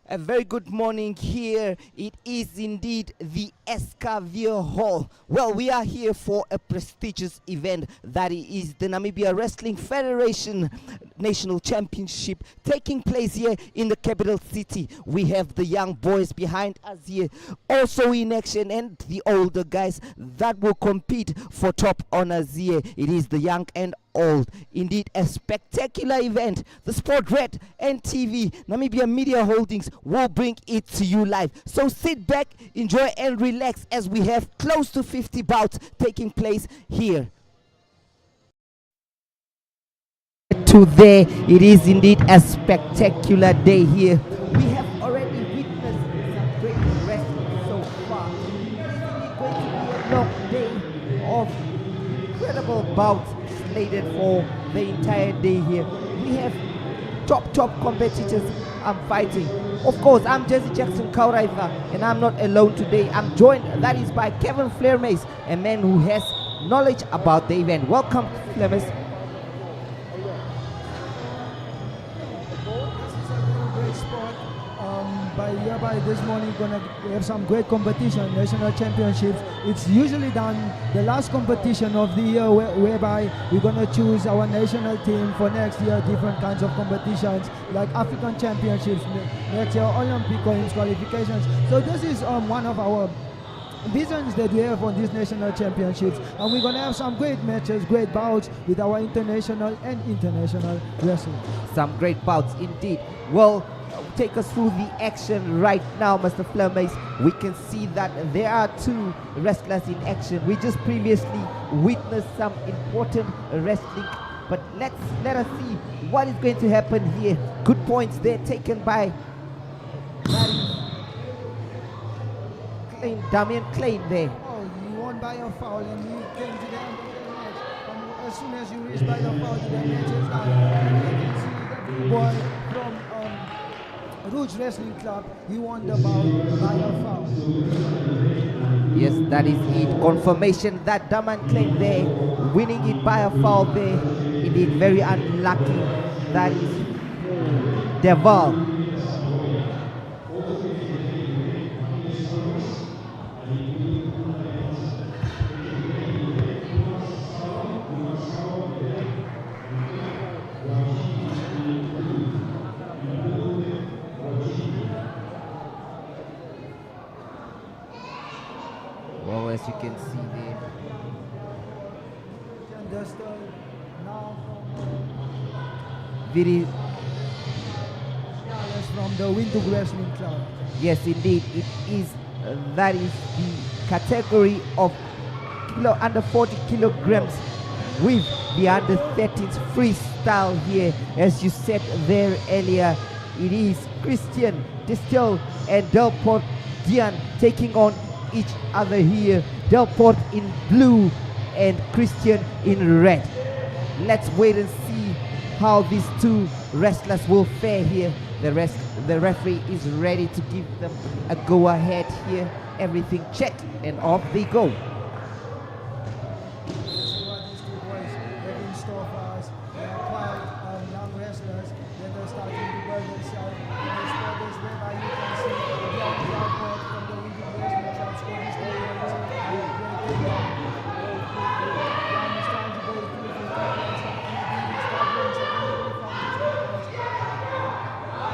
A very good morning here. It is indeed the Escavia Hall. Well, we are here for a prestigious event that is the Namibia Wrestling Federation National Championship taking place here in the capital city. We have the young boys behind us here also in action and the older guys that will compete for top honors here. It is the young and old. Indeed, a spectacular event. The Sport Red and TV, Namibia Media Holdings, will bring it to you live. So sit back, enjoy and relax as we have close to 50 bouts taking place here. Today, it is indeed a spectacular day here. We have already witnessed some great wrestling so far. It is indeed going to be a long day of incredible bouts slated for the entire day here. We have top competitors fighting. Of course, I'm Jesse Jackson Kauraiva, and I'm not alone today. I'm joined, that is, by Kevin Flairmace, a man who has knowledge about the event. Welcome, Flairmace. By this morning we're gonna have some great competition, national championships. It's usually done the last competition of the year whereby we're gonna choose our national team for next year, different kinds of competitions like African championships, next year Olympic Games qualifications. So this is one of our visions that we have on these national championships, and we're gonna have some great matches, great bouts with our international and international wrestling. Some great bouts indeed. Well, take us through the action right now, Mr. Flairmace. We can see that there are two wrestlers in action. We just previously witnessed some important wrestling, but let us see what is going to happen here. Good points there taken by Damian Klein there. Oh, you won by a foul and you came to the end of the match. As soon as you reached by the foul, the match is done. And you can see the boy from Roots Wrestling Club, he won the bout by a foul. Yes, that is it. Confirmation that Damian Klein there, winning it by a foul there. Indeed, very unlucky. That is Deval. Well, as you can see there. Very from the Windhoek Wrestling Club. Yes, indeed, it is. That is the category of under 40 kilograms with the under 13s freestyle here. As you said there earlier, it is Christian Distil and Delport Dian taking on each other here. Delport in blue and Christian in red. Let's wait and see how these two wrestlers will fare here. The referee is ready to give them a go ahead here. Everything checked and off they go.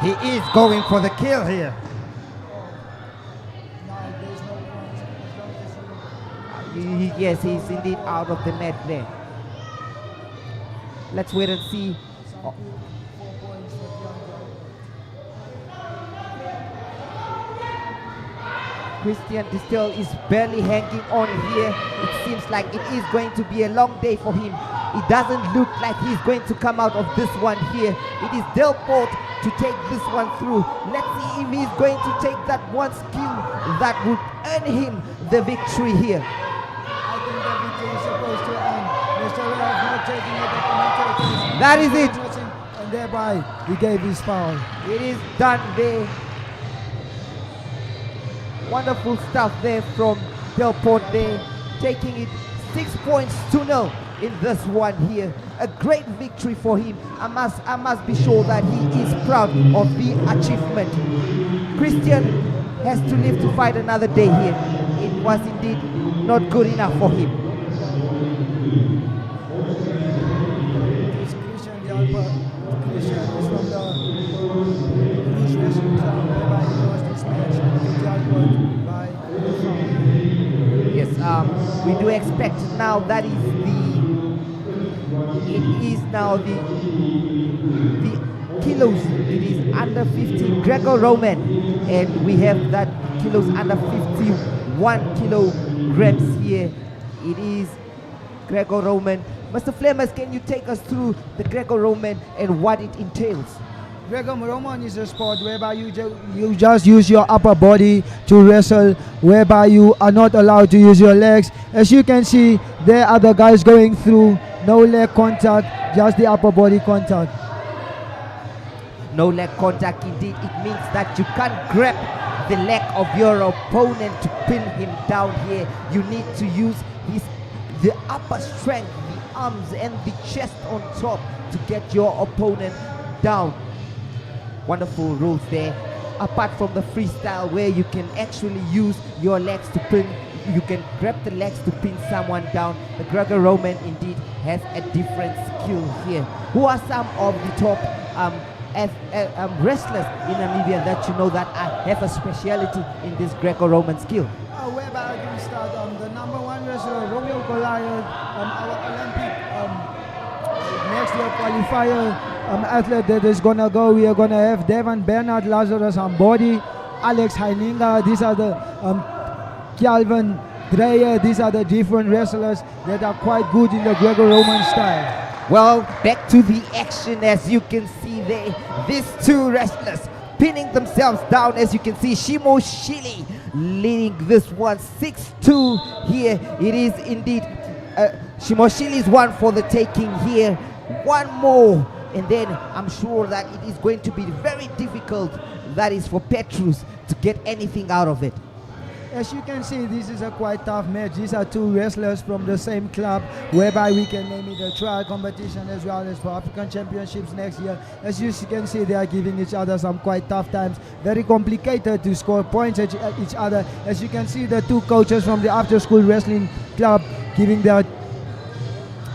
He is going for the kill here. Yes, he's indeed out of the net there. Let's wait and see. Christian Distil is barely hanging on here. It seems like it is going to be a long day for him. It doesn't look like he's going to come out of this one here. It is Delport to take this one through. Let's see if he's going to take that one skill that would earn him the victory here. I think the victory is supposed to end. Mr. Ralph not taking it. That is it. And thereby he gave his foul. It is done there. Wonderful stuff there from Delport there, taking it 6 points to 0 in this one here. A great victory for him. I must be sure that he is proud of the achievement. Christian has to live to fight another day here. It was indeed not good enough for him. This Christian Jalpa, Christian is from the Rouge Wrestling Club, whereby he lost this match to Jalpa by foul. Yes, we do expect now that it is now the kilos. It is under 50 Greco-Roman, and we have that kilos under 51 kilograms here. It is Greco-Roman. Mr. Flemers, can you take us through the Greco-Roman and what it entails? Greco-Roman is a sport whereby you just use your upper body to wrestle, whereby you are not allowed to use your legs. As you can see, there are the guys going through, no leg contact, just the upper body contact. No leg contact indeed. It means that you can't grab the leg of your opponent to pin him down here. You need to use the upper strength, the arms and the chest on top to get your opponent down. Wonderful rules there. Apart from the freestyle where you can actually use your legs to pin, you can grab the legs to pin someone down. The Greco-Roman indeed has a different skill here. Who are some of the top wrestlers in Namibia that you know that have a speciality in this Greco-Roman skill? Whereby I can start the number one wrestler, Romeo Goliath, our Olympic next year qualifier athlete that is gonna go. We are gonna have Devon Bernard, Lazarus Ambodi, Alex Heininga. These are the Calvin Dreyer. These are the different wrestlers that are quite good in the Greco-Roman style. Well, back to the action. As you can see there, these two wrestlers pinning themselves down. As you can see, Shimo Shili leading this one 6-2 here. It is indeed Shimo Shili's one for the taking here. One more, and then I'm sure that it is going to be very difficult, that is for Petrus, to get anything out of it. As you can see, this is a quite tough match. These are two wrestlers from the same club, whereby we can name it a trial competition as well as for African Championships next year. As you can see, they are giving each other some quite tough times. Very complicated to score points at each other. As you can see, the two coaches from the after school wrestling club giving their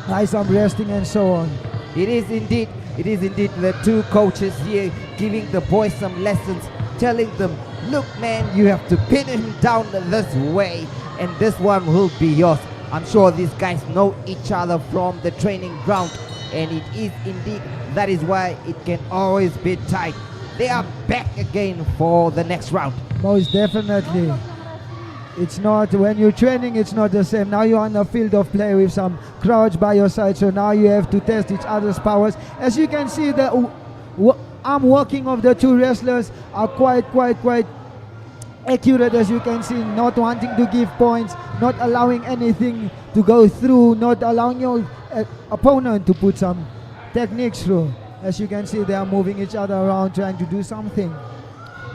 guys some resting and so on. It is indeed the two coaches here giving the boys some lessons, telling them, look man, you have to pin him down this way and this one will be yours. I'm sure these guys know each other from the training ground, and it is indeed, that is why it can always be tight. They are back again for the next round. Most definitely. It's not, when you're training, it's not the same. Now you're on the field of play with some crowds by your side, so now you have to test each other's powers. As you can see, the arm working of the two wrestlers are quite accurate, as you can see, not wanting to give points, not allowing anything to go through, not allowing your opponent to put some techniques through. As you can see, they are moving each other around, trying to do something.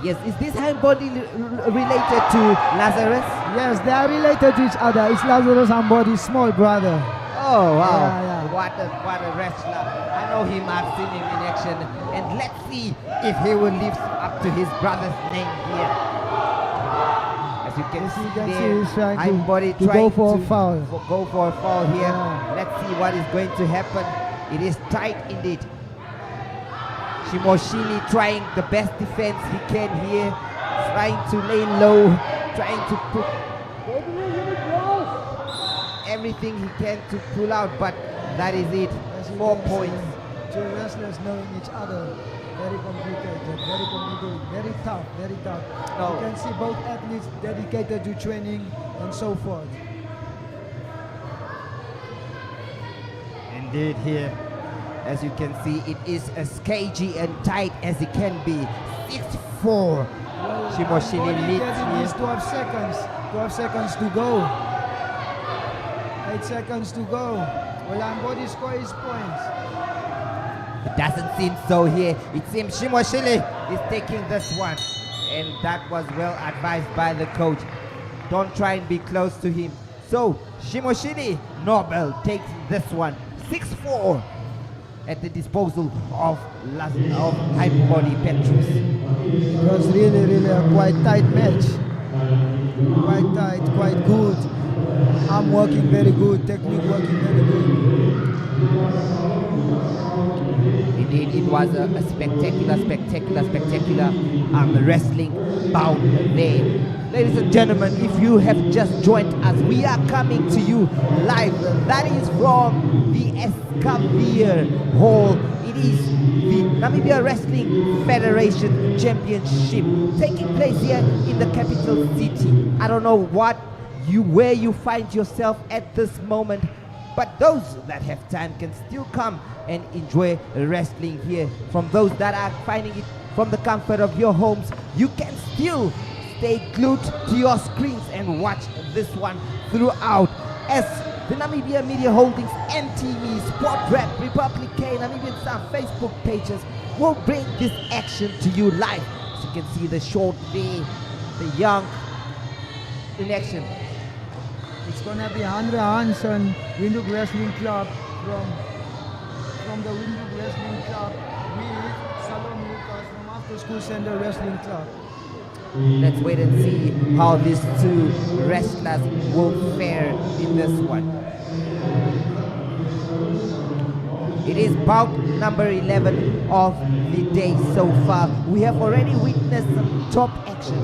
Yes, is this hind body related to Lazarus? Yes, they are related to each other. It's Lazarus Ambodi's small brother. Oh wow, Yeah. What a wrestler. I know him, I've seen him in action, and let's see if he will live up to his brother's name here. As you can see there, he's trying hind body to trying go for to a foul. go for a foul here. Yeah. Let's see what is going to happen. It is tight indeed. Shimoshili trying the best defense he can here, trying to lay low, trying to put everything he can to pull out, but that is it. 4 points. Two wrestlers knowing each other. Very complicated, very tough. No. You can see both athletes dedicated to training and so forth. Indeed here, as you can see, it is as cagey and tight as it can be. 6-4. Shimoshili leads This here. 12 seconds. 12 seconds to go. 8 seconds to go. Well, Ambodi score his points. It doesn't seem so here. It seems Shimoshili is taking this one. And that was well advised by the coach. Don't try and be close to him. So Shimoshiri Nobel takes this one 6-4 at the disposal of Hyperbody Petrus. It was really a quite tight match. Quite tight, quite good. Arm working very good, technique working very good. Indeed, it was a spectacular wrestling bout there. Ladies and gentlemen, if you have just joined us, we are coming to you live. That is from the Escavalier Hall. It is the Namibia Wrestling Federation Championship taking place here in the capital city. I don't know where you find yourself at this moment, but those that have time can still come and enjoy wrestling here. From those that are finding it from the comfort of your homes, you can still stay glued to your screens and watch this one throughout, as the Namibia Media Holdings, NTV, Sport Rap, Republic K, Namibian Sound Facebook pages will bring this action to you live. As you can see the short there, the young in action. It's gonna be Andre Hansen, Windhoek Wrestling Club from the Windhoek Wrestling Club with Salom Lucas from After School Center Wrestling Club. Let's wait and see how these two wrestlers will fare in this one. It is bout number 11 of the day so far. We have already witnessed some top action.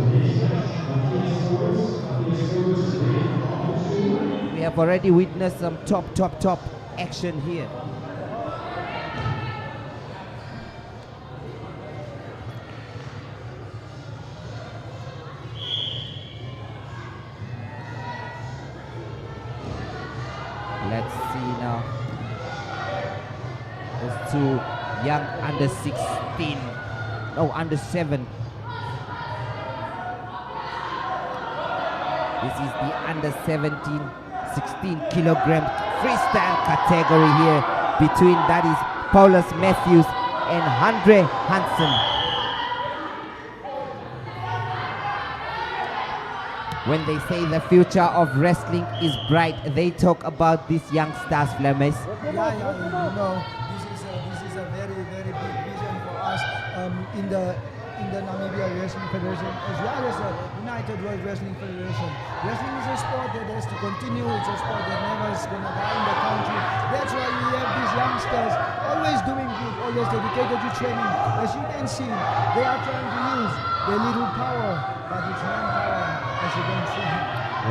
We have already witnessed some top action here. Let's see now. Those two young under 16. No, under 7. This is the under 17, 16 kilogram freestyle category here. Between that is Paulus Matthews and Andre Hansen. When they say the future of wrestling is bright, they talk about these young stars, Flames. You know, this is a very big vision for us in the Namibia Wrestling Federation, as well as the United World Wrestling Federation. Wrestling is a sport that has to continue. It's a sport that never is going to die in the country. That's why we have these youngsters always doing good, always dedicated to training. As you can see, they are trying to use their little power, but it's manpower, as you can see.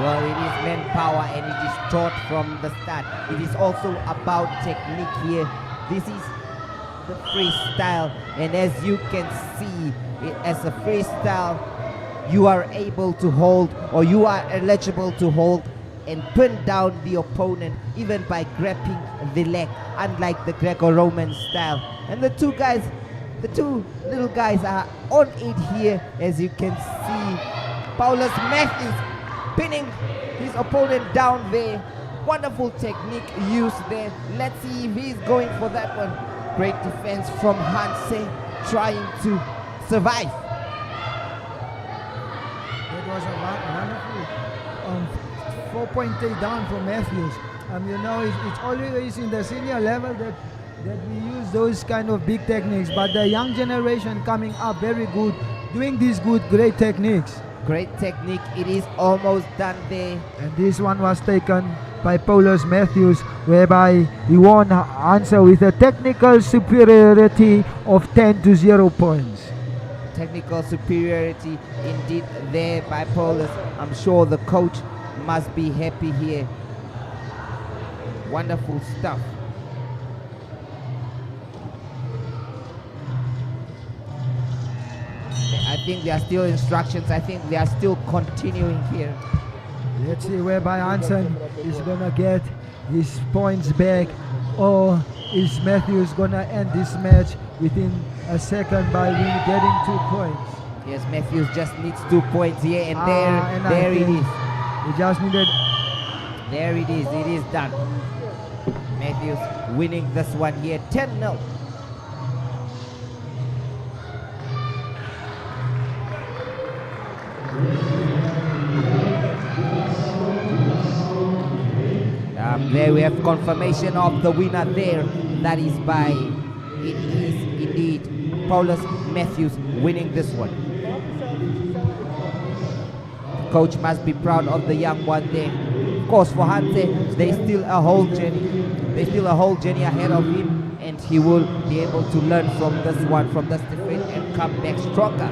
Well, it is manpower and it is taught from the start. It is also about technique here. This is the freestyle, and as you can see, as a freestyle, you are able to hold, or you are eligible to hold and pin down the opponent even by grabbing the leg, unlike the Greco-Roman style. And the two little guys are on it here, as you can see. Paulus Matthews pinning his opponent down there. Wonderful technique used there. Let's see if he's going for that one. Great defense from Hanse, trying to survive. That was a wonderful 4-point takedown from Matthews. You know, it's always in the senior level that we use those kind of big techniques, but the young generation coming up very good, doing these great techniques. Great technique. It is almost done there. And this one was taken by Paulus Matthews, whereby he won answer with a technical superiority of 10-0 points. Technical superiority indeed there by Paulus. I'm sure the coach must be happy here. Wonderful stuff. I think there are still instructions. I think they are still continuing here. Let's see whereby Hansen is gonna get his points back, or is Matthews gonna end this match within a second by getting 2 points. Yes, Matthews just needs 2 points here, and there it is. He just needed. There it is. It is done. Matthews winning this one here, 10-0. There we have confirmation of the winner there. That is by, it is indeed Paulus Matthews winning this one. Coach must be proud of the young one there. Of course, for Hanse, there's still a whole journey. There's still a whole journey ahead of him, and he will be able to learn from this one, from this defeat, and come back stronger.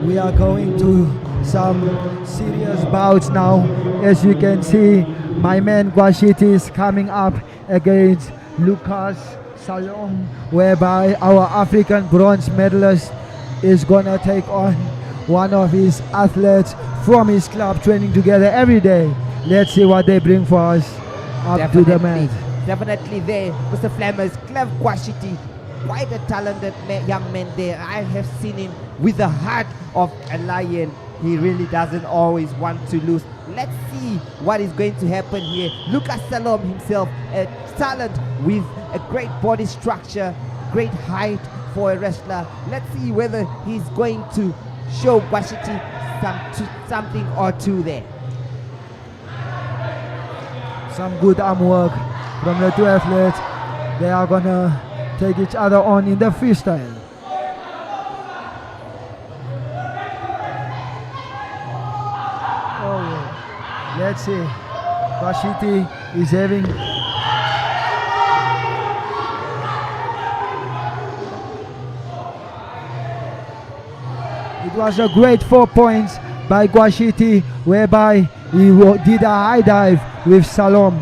We are going to some serious bouts now. As you can see, my man Gwashiti is coming up against Lucas Salom, whereby our African bronze medalist is gonna take on one of his athletes from his club, training together every day. Let's see what they bring for us up to the match. Definitely there, Mr. Flammers, Clev Kwashiti, quite a talented young man there. I have seen him with the heart of a lion. He really doesn't always want to lose. Let's see what is going to happen here. Lucas Salom himself, a talent with a great body structure, great height for a wrestler. Let's see whether he's going to show Kwashiti something or two there. Some good arm work from the two athletes. They are gonna take each other on in the freestyle. Oh, let's see. Kwashiti is having It was a great 4 points by Kwashiti, whereby he did a high dive with Salom.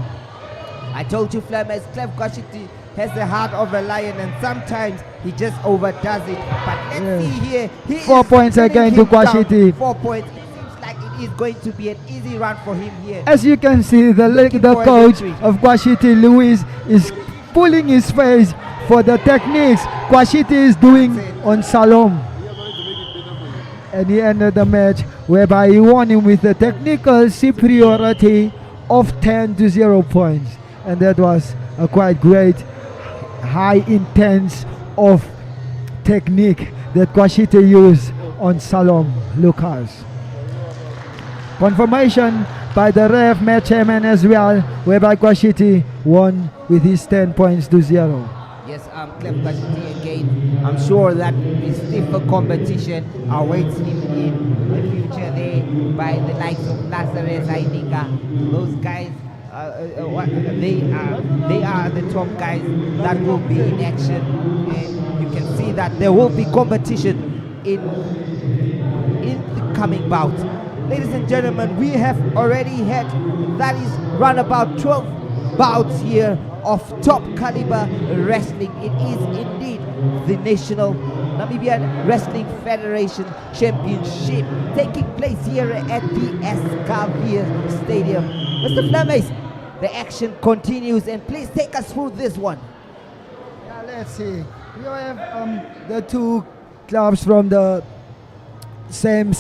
I told you, Flammers, Clev Kwashiti has the heart of a lion, and sometimes he just overdoes it. But let's see here. 4 points again to Kwashiti. 4 points. It seems like it is going to be an easy run for him here. As you can see, the coach of Kwashiti, Luis, is pulling his face for the techniques Kwashiti is doing on Salom. And he ended the match whereby he won him with a technical superiority of 10 to 0 points. And that was a quite great, high intense of technique that Kwashiti used on Salom Lucas. Confirmation by the ref, match chairman as well, whereby Kwashiti won with his 10 points to 0. Yes, Clem Kwashiti again. I'm sure that the stiffer competition awaits him in the future there by the likes of Lazarus Ainika. Those guys, they are the top guys that will be in action, and you can see that there will be competition in the coming bout. Ladies and gentlemen, we have already had, that is round about 12 bouts here of top caliber wrestling. It is indeed the National Namibia Wrestling Federation Championship taking place here at the Escavir Stadium. Mr. Flames, the action continues, and please take us through this one. Yeah, let's see. We have the two clubs from the same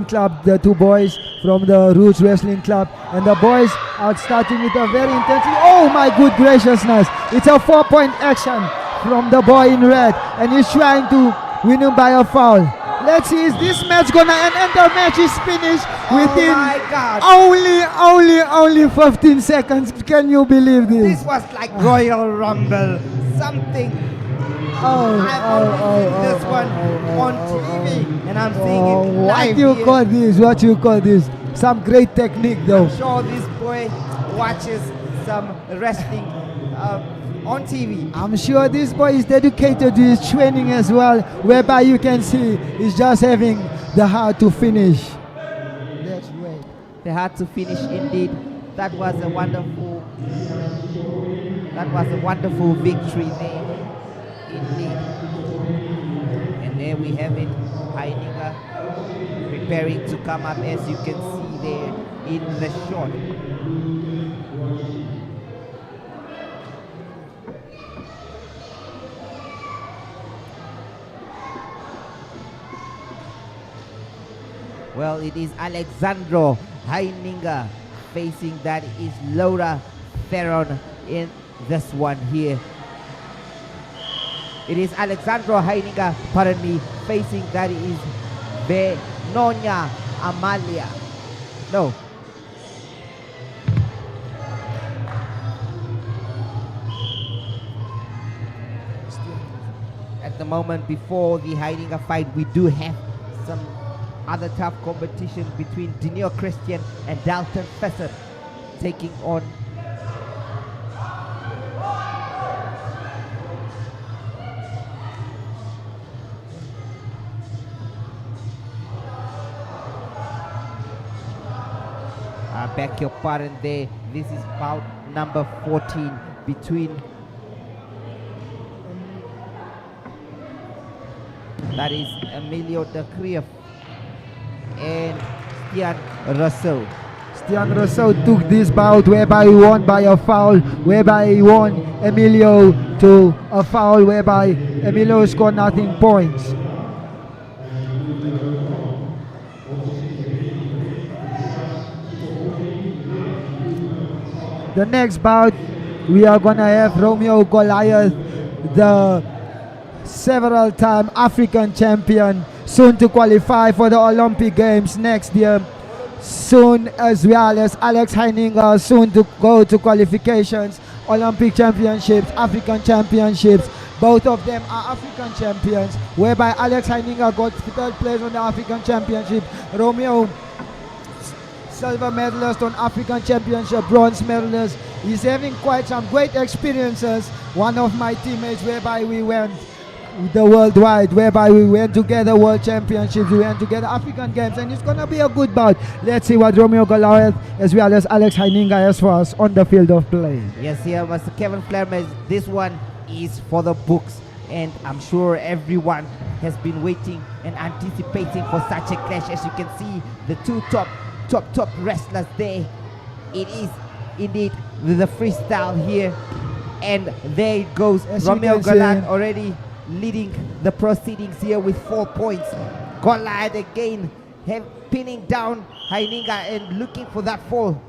club, the two boys from the Roots Wrestling Club, and the boys are starting with a very intense. Oh my good graciousness, it's a 4-point action from the boy in red, and he's trying to win him by a foul. Let's see, is this match gonna end? And the match is finished within only 15 seconds. Can you believe this? This was like Royal Rumble, something. This one on TV, and I'm seeing it live. What you call this? Some great technique though. I'm sure this boy watches some wrestling on TV. I'm sure this boy is dedicated to his training as well, whereby you can see he's just having the heart to finish. That's great. The heart to finish indeed. That was a wonderful victory there. Indeed. And there we have it, Heininger preparing to come up, as you can see there in the shot. Well, it is Alexandro Heininger facing, that is Laura Theron in this one here. It is Alexandro Heininger, pardon me, facing, that is Benonia Amalia. No, the moment, before the hiding a fight, we do have some other tough competition between Daniel Christian and Dalton Fesser taking on beg your pardon there. This is bout number 14 between that is Emilio de Krief and Stian Russell. Stian Russell took this bout whereby he won by a foul, whereby he won Emilio to a foul, whereby Emilio scored nothing points. The next bout, we are gonna have Romeo Goliath, the several-time African champion, soon to qualify for the Olympic Games next year, soon, as well as Alex Heininger, soon to go to qualifications, Olympic Championships, African Championships. Both of them are African champions, whereby Alex Heininger got third place on the African Championship. Romeo, silver medalist on African Championship, bronze medalist. He's having quite some great experiences. One of my teammates, whereby we went the worldwide, whereby we went together World Championships, we went together African Games, and it's gonna be a good bout. Let's see what Romeo Goliath as well as Alex Heininger has for us on the field of play. Yes, here, Mr. Kevin Flemers, this one is for the books, and I'm sure everyone has been waiting and anticipating for such a clash. As you can see, the two top wrestlers there. It is indeed the freestyle here, and there it goes. As Romeo Goliath already leading the proceedings here with 4 points. Goliath again pinning down Heininger and looking for that fall.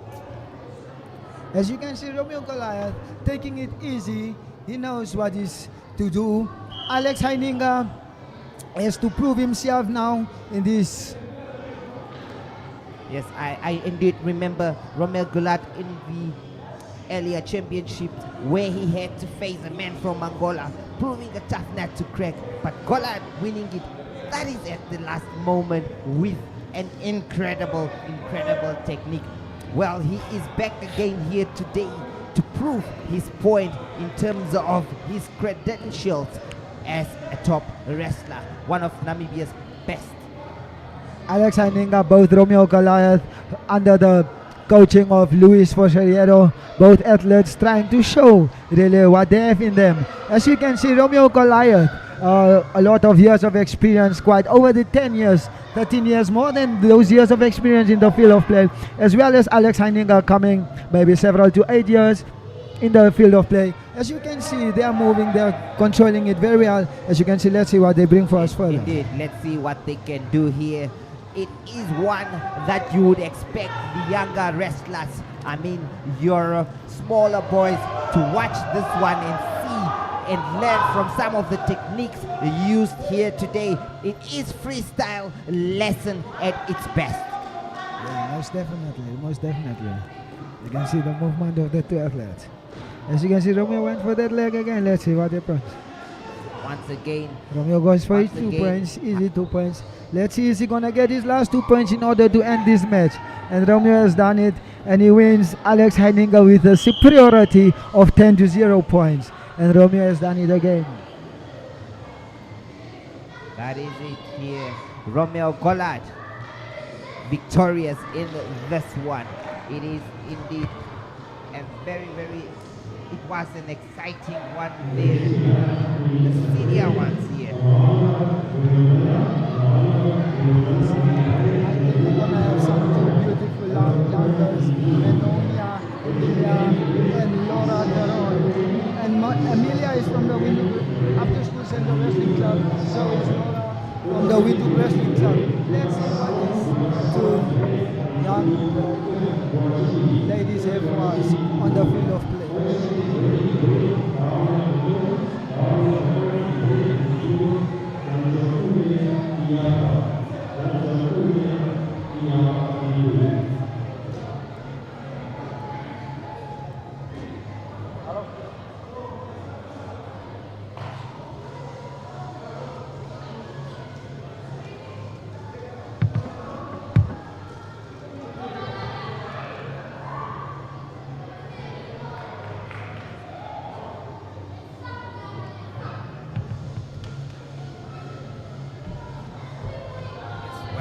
As you can see, Romeo Goliath taking it easy. He knows what is to do. Alex Heininger has to prove himself now in this. Yes, I indeed remember Romeo Goliath in the earlier championships where he had to face a man from Angola, proving a tough nut to crack, but Goliath winning it. That is at the last moment with an incredible technique. Well, he is back again here today to prove his point in terms of his credentials as a top wrestler, one of Namibia's best. Alex Heininger, both Romeo Goliath under the coaching of Luis Foseriero, both athletes trying to show really what they have in them. As you can see, Romeo Goliath, a lot of years of experience, quite over the 10 years, 13 years, more than those years of experience in the field of play, as well as Alex Heininger coming maybe several to 8 years in the field of play. As you can see, they are moving, they are controlling it very well. As you can see, let's see what they bring for us further. Indeed, let's see what they can do here. It is one that you would expect the younger wrestlers, I mean your smaller boys, to watch this one and see and learn from some of the techniques used here today. It is freestyle lesson at its best. Yeah, most definitely. You can see the movement of the two athletes. As you can see, Romeo went for that leg again. Let's see what happens. Once again, Romeo goes for his 2 points, easy 2 points. Let's see, is he gonna get his last 2 points in order to end this match? And Romeo has done it, and he wins Alex Heininger with a superiority of 10-0 points. And Romeo has done it again. that is it here. Romeo Goliath victorious in this one. It is indeed a it was an exciting one there. The senior ones here. We're gonna have some two beautiful youngers, Emilia and Laura Theron. And Emilia is from the Windhoek After School Center Wrestling Club, so is Laura from the Windhoek Wrestling Club. Let's see what these two young ladies have for us on the field of play.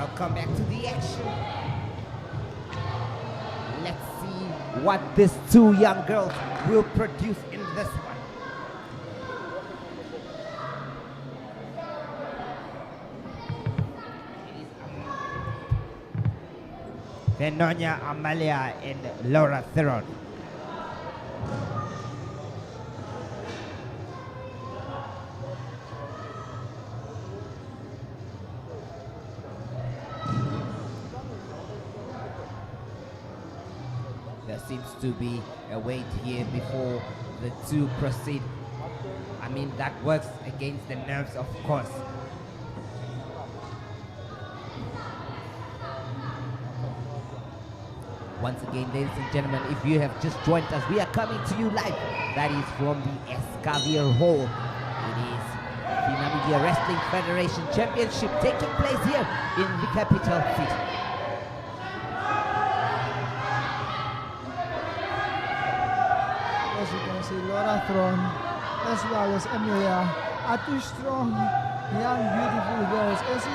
Welcome back to the action. Let's see what these two young girls will produce in this one. Fenonia Amalia and Laura Theron. There seems to be a wait here before the two proceed. I mean, that works against the nerves, of course. Once again, ladies and gentlemen, if you have just joined us, we are coming to you live. That is from the Escavier Hall. It is the Namibia Wrestling Federation Championship taking place here in the capital city. As you can see, Laura Thron as well as Emilia are two strong, young, beautiful girls. As you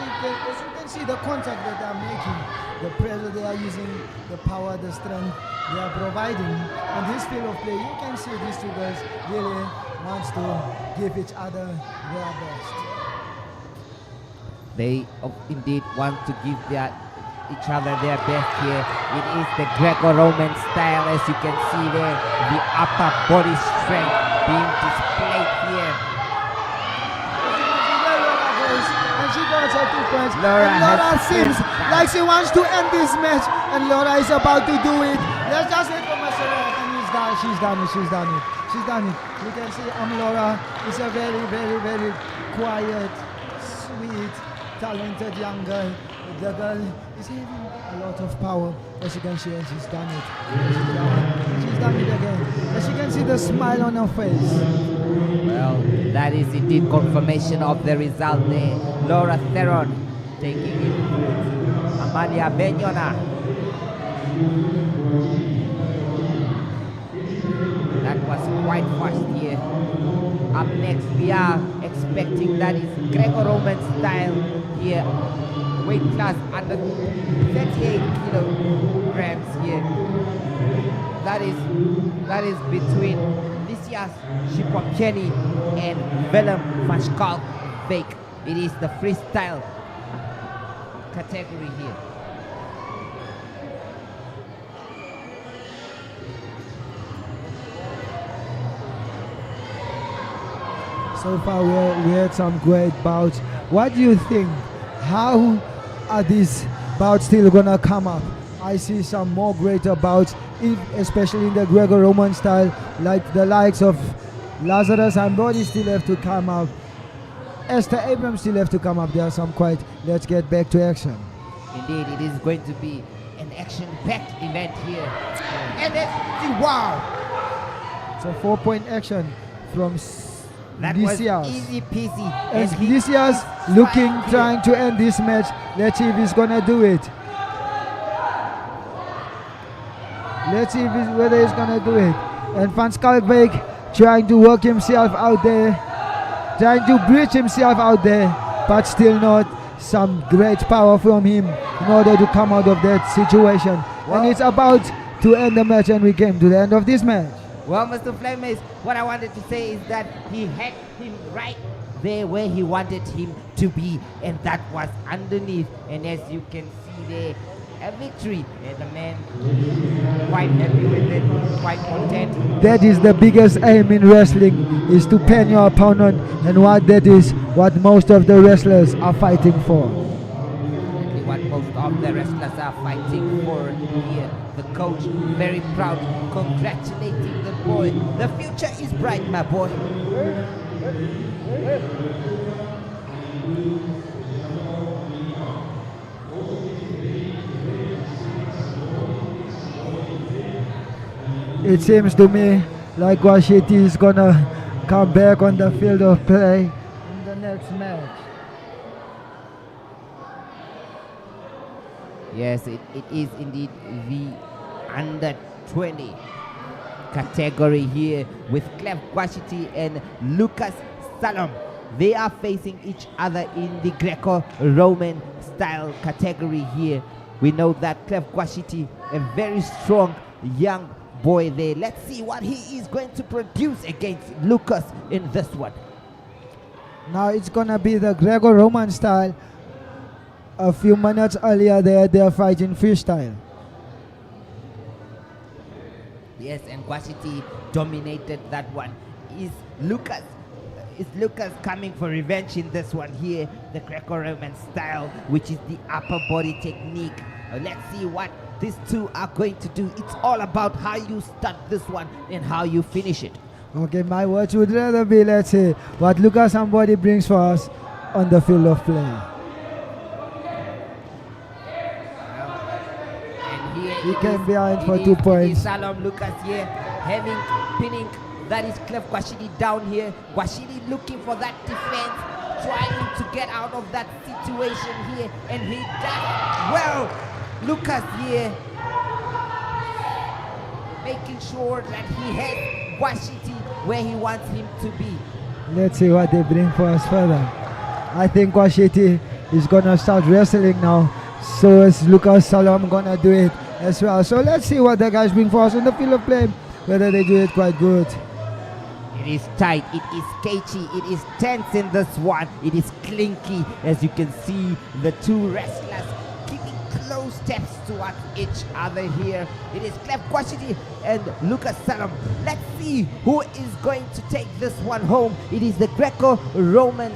can see, the contact that they are making, the pressure they are using, the power, the strength they are providing. On this field of play, you can see these two girls really wants to give each other their best. They indeed want to give each other their best here. It is the Greco-Roman style, as you can see there, the upper body strength being displayed here. And she got her 2 points. Laura and Laura has seems been like she wants to end this match, and Laura is about to do it. Let's just hit from a and he's done. She's done it. She's done it. She's done it. You can see Laura is a very, very, very quiet, sweet, talented young girl. The girl is having a lot of power, as you can see, and she's done it. She's done it again. As you can see the smile on her face. Well, that is indeed confirmation of the result there. Laura Theron taking it. Amalia Benyona. That was quite fast here. Up next, we are expecting that is Greco-Roman style here. Weight class under 38 kilograms here. That is between Lysias Shipwakeni and Willem van Schalkwyk. It is the freestyle category here. So far we had some great bouts. What do you think? How are these bouts still gonna come up? I see some more greater bouts, especially in the Greco-Roman style, like the likes of Lazarus and Brody still have to come up. Esther Abrams still have to come up. There are some quite. Let's get back to action. Indeed, it is going to be an action-packed event here. And wow! So 4-point action from That was Lysias. easy peasy. As And he Lysias is looking, here. trying to end this match. Let's see if he's gonna do it. Let's see whether he's gonna do it. And Van Schalkwyk trying to work himself out there, trying to bridge himself out there, but still not some great power from him in order to come out of that situation. And it's about to end the match, and we came to the end of this match. Well, Mr. Flames, what I wanted to say is that he had him right there where he wanted him to be, and that was underneath. And as you can see there, a victory. And the man quite happy with it, quite content. That is the biggest aim in wrestling, is to pen your opponent, and that is what most of the wrestlers are fighting for. Exactly what most of the wrestlers are fighting for here. The coach very proud, congratulating the boy. The future is bright, my boy. It seems to me like Washiti is gonna come back on the field of play in the next match. Yes, it is indeed the under 20 category here with Clef Quashiti and Lucas Salom. They are facing each other in the Greco-Roman style category here. We know that Clef Kwashiti, a very strong young boy there. Let's see what he is going to produce against Lucas in this one. Now it's gonna be the Greco-Roman style. A few minutes earlier they're fighting freestyle. Yes, and Kwashiti dominated that one. Is Lucas coming for revenge in this one here? The Greco-Roman style, which is the upper body technique. Let's see what these two are going to do. It's all about how you start this one and how you finish it. Okay, my words would rather be, let's say, what Lucas Ambodi brings for us on the field of play. And here He it came is- behind for it 2 is- points. It is Salom Lucas here, pinning. That is Clef Kwashiti down here. Kwashiti looking for that defense, trying to get out of that situation here, and he does well. Lucas here making sure that he has Kwashiti where he wants him to be. Let's see what they bring for us further. I think Kwashiti is gonna start wrestling now. So is Lucas Salom gonna do it as well. So let's see what the guys bring for us on the field of play. Whether they do it quite good. It is tight, it is cagey, it is tense in this one. It is clinky, as you can see the two wrestlers keeping close steps towards each other here. It is Clef Kwashiti and Lucas Salom. Let's see who is going to take this one home. It is the Greco-Roman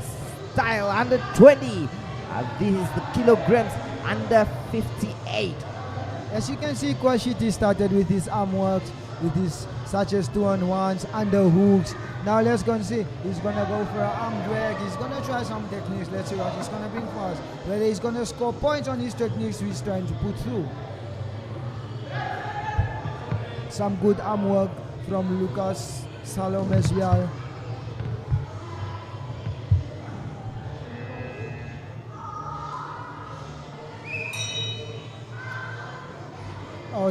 style under 20. This is the kilograms under 58. As you can see, Kwashiti started with his arm works, with his such as 2-on-1s, underhooks. Now let's go and see. He's gonna go for an arm drag. He's gonna try some techniques. Let's see what he's gonna bring for us. Whether he's gonna score points on his techniques he's trying to put through. Some good arm work from Lucas Salom as well.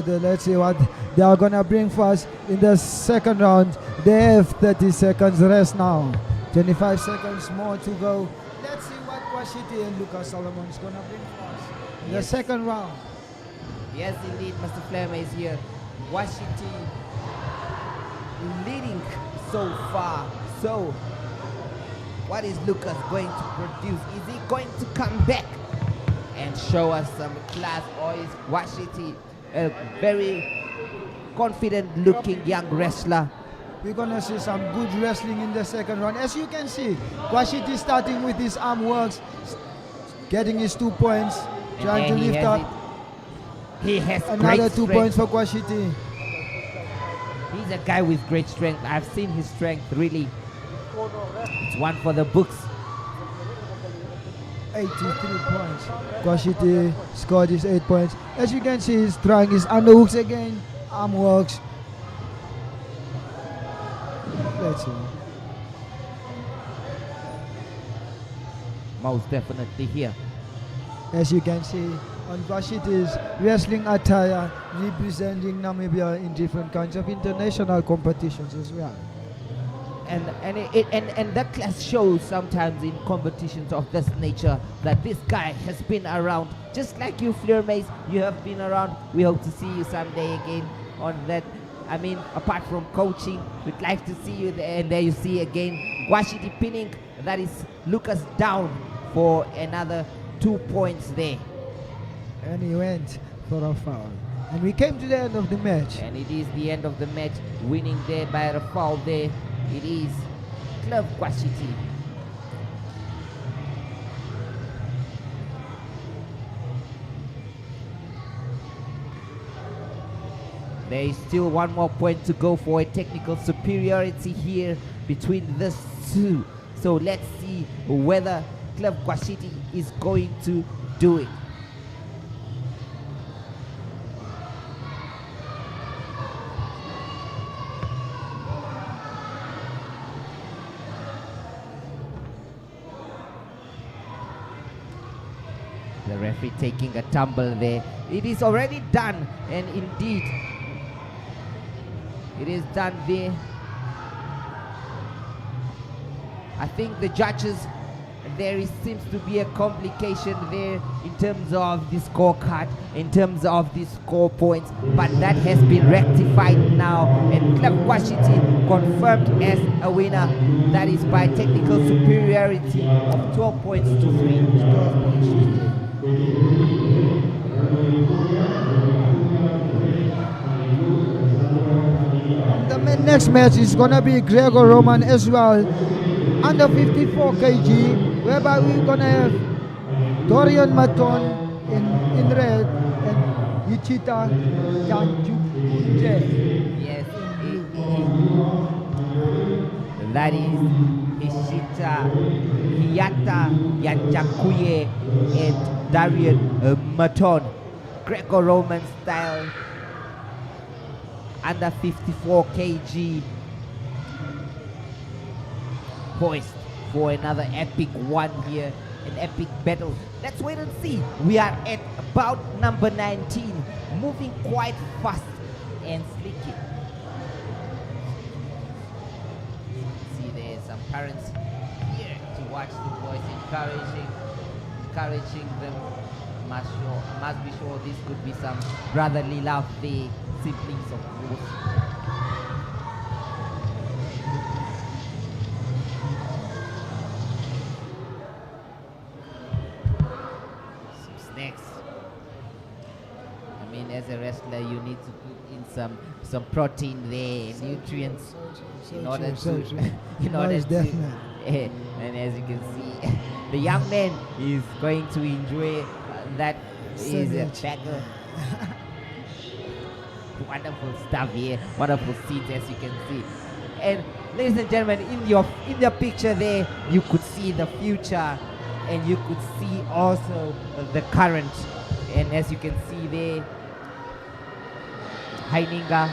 Let's see what they are gonna bring for us in the second round. They have 30 seconds rest now. 25 seconds more to go. Let's see what Kwashiti and Lucas Salomon is gonna bring for us in the second round. Yes, indeed, Mr. Flame is here. Washington leading so far. So, what is Lucas going to produce? Is he going to come back and show us some class, or is Washington a very confident-looking young wrestler? We're gonna see some good wrestling in the second round. As you can see, Kwashiti starting with his arm works, getting his 2 points, trying to lift up. He has Another great 2 strength. points for Kwashiti. He's a guy with great strength. I've seen his strength, really. It's one for the books. 83 points. Kwashiti scored his 8 points. As you can see, he's trying his underhooks again, arm works. Let's see. Most definitely here. As you can see on Kwashiti's wrestling attire, representing Namibia in different kinds of international competitions as well. And that class shows sometimes in competitions of this nature that this guy has been around, just like you, Fleur Mace. You have been around. We hope to see you someday again on that. I mean, apart from coaching, we'd like to see you there. And there you see again Kwashiti pinning. That is Lucas down for another 2 points there. And he went for a foul. And we came to the end of the match. And it is the end of the match, winning there by a foul there. It is Klub Kwashiti. There is still one more point to go for a technical superiority here between these two. So let's see whether Klub Kwashiti is going to do it. The referee taking a tumble there. It is already done, and indeed, it is done there. I think the judges, seems to be a complication there in terms of the scorecard, in terms of the score points, but that has been rectified now, and Klub Windhoek confirmed as a winner. That is by technical superiority of 12 points to 3. 12 points to 3. The next match is gonna be Greco-Roman as well, under 54 kg, whereby we're gonna have Dorian Maton in red and Yichita Janjuje. Yes, that is Hiyata Yanjakuye and Darian Maton. Greco-Roman style, under 54 kg. Poised for another epic one here, an epic battle. Let's wait and see. We are at about number 19, moving quite fast and slicky. See, there's some parents here to watch the boys, encouraging them. Must be sure this could be some brotherly love, the siblings of course. Next, I mean, as a wrestler, you need to put in some protein there, nutrients, in order to, and as you can see, the young man is going to enjoy that. Is a bagger. Wonderful stuff here, wonderful scenes as you can see. And ladies and gentlemen, in your picture there, you could see the future. And you could see also the current, and as you can see there, Heininga.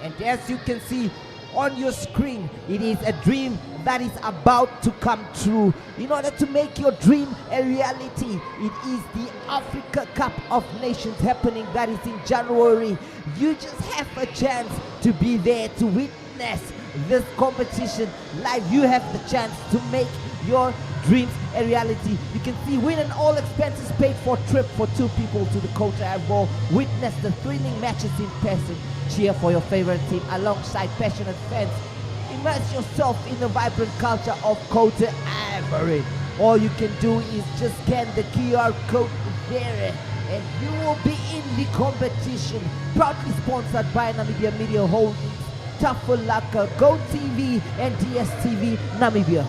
And as you can see on your screen, it is a dream that is about to come true. In order to make your dream a reality, it is the Africa Cup of Nations happening. That is in January. You just have a chance to be there to witness this competition live. You have the chance to make your dreams a reality. You can see win and all expenses paid for trip for 2 people to the Kota Avo. Witness the thrilling matches in person. Cheer for your favorite team alongside passionate fans. Immerse yourself in the vibrant culture of Kota Ivory. All you can do is just scan the QR code there and you will be in the competition. Proudly sponsored by Namibia Media Holdings, Tafulaka, Go TV and DSTV Namibia.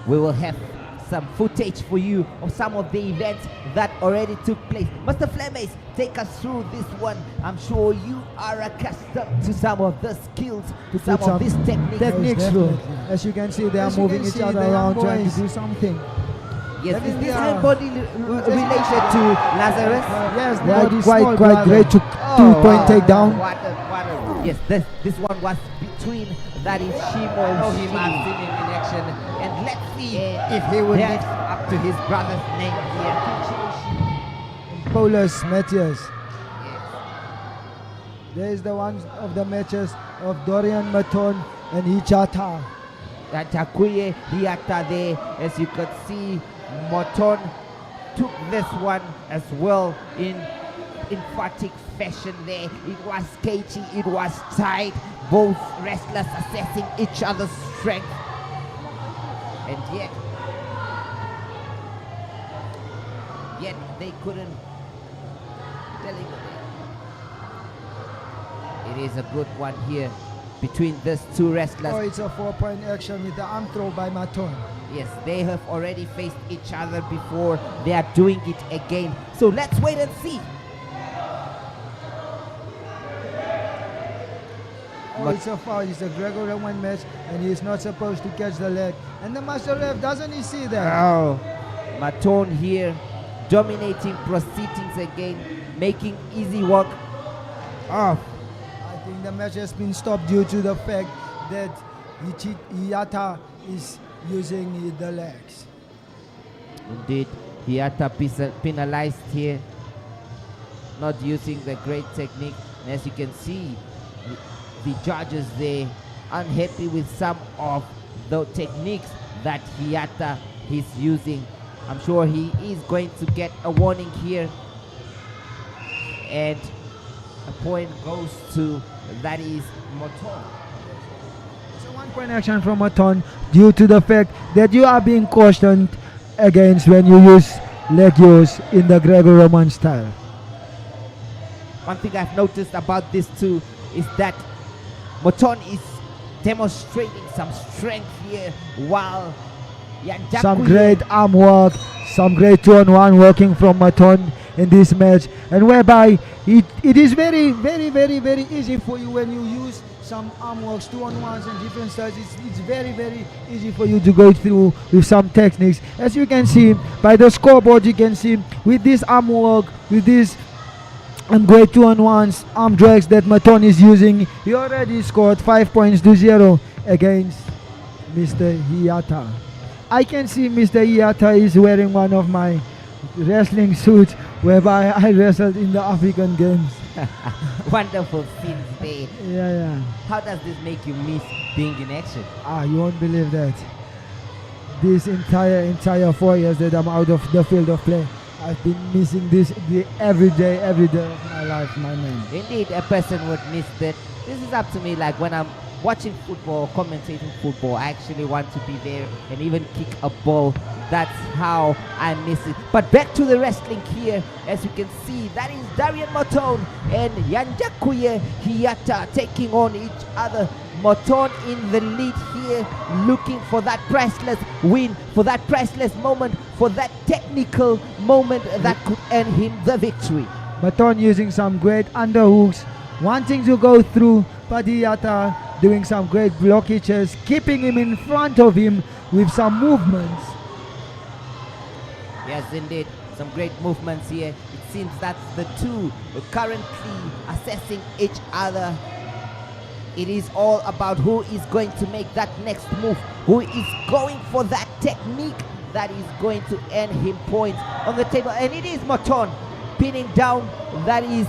We will have some footage for you of some of the events that already took place. Mr. Flemes, take us through this one. I'm sure you are accustomed to some of the skills, to some of these techniques. As you can see, they are moving each other around, trying to do something. Yes, is this hand body related to Lazarus? Yes, they are quite great to 2-point takedown. Yes, this one was between that is Shimo. He must seen him in action. And let's see if he will live up to his brother's name here. Paulus Matthias. Yes. There is the one of the matches of Dorian Maton and Hichata. Takuye Hiata there, as you could see, Maton took this one as well in emphatic fashion there. It was cagey, it was tight, both wrestlers assessing each other's strength. And yet they couldn't deliver. It is a good one here between these 2 wrestlers. Oh, it's a 4-point action with the arm throw by Maton. Yes, they have already faced each other before. They are doing it again. So let's wait and see. Oh, it's a foul. It's a Greco-Roman match, and he's not supposed to catch the leg. And the master ref, doesn't he see that? Oh, Maton here dominating proceedings again, making easy work off. I think the match has been stopped due to the fact that Hiyata is using the legs. Indeed, Hiyata penalized here, not using the great technique. And as you can see, the judges, they unhappy with some of the techniques that Hiyata is using. I'm sure he is going to get a warning here, and a point goes to, that is, Moton. It's a 1 point action from Maton due to the fact that you are being cautioned against when you use leg use in the Greco-Roman style. One thing I've noticed about this too is that Moton is demonstrating some strength here, while Yanjaku Some great arm work, some great 2-on-1 working from Maton in this match, and whereby it is very, very, very, very easy for you when you use some arm works, 2-on-1s and different styles. It's very, very easy for you to go through with some techniques. As you can see by the scoreboard, you can see with this arm work, with this great 2-on-1s, arm drags that Maton is using, he already scored 5-0 against Mr. Hiyata. I can see Mr. Hiyata is wearing one of my wrestling suits whereby I wrestled in the African Games. Wonderful scenes there. Yeah. How does this make you miss being in action? You won't believe that. This entire 4 years that I'm out of the field of play, I've been missing this every day of my life, my man. Indeed, a person would miss that. This is up to me, like when I'm watching football, commentating football, I actually want to be there and even kick a ball. That's how I miss it. But back to the wrestling here. As you can see, that is Darian Moton and Yanjakuye Hiyata taking on each other. Moton in the lead here, looking for that priceless win, for that priceless moment, for that technical moment that could earn him the victory. Maton using some great underhooks, wanting to go through, but Hiyata doing some great blockages, keeping him in front of him with some movements. Yes, indeed, some great movements here. It seems that the two are currently assessing each other. It is all about who is going to make that next move, who is going for that technique that is going to earn him points on the table. And it is Moton pinning down. That is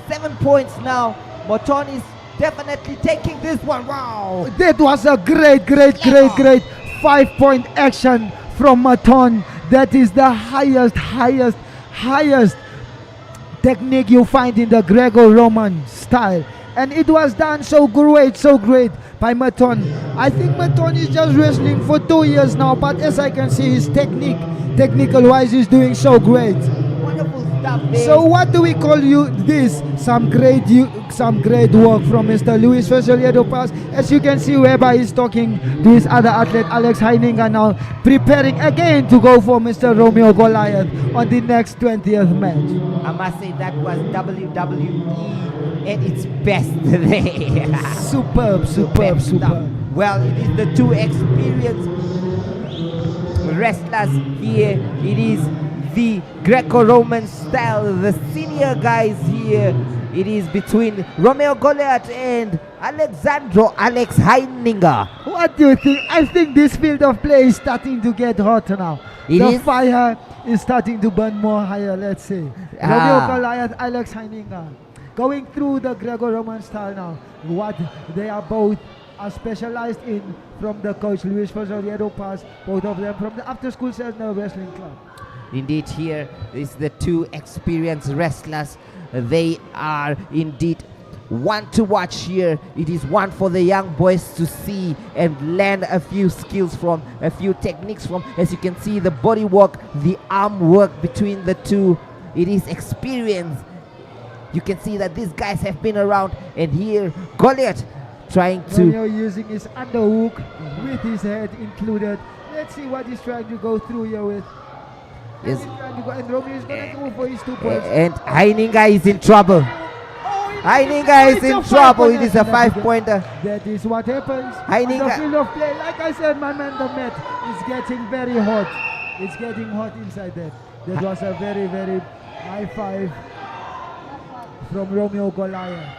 7 points now. Moton is definitely taking this one. Wow! That was a great 5-point action from Maton. That is the highest technique you find in the Greco-Roman style. And it was done so great by Maton. I think Maton is just wrestling for 2 years now, but as I can see, his technical wise, is doing so great. Wonderful stuff there. So what do we call you this? Some great work from Mr. Luis Fezoliedo Pass. As you can see, whereby he's talking to his other athlete Alex Heininger now, preparing again to go for Mr. Romeo Goliath on the next 20th match. I must say that was WWE at its best there. Superb. Well, it is the two experienced wrestlers here. It is the Greco-Roman style, the senior guys here. It is between Romeo Goliath and Alexandro Alex Heininger. What do you think? I think this field of play is starting to get hot now. The fire is starting to burn more higher, let's say. Romeo Goliath, Alex Heininger. Going through the Greco-Roman style now. What they are both are specialized in from the coach Luis Fezoliedo Pass, both of them from the After School Center Wrestling Club. Indeed, here is the two experienced wrestlers. They are indeed one to watch here. It is one for the young boys to see and learn a few skills from, a few techniques from. As you can see, the body work, the arm work between the two. It is experience. You can see that these guys have been around, and here Goliath trying to... Romeo using his underhook with his head included. Let's see what he's trying to go through here with. Yes. And Romeo is going to go for his 2 points. And Heininger is in trouble. Heininger is in trouble. It is a 5-pointer. That is what happens. Heininger. On the field of play, like I said, my man, the mat is getting very hot. It's getting hot inside there. That was a very, very high five from Romeo Goliath.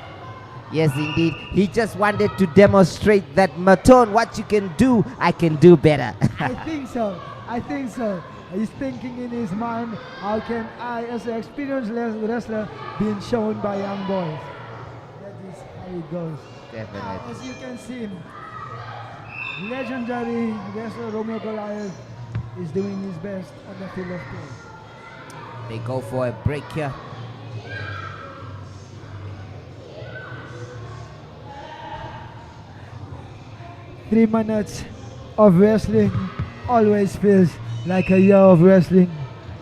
Yes, indeed. He just wanted to demonstrate that, Maton, what you can do, I can do better. I think so. I think so. He's thinking in his mind, how can I, as an experienced wrestler, being shown by young boys? That is how it goes. Definitely. As you can see, legendary wrestler Romeo Goliath is doing his best on the field of play. They go for a break here. Three minutes of wrestling always feels like a year of wrestling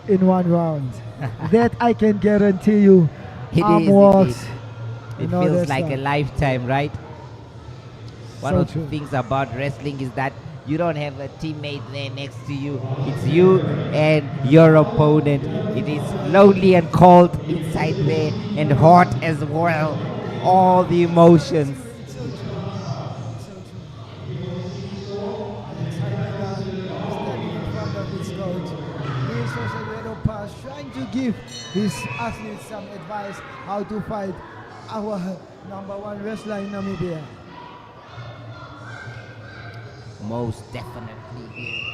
in one round. That I can guarantee you. It Arm is, walks. It and all feels that like a stuff. lifetime, right? One So of true. the things about wrestling is that you don't have a teammate there next to you. It's you and your opponent. It is lonely and cold inside there and hot as well. All the emotions. It's so true. It's so true. Standing in front of his coach, doing social little pass, trying to give his athletes some advice how to fight our #1 wrestler in Namibia. Most definitely here.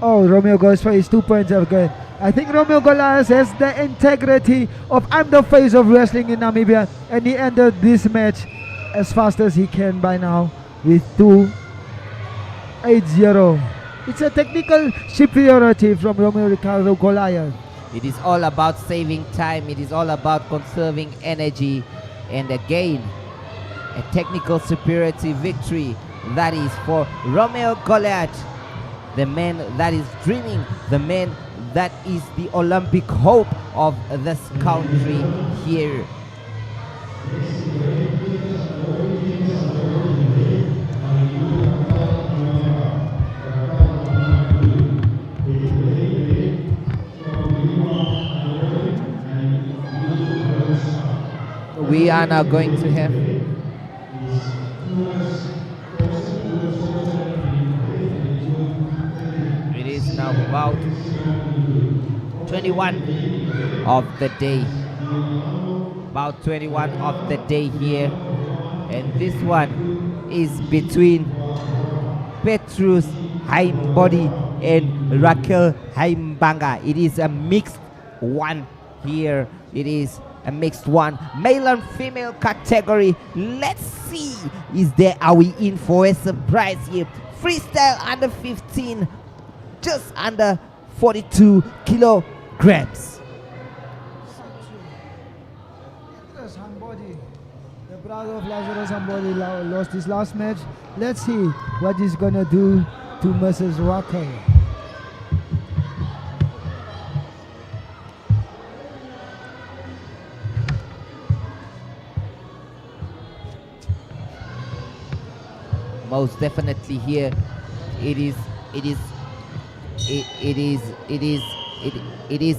Oh, Romeo goes for his 2 points again. I think Romeo Goliath has the integrity of I'm the face of wrestling in Namibia, and he ended this match as fast as he can by now with 2-8-0. It's a technical superiority from Romeo Ricardo Goliath. It is all about saving time. It is all about conserving energy. And again, a technical superiority victory. That is for Romeo Goliath, the man that is dreaming, the man that is the Olympic hope of this country here. We are now going to have it is now about 21 of the day, about 21 of the day here, and this one is between Petrus Haimbody and Raquel Haimbanga. It is a mixed one here. It is a mixed one, male and female category. Let's see, are we in for a surprise here? Freestyle under 15, just under 42 kilograms. Lazarus Hambody, the brother of Lazarus Hambody, lost his last match. Let's see what he's gonna do to Mrs. Raquel. Most definitely here, it is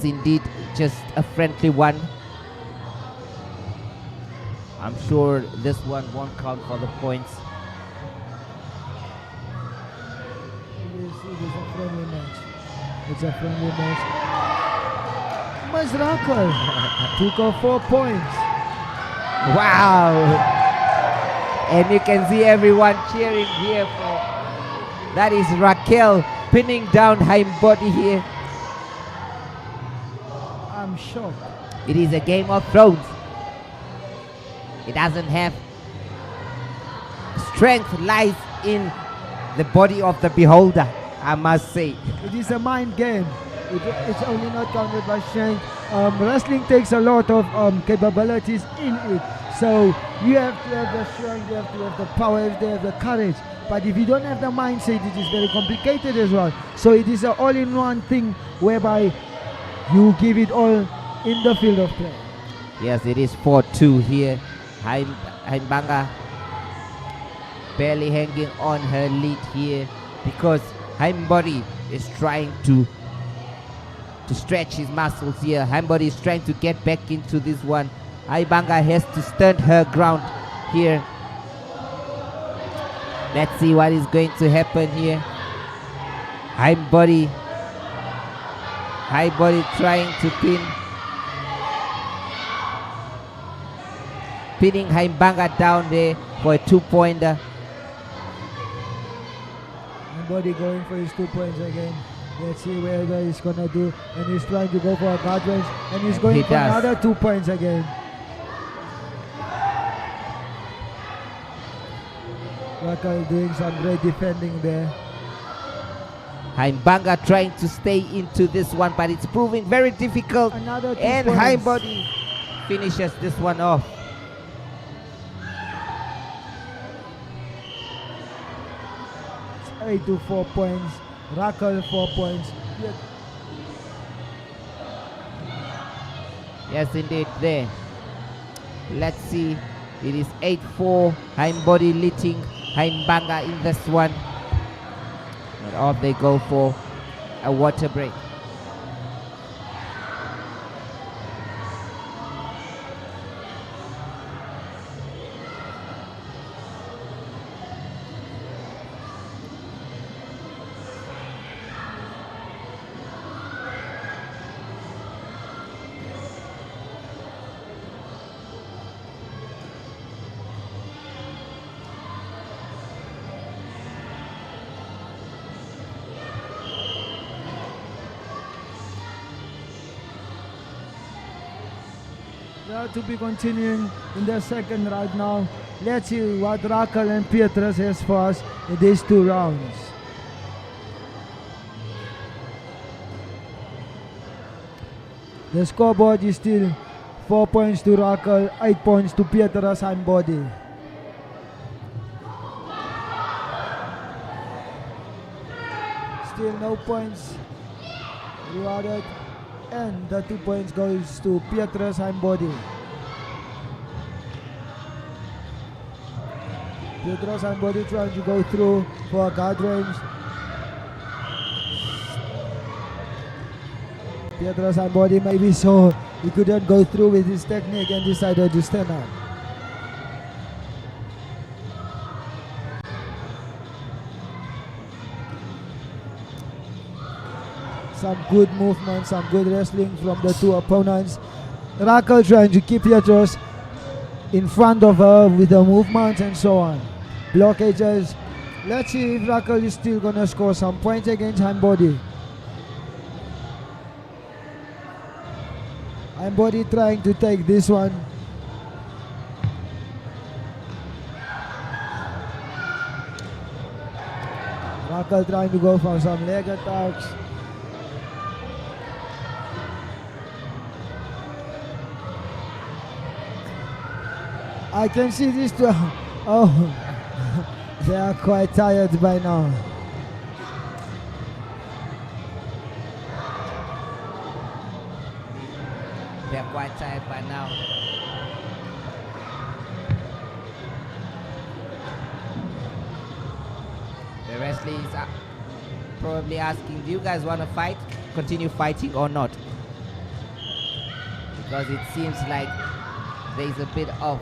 indeed just a friendly one. I'm sure this one won't count for the points. It is a friendly match. It's a friendly match. Miss Raquel took off 4 points. Wow! And you can see everyone cheering here for that is Raquel pinning down Haimbody here. I'm shocked. It is a Game of Thrones. It doesn't have strength lies in the body of the beholder, I must say. It is a mind game. It's only not counted by strength. Wrestling takes a lot of capabilities in it. So you have to have the strength, you have to have the power, you have to have the courage. But if you don't have the mindset, it is very complicated as well. So it is an all-in-one thing whereby you give it all in the field of play. Yes, it is 4-2 here. Haimbanga barely hanging on her lead here because Haimbody is trying to to stretch his muscles here. Hindbody is trying to get back into this one. Aibanga has to stand her ground here. Let's see what is going to happen here. Hindbody trying to pinning Haimbanga down there for a 2-pointer. Hindbody going for his 2 points again. Let's see where he's gonna do. And he's trying to go for a guard range. And he's going for another 2 points again. Rakal doing some great defending there. Haimbanga trying to stay into this one, but it's proving very difficult. Another 2 And points. Hindbody finishes this one off. It's 8 to 4 points. Rakal 4 points. Yes, indeed, there. Let's see. It is 8-4. Hindbody leading Haimbanga in this one. But off they go for a water break. They are to be continuing in the second round now. Let's see what Rakal and Petrus has for us in these 2 rounds. The scoreboard is still 4 points to Rakal, 8 points to Petrus Hindbody. Still no points rewarded. And the 2 points goes to Petrus Hindbody. Petrus Hindbody trying to go through for a guard range. Petrus Hindbody maybe saw he couldn't go through with his technique and decided to stand up. Some good movement, some good wrestling from the 2 opponents. Rakal trying to keep Petrus in front of her with the movements and so on. Blockages. Let's see if Rakal is still gonna score some points against Hindbody. Hindbody trying to take this one. Rakal trying to go for some leg attacks. I can see these 2. Oh, they are quite tired by now. They are quite tired by now. The wrestlers are probably asking, do you guys want to fight? Continue fighting or not? Because it seems like there is a bit of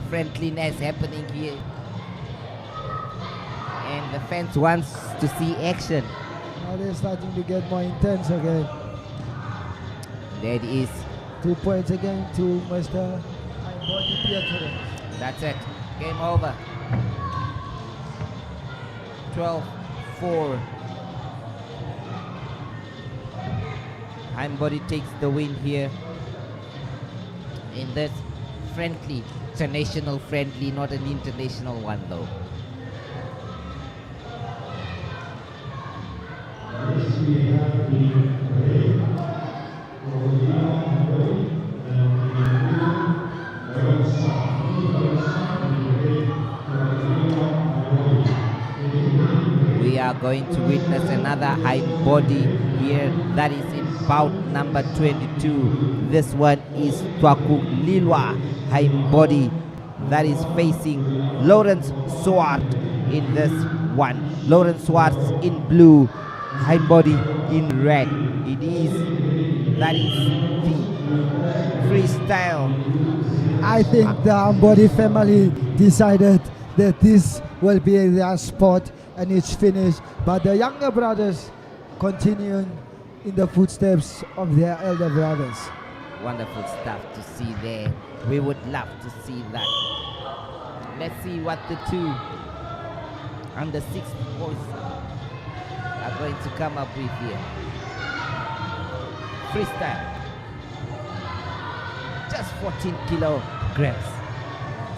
friendliness happening here, and the fans wants to see action. Now they're starting to get more intense again. That is 2 points again to Mr. Hindbody Petrus. That's it. Game over. 12-4. Hindbody takes the win here in this friendly, international friendly, not an international one though. We are going to witness another Hindbody here. That is in bout number 22. This one is Twakulilwa Hindbody. That is facing Lawrence Swart in this one. Lawrence Swart in blue, hind body in red. That is the freestyle. I think the Ambodi family decided that this will be their sport and it's finished. But the younger brothers continuing in the footsteps of their elder brothers. Wonderful stuff to see there. We would love to see that. Let's see what the two under 6 boys are going to come up with here. Freestyle. Just 14 kilograms.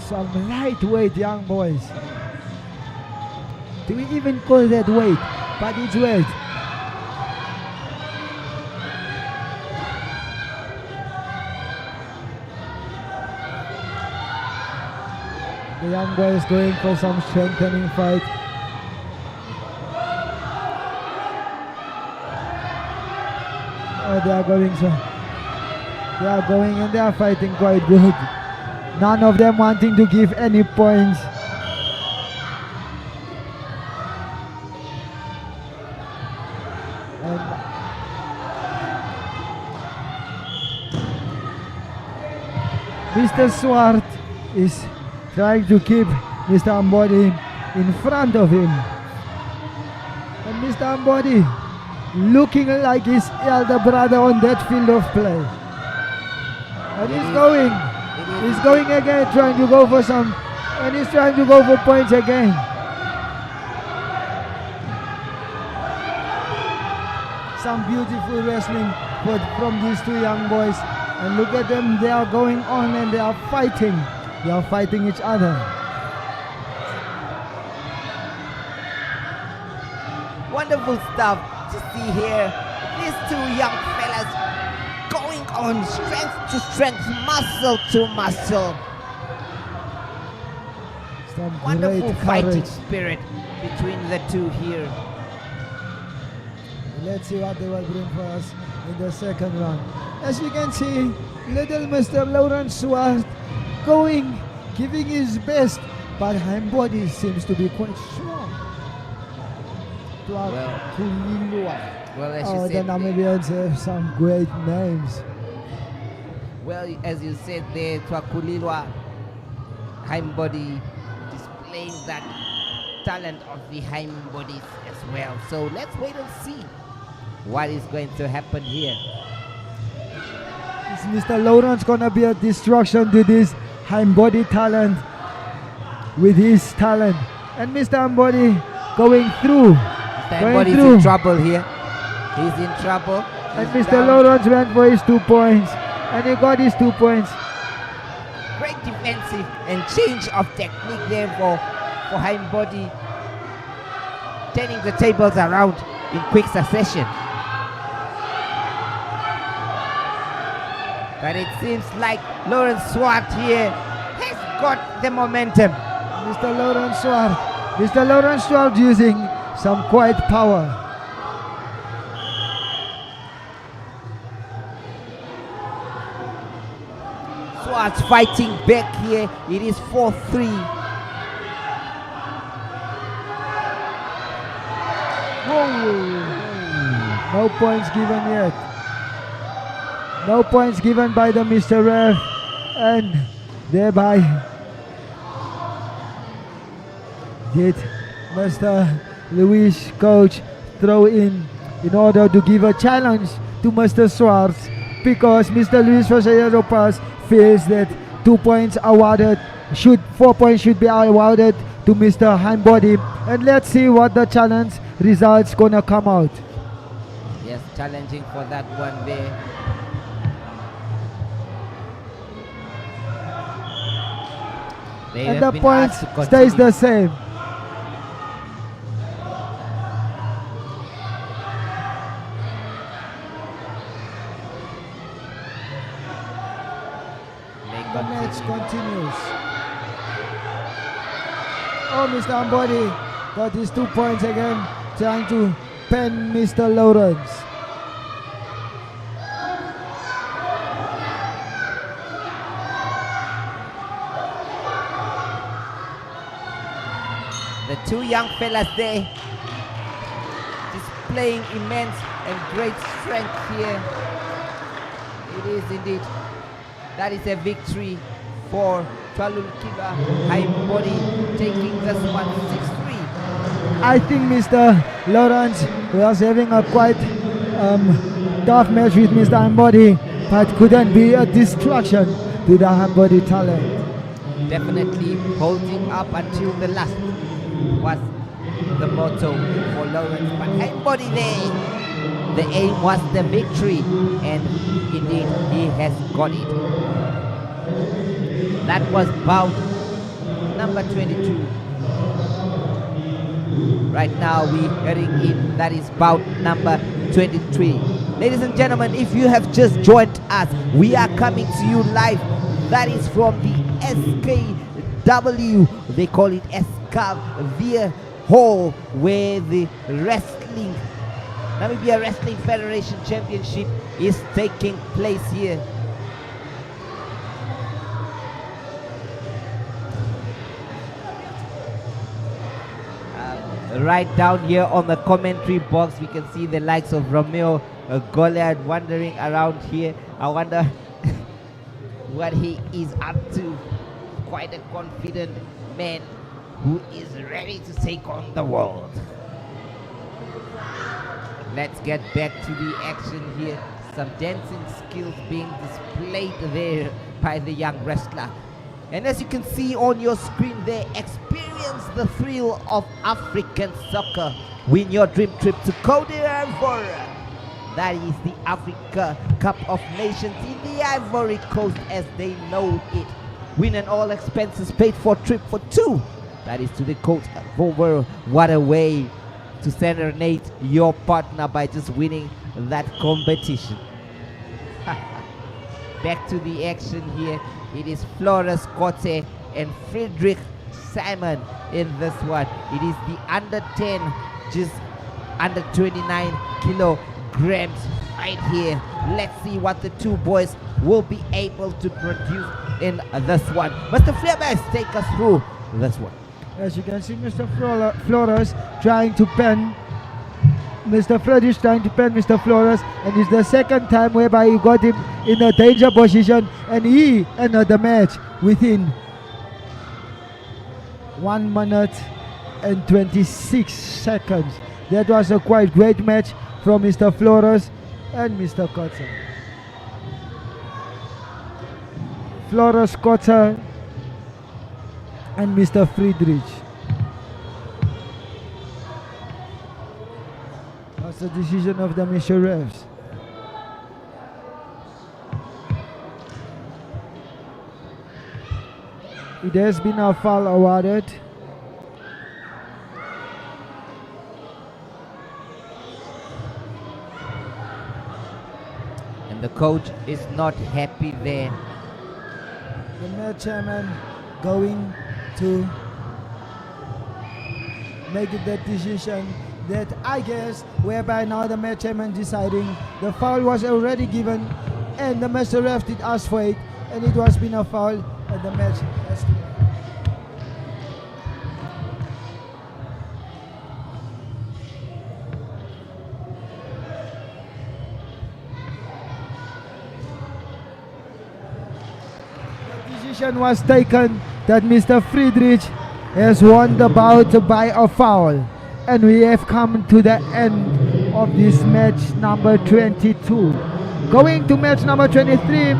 Some lightweight young boys. Do we even call that weight? But it's weight. The young boy is going for some strengthening fight. Oh, they are going and they are fighting quite good. None of them wanting to give any points. And Mr. Swart is trying to keep Mr. Ambodi in front of him. And Mr. Ambodi looking like his elder brother on that field of play. And he's going again, trying to go for some, and he's trying to go for points again. Some beautiful wrestling from these two young boys. And look at them, they are going on and they are fighting. They are fighting each other. Wonderful stuff to see here. These two young fellas going on strength to strength, muscle to muscle. Some Wonderful great fighting courage. spirit between the two here. Let's see what they will bring for us in the second round. As you can see, little Mr. Lawrence Swart going, giving his best, but hind body seems to be quite strong. Well, as Oh, you the said, Namibians have some great names. well, as you said there, Twakulilwa, hind body displaying that talent of the hind bodies as well. So let's wait and see what is going to happen here. Is Mr. Lawrence gonna be a destruction to this hind body talent with his talent? And Mr. Ambodi going through. Hind body's in trouble here. He's in trouble. And He's Mr. down. Lawrence went for his 2 points. And he got his 2 points. Great defensive and change of technique there for hind body, turning the tables around in quick succession. But it seems like Lawrence Swart here has got the momentum. Mr. Lawrence Swart. Mr. Lawrence Swart using some quite power. Swart's fighting back here. It is 4-3. No points given yet. No points given by the Mr. Ref. And thereby did Mr. Luis coach throw in order to give a challenge to Mr. Swartz, because Mr. Luis Rosero Paz feels that 2 points awarded, 4 points should be awarded to Mr. Hindbody. And let's see what the challenge results gonna come out. Yes, challenging for that one there. They And have the been points asked to stays continue. the same. They The match continue. continues. Oh, Mr. Ambodi got his 2 points again, trying to pen Mr. Lawrence. The two young fellas there displaying immense and great strength here. It is indeed. That is a victory for Twalulkila High Body, taking this one 6-3. I think Mr. Lawrence was having a quite tough match with Mr. Ambody, but couldn't be a distraction to the Ambody talent. Definitely holding up until the last was the motto for Lawrence, but Ambody there, the aim was the victory, and indeed he has got it. That was bout number 22. Right now we're heading in, that is bout number 23. Ladies and gentlemen, if you have just joined us, we are coming to you live. That is from the SKW, they call it Escavia Hall, where the Namibia Wrestling Federation Championship is taking place here. Right down here on the commentary box, we can see the likes of Romeo Goliath wandering around here. I wonder what he is up to. Quite a confident man who is ready to take on the world. Let's get back to the action here. Some dancing skills being displayed there by the young wrestler. And as you can see on your screen there, experience the thrill of African soccer. Win your dream trip to Côte d'Ivoire. That is the Africa Cup of Nations in the Ivory Coast as they know it. Win an all expenses paid for trip for two. That is to the Côte d'Ivoire. What a way to serenade your partner by just winning that competition. Back to the action here. It is Flores Cote and Friedrich Simon in this one. It is the under 10, just under 29 kilograms right here. Let's see what the two boys will be able to produce in this one. Mr. Flores, take us through this one. As you can see, Mr. Flores trying to pen Mr. Friedrich trying to pen Mr. Flores, and it's the second time whereby he got him in a danger position, and he ended the match within 1 minute and 26 seconds. That was a quite great match from Mr. Flores and Mr. Kotzer. Flores, Kotzer and Mr. Friedrich. That's the decision of the Mr. Refs. It has been a foul awarded. And the coach is not happy there. The match chairman going to make that decision, that I guess whereby now the match chairman deciding the foul was already given and the master ref did ask for it, and it was been a foul and the match has to. The decision was taken that Mr. Friedrich has won the bout by a foul. And we have come to the end of this match number 22. Going to match number 23.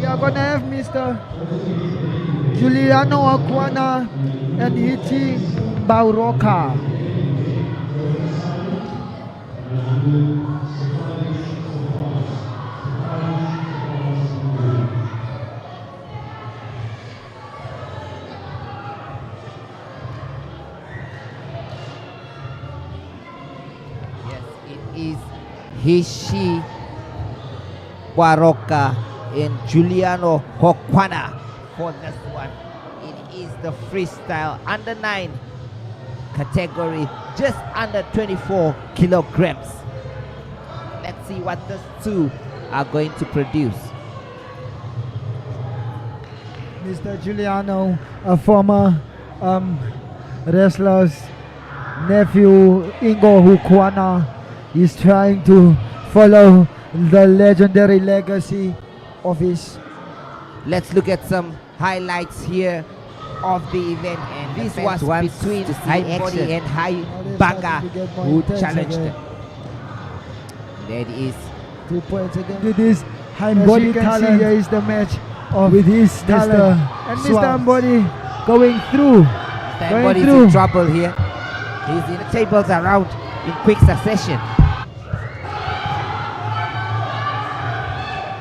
We are going to have Mr. Giuliano Aquana and Ichi Bauroka. Hishi Waroka and Giuliano Hokwana for this one. It is the freestyle under 9 category, just under 24 kilograms. Let's see what those two are going to produce. Mr. Giuliano, a former wrestler's nephew, Ingo Hukwana, is trying to follow the legendary legacy of his. Let's look at some highlights here of the event. And this was between High Body and High Banga who challenged them. That is 2 points again. With his high body talent, here is the match with his talent. And Mr. Ambody going through. Mr. Ambody is in trouble here. He's in the tables around in quick succession.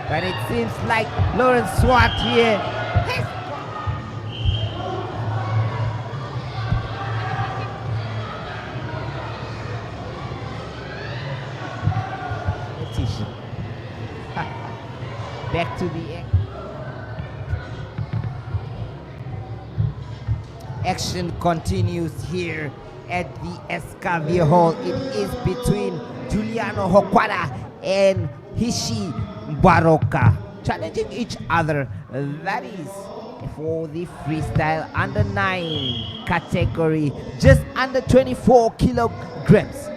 But it seems like Lawrence Swart here has back to the action continues here at the Escavia Hall. It is between Giuliano Hokwada and Hishi Baroka challenging each other. That is for the freestyle under 9 category, just under 24 kilograms.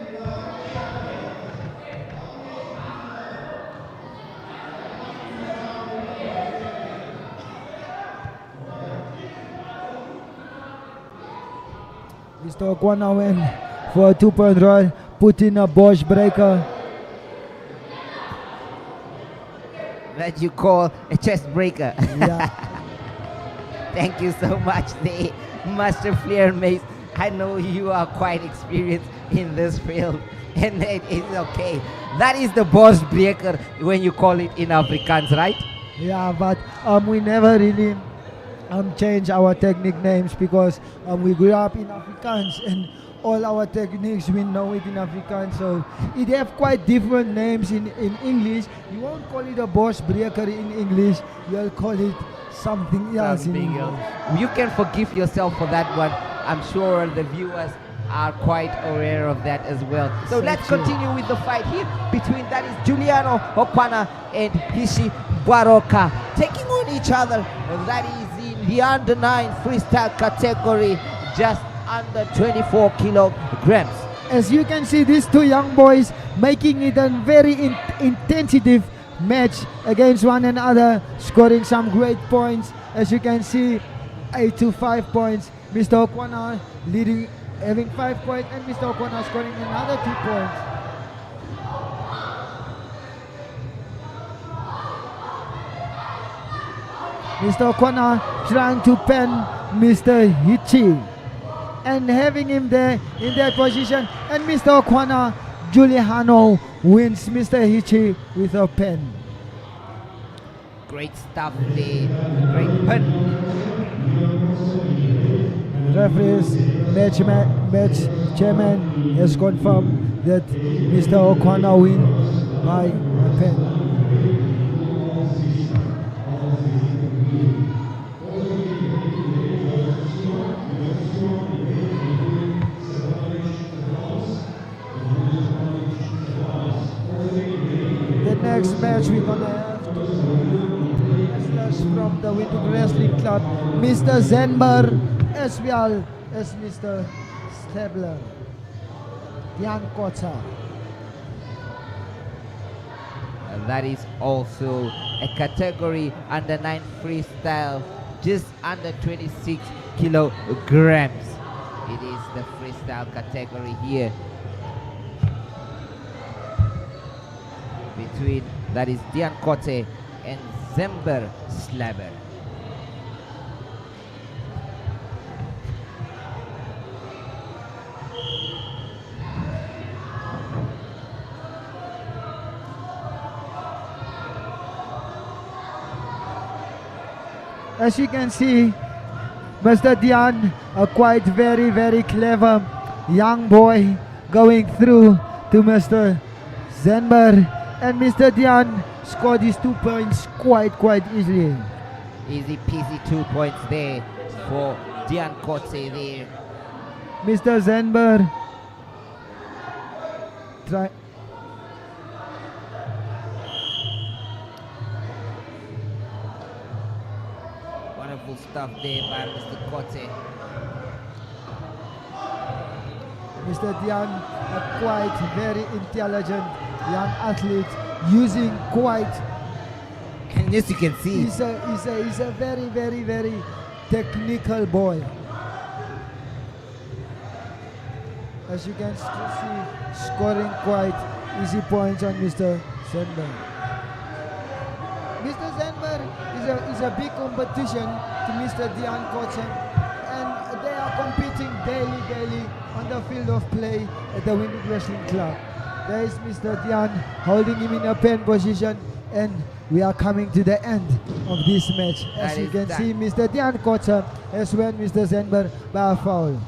Mr. Okwana went for a 2-point roll, put in a Bosch breaker. That you call a chest breaker. Yeah. Thank you so much, the Master Flair Mace. I know you are quite experienced in this field, and it is okay. That is the boss breaker when you call it in Afrikaans, right? Yeah, but we never really change our technique names because we grew up in Afrikaans and all our techniques we know it in Afrikaans, so it have quite different names in English. You won't call it a Bosch breaker in English, you'll call it something else in English. You can forgive yourself for that one. I'm sure the viewers are quite aware of that as well. So let's continue with the fight here between that is Giuliano Okwana and Hishi Baroka taking on each other. That is in the under 9 freestyle category, just under 24 kilograms. As you can see, these two young boys making it a very intensive match against one another, scoring some great points. As you can see, 8 to 5 points. Mr. Okwana leading, having 5 points, and Mr. Okwana scoring another 2 points. Mr. Okwana trying to pen Mr. Hichi and having him there in that position, and Mr. Okwana, Giuliano wins Mr. Hichi with a pen. Great stuff there, great pen. Referees match chairman has confirmed that Mr. Okwana win by a pen. Next match we're gonna have wrestlers from the Windhoek Wrestling Club, Mr. Zenber as well as Mr. Stabler, Jan Kotza. And that is also a category under 9 freestyle, just under 26 kilograms. It is the freestyle category here. Between that is Dian Kote and Zember Slabber. As you can see, Mr. Dian, a quite very clever young boy, going through to Mr. Zenber. And Mr. Dian scored his 2 points quite easily. Easy peasy 2 points there for Dian Kotze there. Mr. Zenber try. One of Wonderful stuff there by Mr. Kote. Mr. Dian, a quite very intelligent young athlete, using quite. And as you can see, He's a very, very, very technical boy. As you can see, scoring quite easy points on Mr. Zenberg. Mr. Zenberg is a big competition to Mr. Dian Kotzen, and they are competing daily on the field of play at the Windhoek Wrestling Club. There is Mr. Dian holding him in a pen position, and we are coming to the end of this match. As you can see, Mr. Dian Kotzen has won Mr. Zenberg by a foul.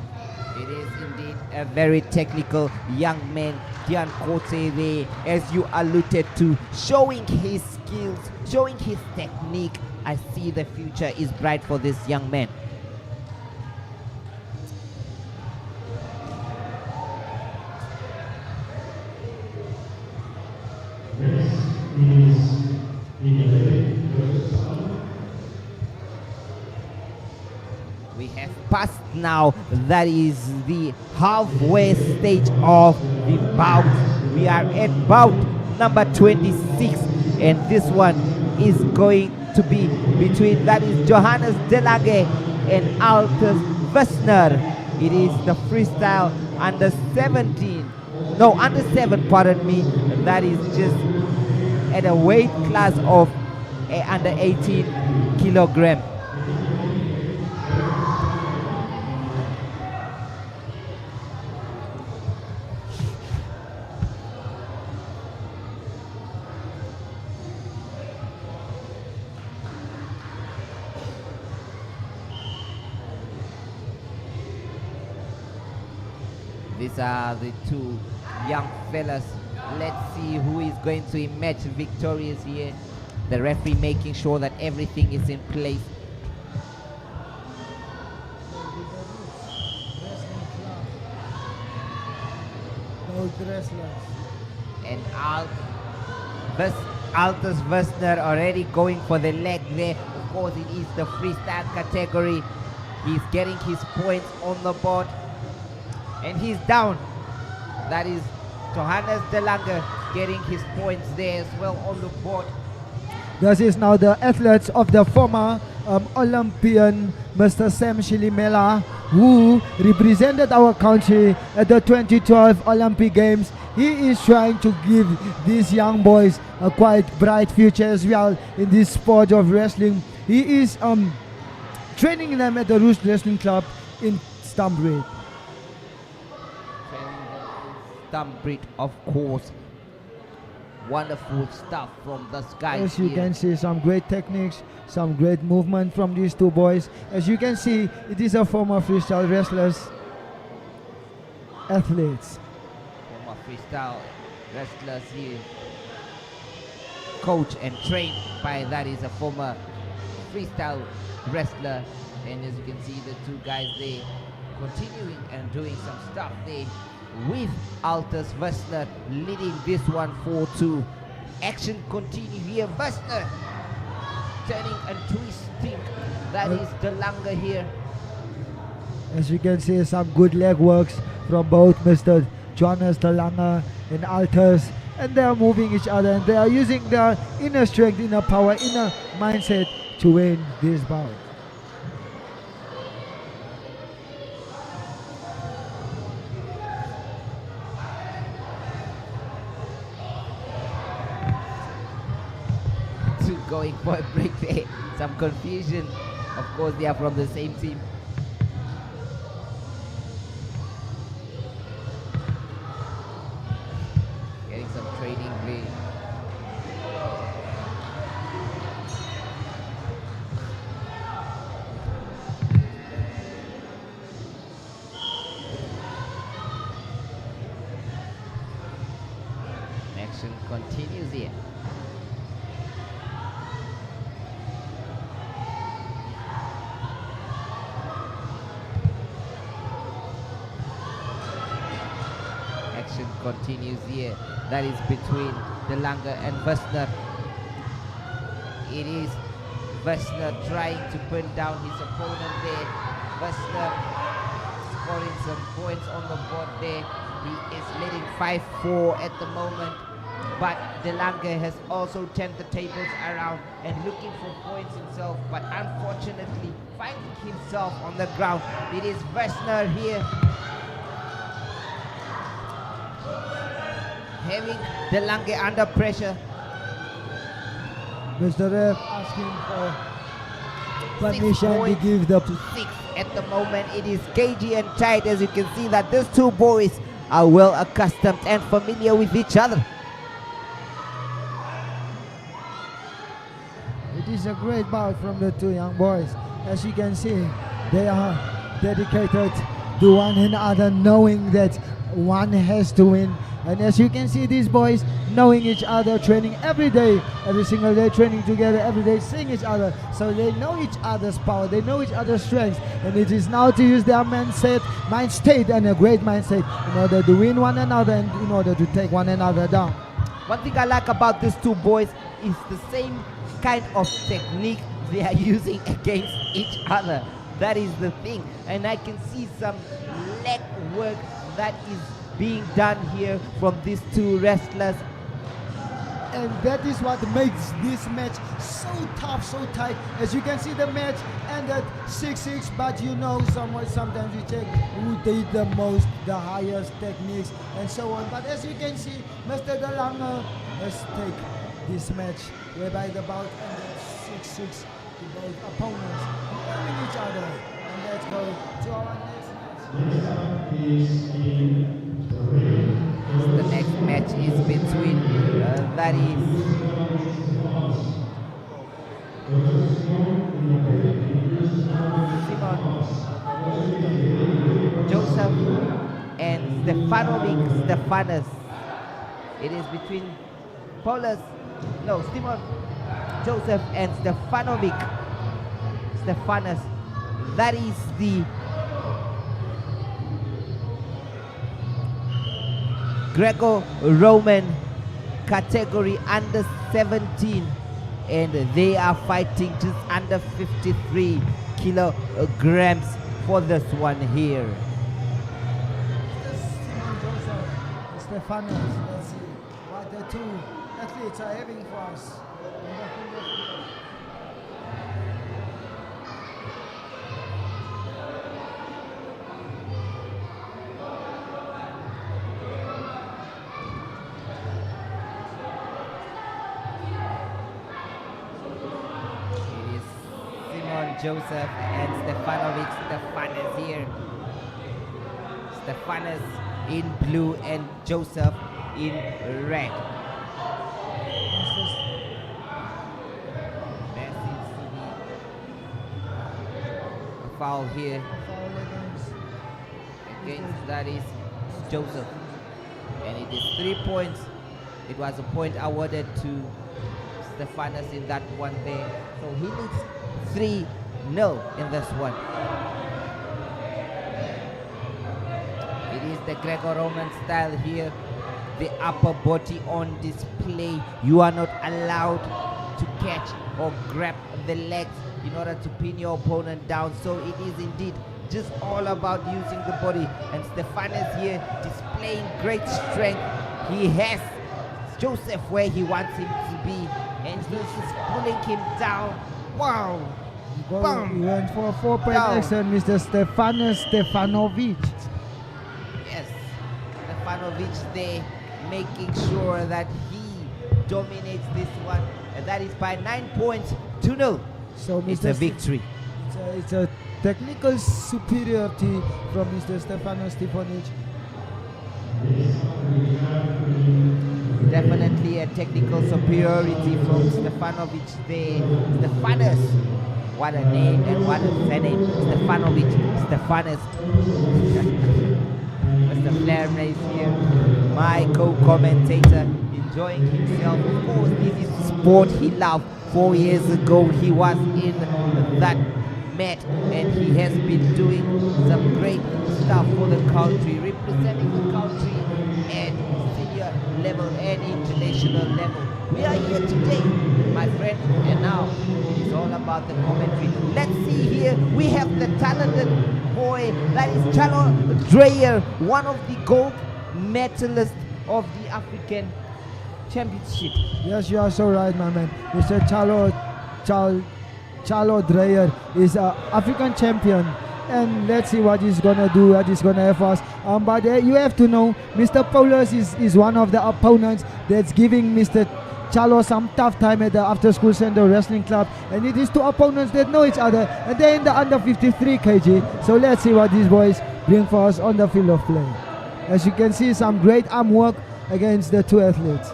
it is indeed a very technical young man, Dian Kote there, as you alluded to, showing his skills, showing his technique. I see the future is bright for this young man. We have passed now, that is the halfway stage of the bout. We are at bout number 26, and this one is going to be between, that is Johannes Delange and Altus Wessner. It is the freestyle under 17, no, under 7, pardon me. That is just at a weight class of under 18 kilogram. These are the two young fellas. Let's see who is going to emerge victorious here. The referee making sure that everything is in place. Both wrestlers. And Altus Wessner already going for the leg there. Of course, it is the freestyle category. He's getting his points on the board. And he's down. That is Johannes Delange getting his points there as well on the board. This is now the athletes of the former Olympian Mr. Sam Shilimela, who represented our country at the 2012 Olympic Games. He is trying to give these young boys a quite bright future as well in this sport of wrestling. He is training them at the Roost Wrestling Club in Stambreed. Stambreed, of course. Wonderful stuff from this guy. As you can see, some great techniques, some great movement from these two boys. As you can see, it is a former freestyle wrestlers, athletes. Former freestyle wrestlers here, coach and trained by, that is a former freestyle wrestler. And as you can see, the two guys there continuing and doing some stuff there with Altus Wessner leading this one 4-2. Action continue here. Wessner turning and twisting. That is Delange here. As you can see, some good leg works from both Mr. Johannes Delange and Altus, and they are moving each other, and they are using their inner strength, inner power, inner mindset to win this bout. Going for a break there. Some confusion. Of course, they are from the same team. Getting some training there. Action continues here. Continues here. That is between Delange and Wessner. It is Wrestler trying to pin down his opponent there. Wrestler scoring some points on the board there. He is leading 5-4 at the moment. But De Lange has also turned the tables around and looking for points himself. But unfortunately, finding himself on the ground. It is Wrestler here, having De Lange under pressure. Mr. Ref asking for 6 permission to points give the to 6 at the moment. It is cagey and tight, as you can see that these two boys are well accustomed and familiar with each other. It is a great bout from the two young boys. As you can see, they are dedicated to one another, knowing that one has to win. And as you can see, these boys knowing each other, training every day, every single day, training together every day, seeing each other. So they know each other's power, they know each other's strengths. And it is now to use their mind state, and a great mindset in order to win one another and in order to take one another down. One thing I like about these two boys is the same kind of technique they are using against each other. That is the thing. And I can see some leg work that is being done here from these two wrestlers. And that is what makes this match so tough, so tight. As you can see, the match ended 6-6, but you know, sometimes you check who did the most, the highest techniques, and so on. But as you can see, Mr. De Lange has taken this match, whereby the bout ended 6-6 to both opponents, knowing each other. And let's go to our next match. The next match is between that is Simon Joseph and Stefanos. It is between Simon Joseph and Stefanos. That is the Greco-Roman category under 17, and they are fighting just under 53 kilograms for this one here. Simon Joseph, Stefanos, let's see what the two athletes are having for us. Joseph and Stefanos here. Stefanos in blue and Joseph in red. There seems to be a foul here against that is Joseph, and it is 3 points. It was a point awarded to Stefanos in that one there, so he needs 3-0 in this one. It is the Greco-Roman style here. The upper body on display. You are not allowed to catch or grab the legs in order to pin your opponent down. So it is indeed just all about using the body. And Stefanos here displaying great strength. He has Joseph where he wants him to be, and he's just pulling him down. Wow! He went for a 4-point action, Mr. Stefanovic. Yes, Stefanovic there making sure that he dominates this one, and that is by 9 points to 0. So it's a victory. It's a technical superiority from Mr. Stefanovic. Definitely a technical superiority from Stefanovic there. Stefanos, what a name and what a surname. Stefanovic, Stefanos. Mr. Flair is here, my co-commentator, enjoying himself. Of course, this is sport he loved. 4 years ago, he was in that mat, and he has been doing some great stuff for the country, representing the country at senior level and international level. We are here today, my friend, and now it is all about about the commentary. Let's see here. We have the talented boy that is Chalo Dreyer, one of the gold medalists of the African Championship. Yes, you are so right, my man. Mr. Chalo Dreyer is an African champion. And let's see what he's gonna do, what he's gonna have us. But you have to know, Mr. Paulus is one of the opponents that's giving Mr. Chalo some tough time at the After School Center Wrestling Club. And it is two opponents that know each other. And they're in the under 53 kg. So let's see what these boys bring for us on the field of play. As you can see, some great arm work against the two athletes.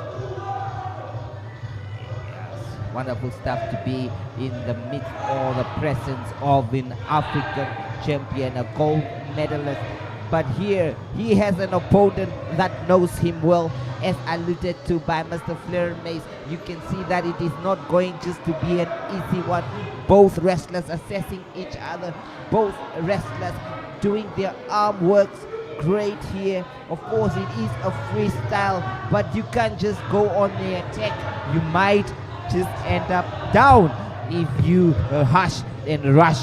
Wonderful stuff to be in the midst or the presence of an African champion, a gold medalist. But here he has an opponent that knows him well, as alluded to by Mr. Fleur Mays. You can see that it is not going just to be an easy one. Both wrestlers assessing each other, both wrestlers doing their arm works great here. Of course it is a freestyle, but you can't just go on the attack. You might just end up down if you hush and rush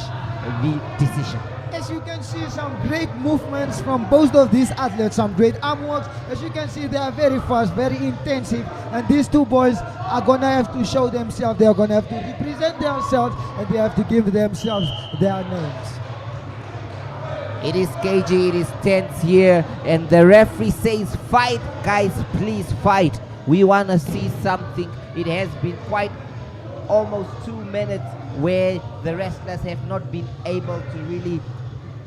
the decision. As you can see, some great movements from both of these athletes, some great arm works. As you can see, they are very fast, very intensive, and these two boys are gonna have to show themselves. They are gonna have to represent themselves, and they have to give themselves their names. It is cagey, it is tense here, and the referee says, fight guys, please fight. We want to see something. It has been quite almost 2 minutes where the wrestlers have not been able to really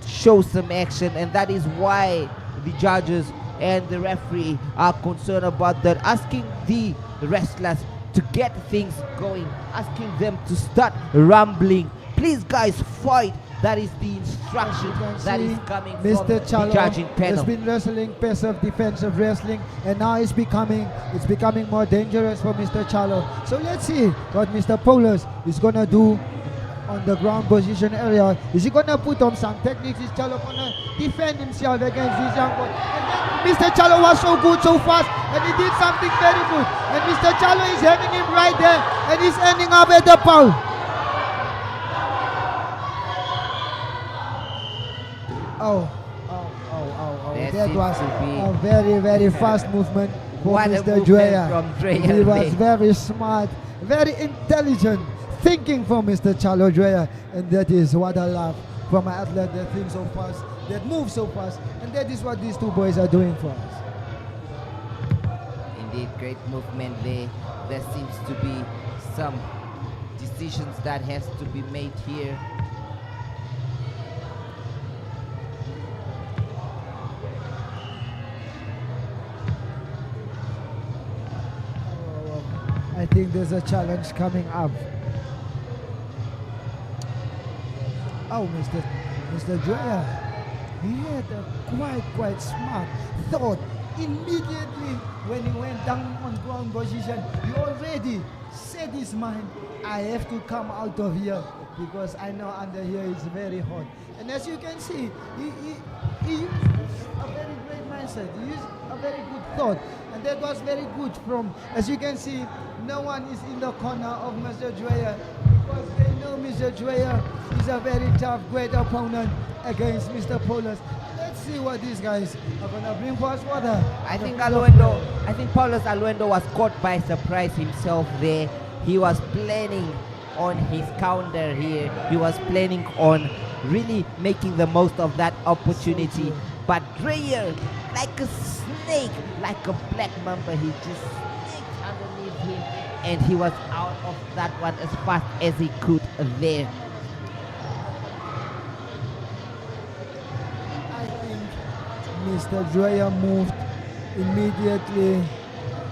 show some action, and that is why the judges and the referee are concerned about that, asking the wrestlers to get things going, asking them to start rumbling. Please guys, fight. That is the instruction that is coming from Mr. the Chalo judging panel. has been wrestling passive defensive wrestling, and now it's becoming more dangerous for Mr. Chalo. So let's see what Mr. Paulus is gonna do on the ground position area. Is he gonna put on some techniques? Is Chalo gonna defend himself against this young boy? And then Mr. Chalo was so good, so fast, and he did something very good. And Mr. Chalo is having him right there, and he's ending up at the pole. Oh. There That was seems to be a very, very fast movement for What a Mr. movement Dreyer. from Dreyer He was there. very smart, very intelligent thinking from Mr. Chalo Dreyer. And that is what I love from an athlete that thinks so fast, that moves so fast. And that is what these two boys are doing for us. Indeed, great movement there. There seems to be some decisions that has to be made here. I think there's a challenge coming up. Oh, Mr. Dreyer, he had a quite smart thought. Immediately when he went down on ground position, he already set his mind, I have to come out of here because I know under here it's very hot. And as you can see, he used a very great mindset. He used a very good thought. And that was very good from, as you can see, no one is in the corner of Mr. Dreyer because they know Mr. Dreyer is a very tough, great opponent against Mr. Paulus. Let's see what these guys are gonna bring for us. I think Paulus Aluendo was caught by surprise himself there. He was planning on his counter here. He was planning on really making the most of that opportunity. But Dreyer, like a snake, like a black mamba, he just sneaked underneath him, and he was out of that one as fast as he could there. I think Mr. Dreyer moved immediately,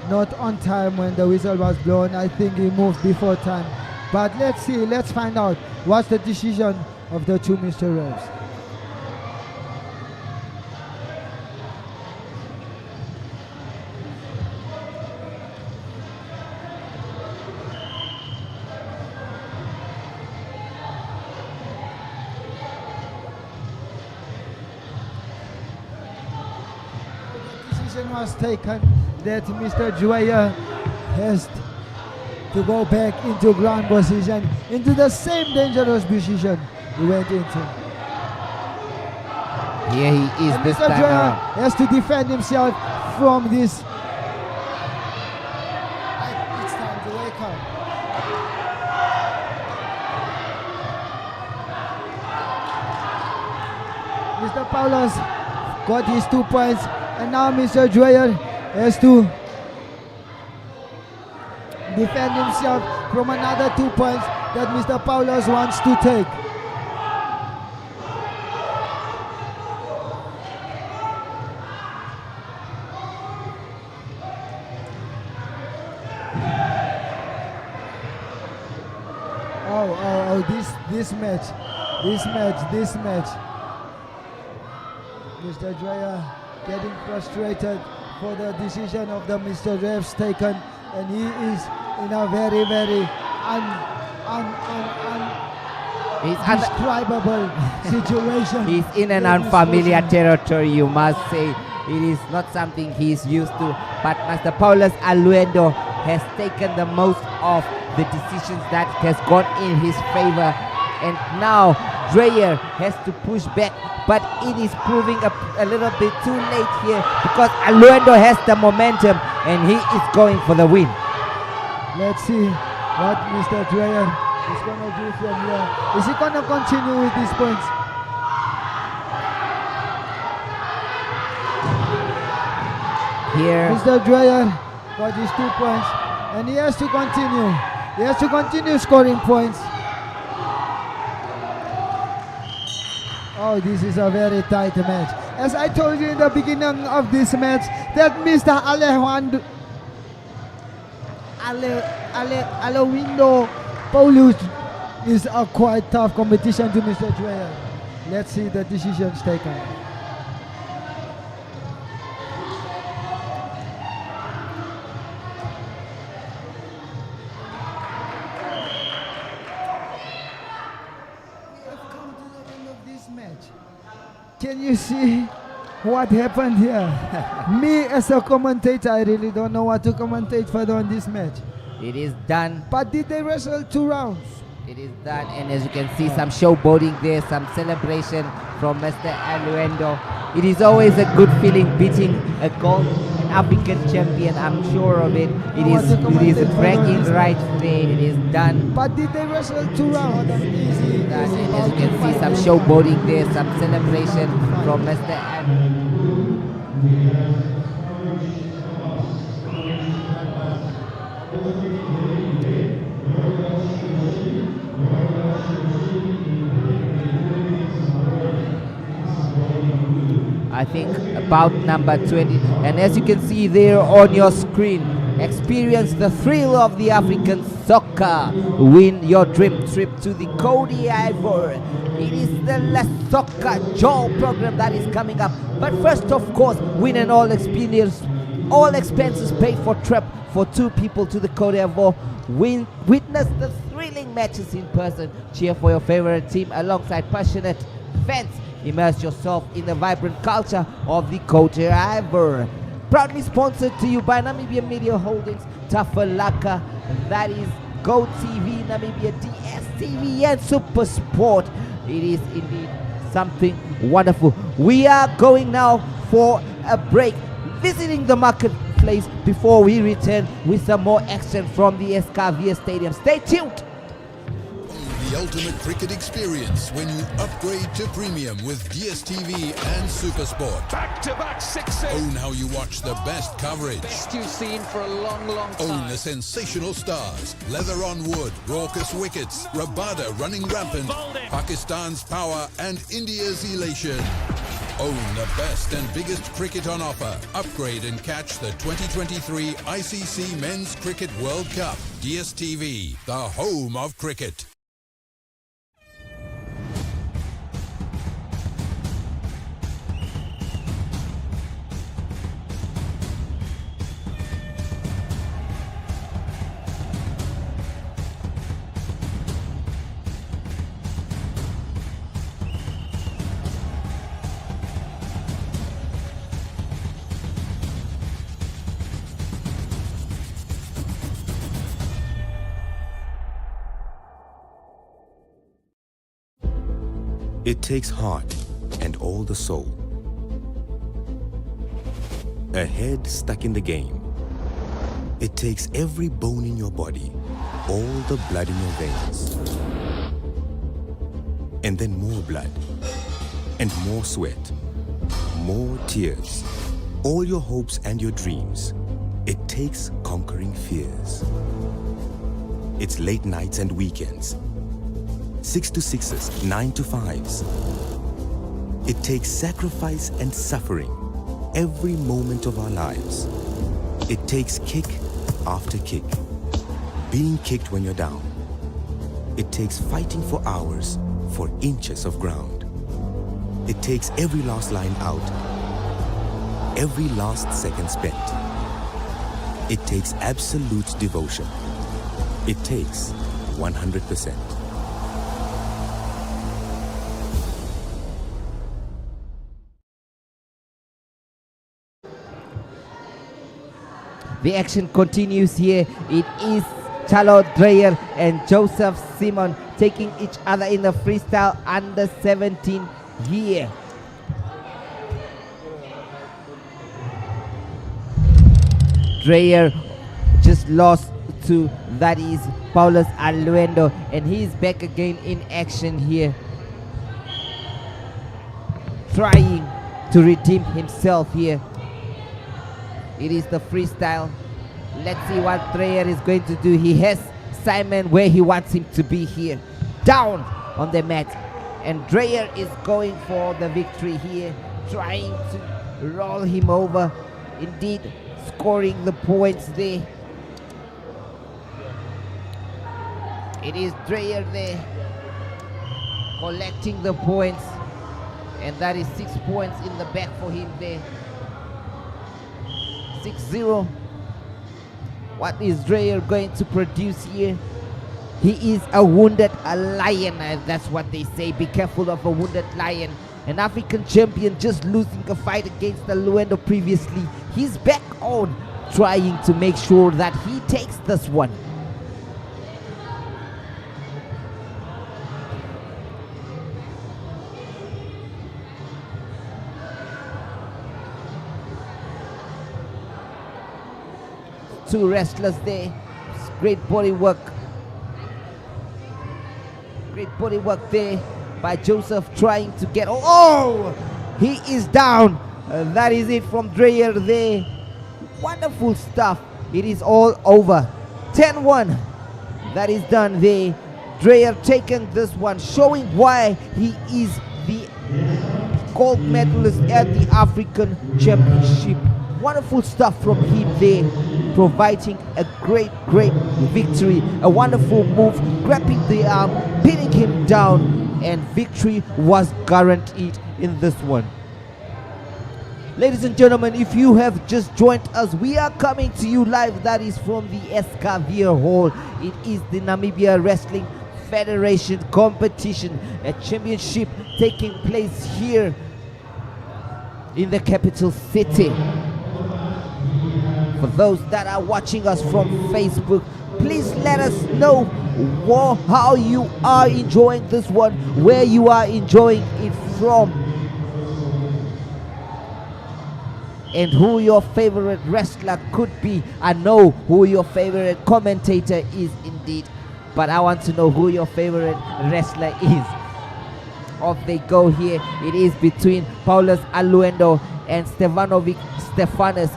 not on time when the whistle was blown. I think he moved before time. But let's see, let's find out what's the decision of the two Mr. Refs. Was taken that Mr. Dreyer to go back into ground position, into the same dangerous position he went into. Here he is And this Mr. time Dreyer around. has to defend himself from this. It's time to wake up. Mr. Paulos got his 2 points, and now Mr. Dreyer has to defend himself from another 2 points that Mr. Paulos wants to take. This match. Mr. Dreyer getting frustrated for the decision of the Mr. Refs taken, and he is in a very, very undescribable situation. He's in an unfamiliar territory, you must say. It is not something he's used to, but Master Paulus Aluendo has taken the most of the decisions that has gone in his favor, and now Dreyer has to push back, but it is proving a little bit too late here because Aluendo has the momentum and he is going for the win. Let's see what Mr. Dreyer is going to do from here. Is he going to continue with these points? Here, Mr. Dreyer got his 2 points, and he has to continue. He has to continue scoring points. Oh, this is a very tight match. As I told you in the beginning of this match, that Mr. Alowindo Paulus is a quite tough competition to Mr. Dreyer. Let's see the decisions taken. Can you see what happened here? Me as a commentator, I really don't know what to commentate further on this match. it is done. But did they wrestle 2 rounds? It is done, and as you can see, some showboating there, some celebration from Mr. Aluendo. It is always a good feeling beating a gold African champion. I'm sure of it. It is bragging right there. It is done. But did they wrestle 2 rounds? Easy. And as you can see, some showboating there, some celebration from Mr. I think about number 20, and as you can see there on your screen, experience the thrill of the African soccer. Win your dream trip to the Côte d'Ivoire. It is the La Soccer Joe program that is coming up, but first, of course, win an all expenses paid for trip for 2 people to the Côte d'Ivoire. Witness the thrilling matches in person, cheer for your favorite team alongside passionate fans. Immerse yourself in the vibrant culture of the Côte d'Ivoire. Proudly sponsored to you by Namibia Media Holdings, Tafalaka, that is GoTV, Namibia DSTV, and Super Sport. It is indeed something wonderful. We are going now for a break, visiting the marketplace before we return with some more action from the Escavia Stadium. Stay tuned. The ultimate cricket experience when you upgrade to premium with DSTV and Supersport. Back-to-back sixes. Own how you watch the best coverage. Best you've seen for a long, long time. Own the sensational stars, leather on wood, raucous wickets, Rabada running rampant, Pakistan's power and India's elation. Own the best and biggest cricket on offer. Upgrade and catch the 2023 ICC Men's Cricket World Cup. DSTV, the home of cricket. It takes heart and all the soul. A head stuck in the game. It takes every bone in your body, all the blood in your veins. And then more blood, and more sweat, more tears, all your hopes and your dreams. It takes conquering fears. It's late nights and weekends, 6 to 6s, 9 to 5s. It takes sacrifice and suffering every moment of our lives. It takes kick after kick, being kicked when you're down. It takes fighting for hours for inches of ground. It takes every last line out, every last second spent. It takes absolute devotion. It takes 100%. The action continues here. It is Chalo Dreyer and Joseph Simon taking each other in the freestyle under 17 here. Dreyer just lost to, that is Paulus Aluendo, and he's back again in action here, trying to redeem himself here. It is the freestyle. Let's see what Dreyer is going to do. He has Simon where he wants him to be here, down on the mat, and Dreyer is going for the victory here, trying to roll him over, indeed scoring the points there. It is Dreyer there collecting the points, and that is 6 points in the back for him there. 6-0. What is Dreyer going to produce here? He is a wounded lion, that's what they say. Be careful of a wounded lion. An African champion just losing a fight against Aluendo previously. He's back on, trying to make sure that he takes this one. Two wrestlers there. Great body work. Great body work there by Joseph, trying to get. Oh! He is down. That is it from Dreyer there. Wonderful stuff. It is all over. 10-1. That is done there. Dreyer taking this one, showing why he is the gold medalist at the African Championship. Wonderful stuff from him there, providing a great victory. A wonderful move, grabbing the arm, pinning him down, and victory was guaranteed in this one. Ladies and gentlemen, if you have just joined us, we are coming to you live. That is from the Escavier Hall. It is the Namibia Wrestling Federation competition, a championship taking place here in the capital city. For those that are watching us from Facebook, please let us know how you are enjoying this one, where you are enjoying it from, and who your favorite wrestler could be. I know who your favorite commentator is indeed, but I want to know who your favorite wrestler is. Off they go here. It is between Paulus Aluendo and Stefanovic Stefanos,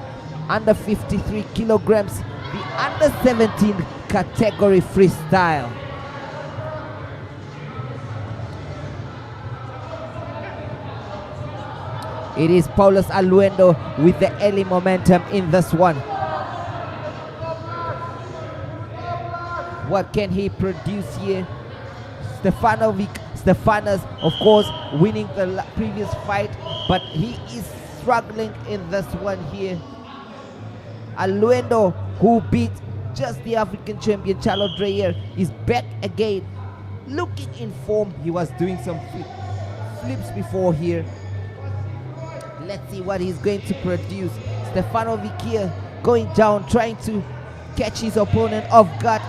under 53 kilograms, the under 17 category freestyle. It is Paulus Aluendo with the early momentum in this one. What can he produce here? Stefanos, of course, winning the previous fight, but he is struggling in this one here. Aluendo, who beat just the African champion Chalo Dreyer, is back again, looking in form. He was doing some flips before here. Let's see what he's going to produce. Stefanovic here going down, trying to catch his opponent off guard,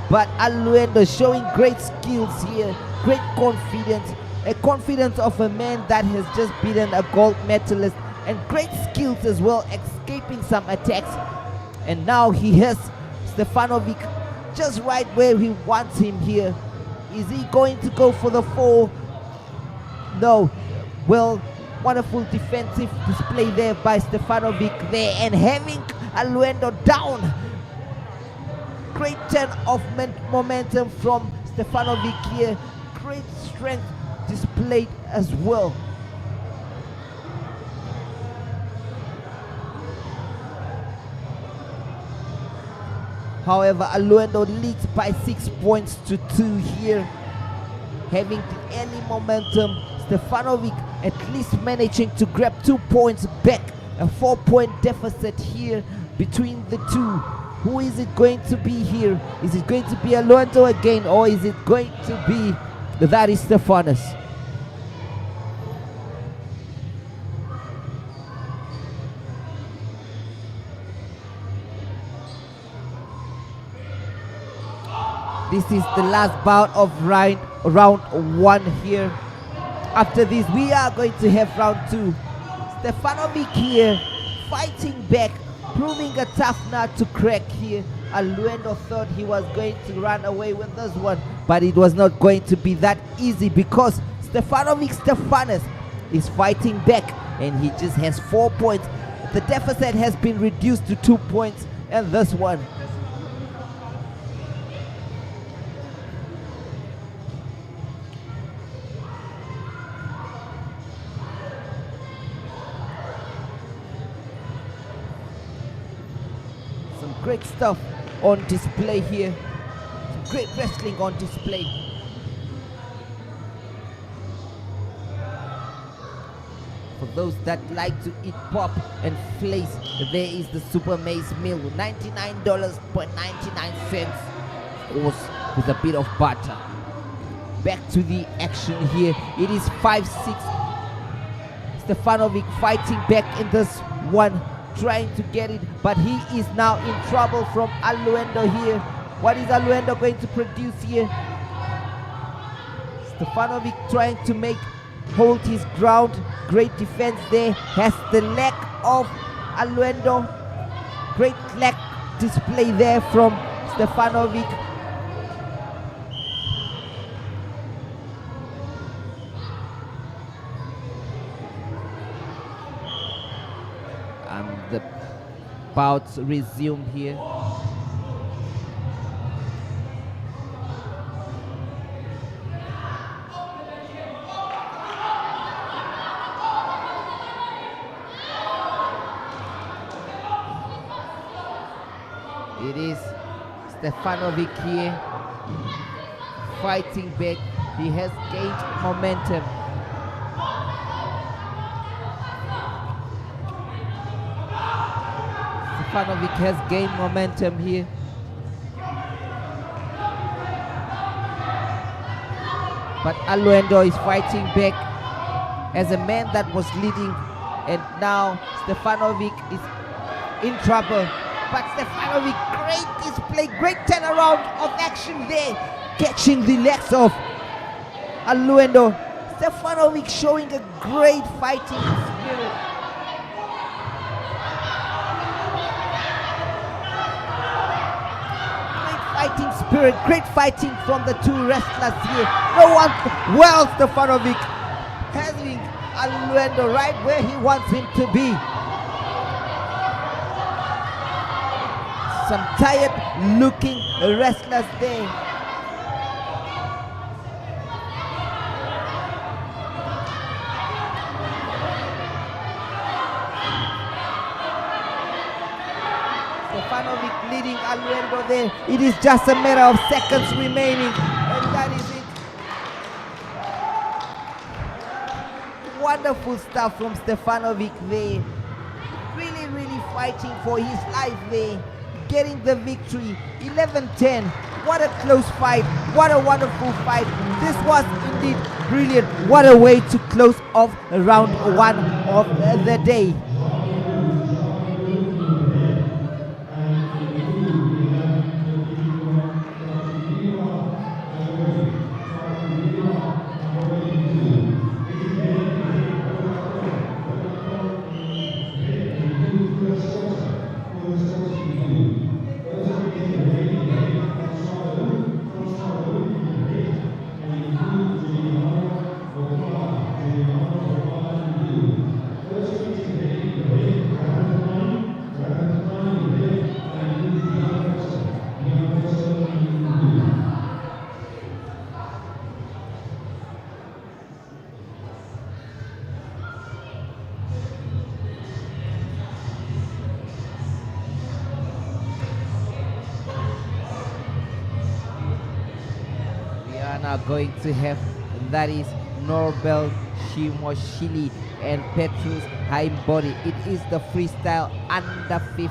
but Aluendo showing great skills here, great confidence, a confidence of a man that has just beaten a gold medalist, and great skills as well, escaping some attacks. And now he has Stefanovic just right where he wants him here. Is he going to go for the fall? No. Well, wonderful defensive display there by Stefanovic there, and having Aluendo down. Great turn of momentum from Stefanovic here. Great strength displayed as well. However, Aluendo leads by 6 points to 2 here. Having the early momentum, Stefanovic at least managing to grab 2 points back. A 4-point deficit here between the two. Who is it going to be here? Is it going to be Aluendo again, or is it going to be that is Stefanos? This is the last bout of round 1 here. After this, we are going to have round 2. Stefanovic here fighting back, proving a tough nut to crack here. Aluendo thought he was going to run away with this one, but it was not going to be that easy, because Stefanos is fighting back, and he just has 4 points. The deficit has been reduced to 2 points, and this one. Great stuff on display here. Some great wrestling on display. For those that like to eat pop and flace, there is the Super Mace meal, $99.99, of course, with a bit of butter. Back to the action here. It is 5-6. Stefanovic fighting back in this one, trying to get it, but he is now in trouble from Aluendo here. What is Aluendo going to produce here? Stefanovic trying to hold his ground. Great defense there. Has the leg of Aluendo. Great leg display there from Stefanovic. The bouts resume here. It is Stefanovic here fighting back. He has gained momentum. Stefanovic has gained momentum here. But Aluendo is fighting back as a man that was leading, and now Stefanovic is in trouble. But Stefanovic, great display, great turnaround of action there, catching the legs of Aluendo. Stefanovic showing a great fighting spirit. Fighting spirit, great fighting from the two wrestlers here. No one, well, Stefanovic having Aluendo right where he wants him to be. Some tired looking wrestlers there. Stefanovic leading Aluendo there. It is just a matter of seconds remaining, and that is it. Wonderful stuff from Stefanovic there. Really, really fighting for his life there. Getting the victory. 11-10. What a close fight. What a wonderful fight. This was indeed brilliant. What a way to close off round 1 of the day. now going to have, that is Norbel Shimoshili and Petrus Haimbody. It is the freestyle under 15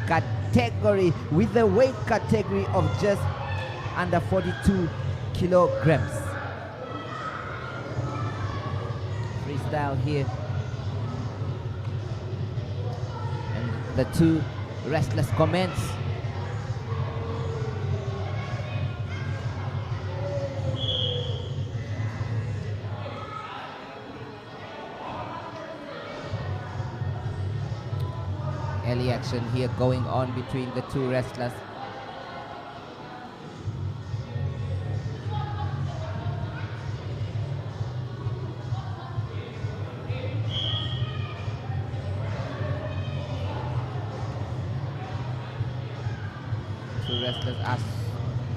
category with the weight category of just under 42 kilograms. Freestyle here. And the two wrestlers commence. Early action here going on between the two wrestlers. Two wrestlers asked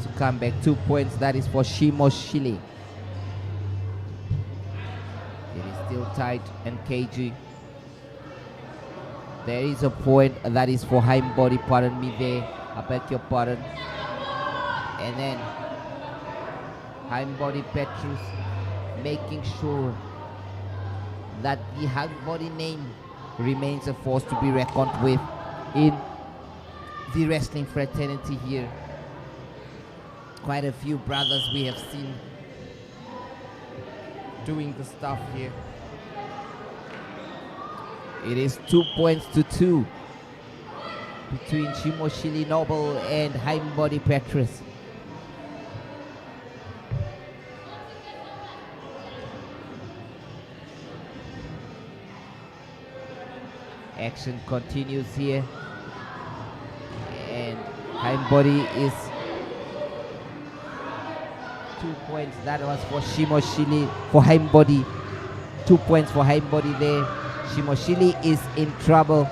to come back. 2 points, that is for Shimoshili. It is still tight and cagey. There is a point, that is for Haimbody, pardon me there, I beg your pardon. And then Haimbody Petrus making sure that the Haimbody name remains a force to be reckoned with in the wrestling fraternity here. Quite a few brothers we have seen doing the stuff here. It is 2 points to 2 between Shimoshili Noble and Haimbody Petrus. Action continues here, and Haimbody is 2 points. That was for Shimoshili, for Haimbody. 2 points for Haimbody there. Shimoshili is in trouble.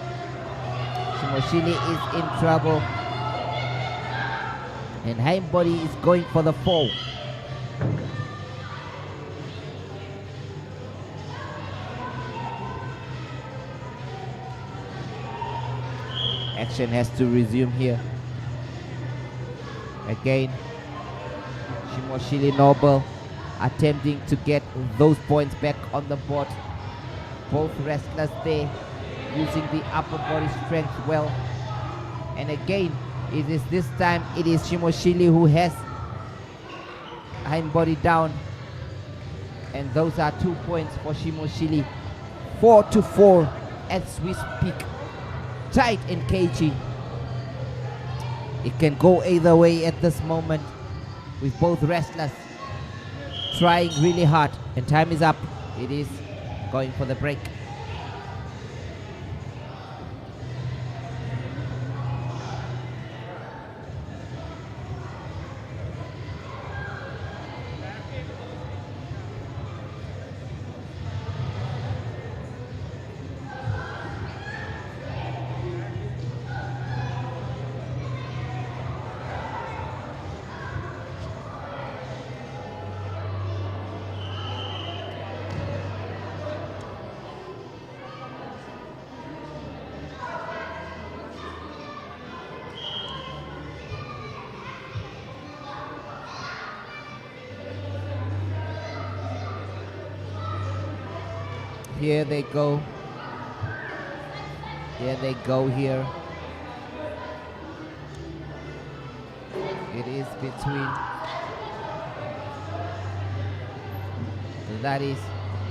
Shimoshili is in trouble. And Haimbody is going for the fall. Action has to resume here. Again, Shimoshili Noble attempting to get those points back on the board. Both wrestlers there using the upper body strength well. And again, this time it is Shimoshili who has Haimbody down. And those are 2 points for Shimoshili. 4-4 as we speak. Tight and cagey. It can go either way at this moment, with both wrestlers trying really hard. And time is up. It is going for the break. Here they go. Here they go here. It is between, that is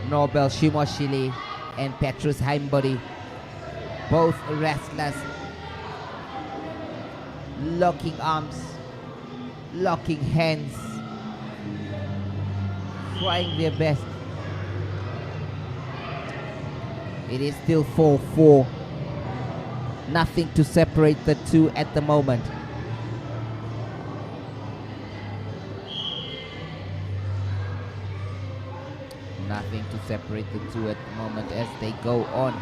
Norbel Shimoshili and Petrus Haimbody. Both wrestlers locking arms, locking hands, trying their best. It is still 4-4. Nothing to separate the two at the moment. Nothing to separate the two at the moment as they go on.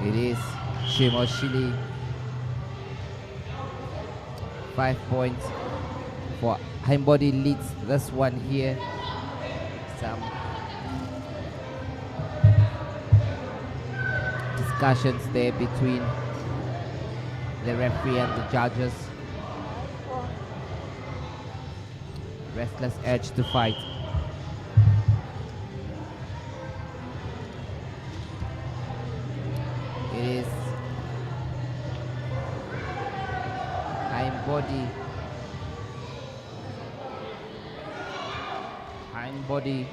It is Shimoshili. 5 points for Heimbody leads this one here. Some discussions there between the referee and the judges. Restless urge to fight. It is Heimbody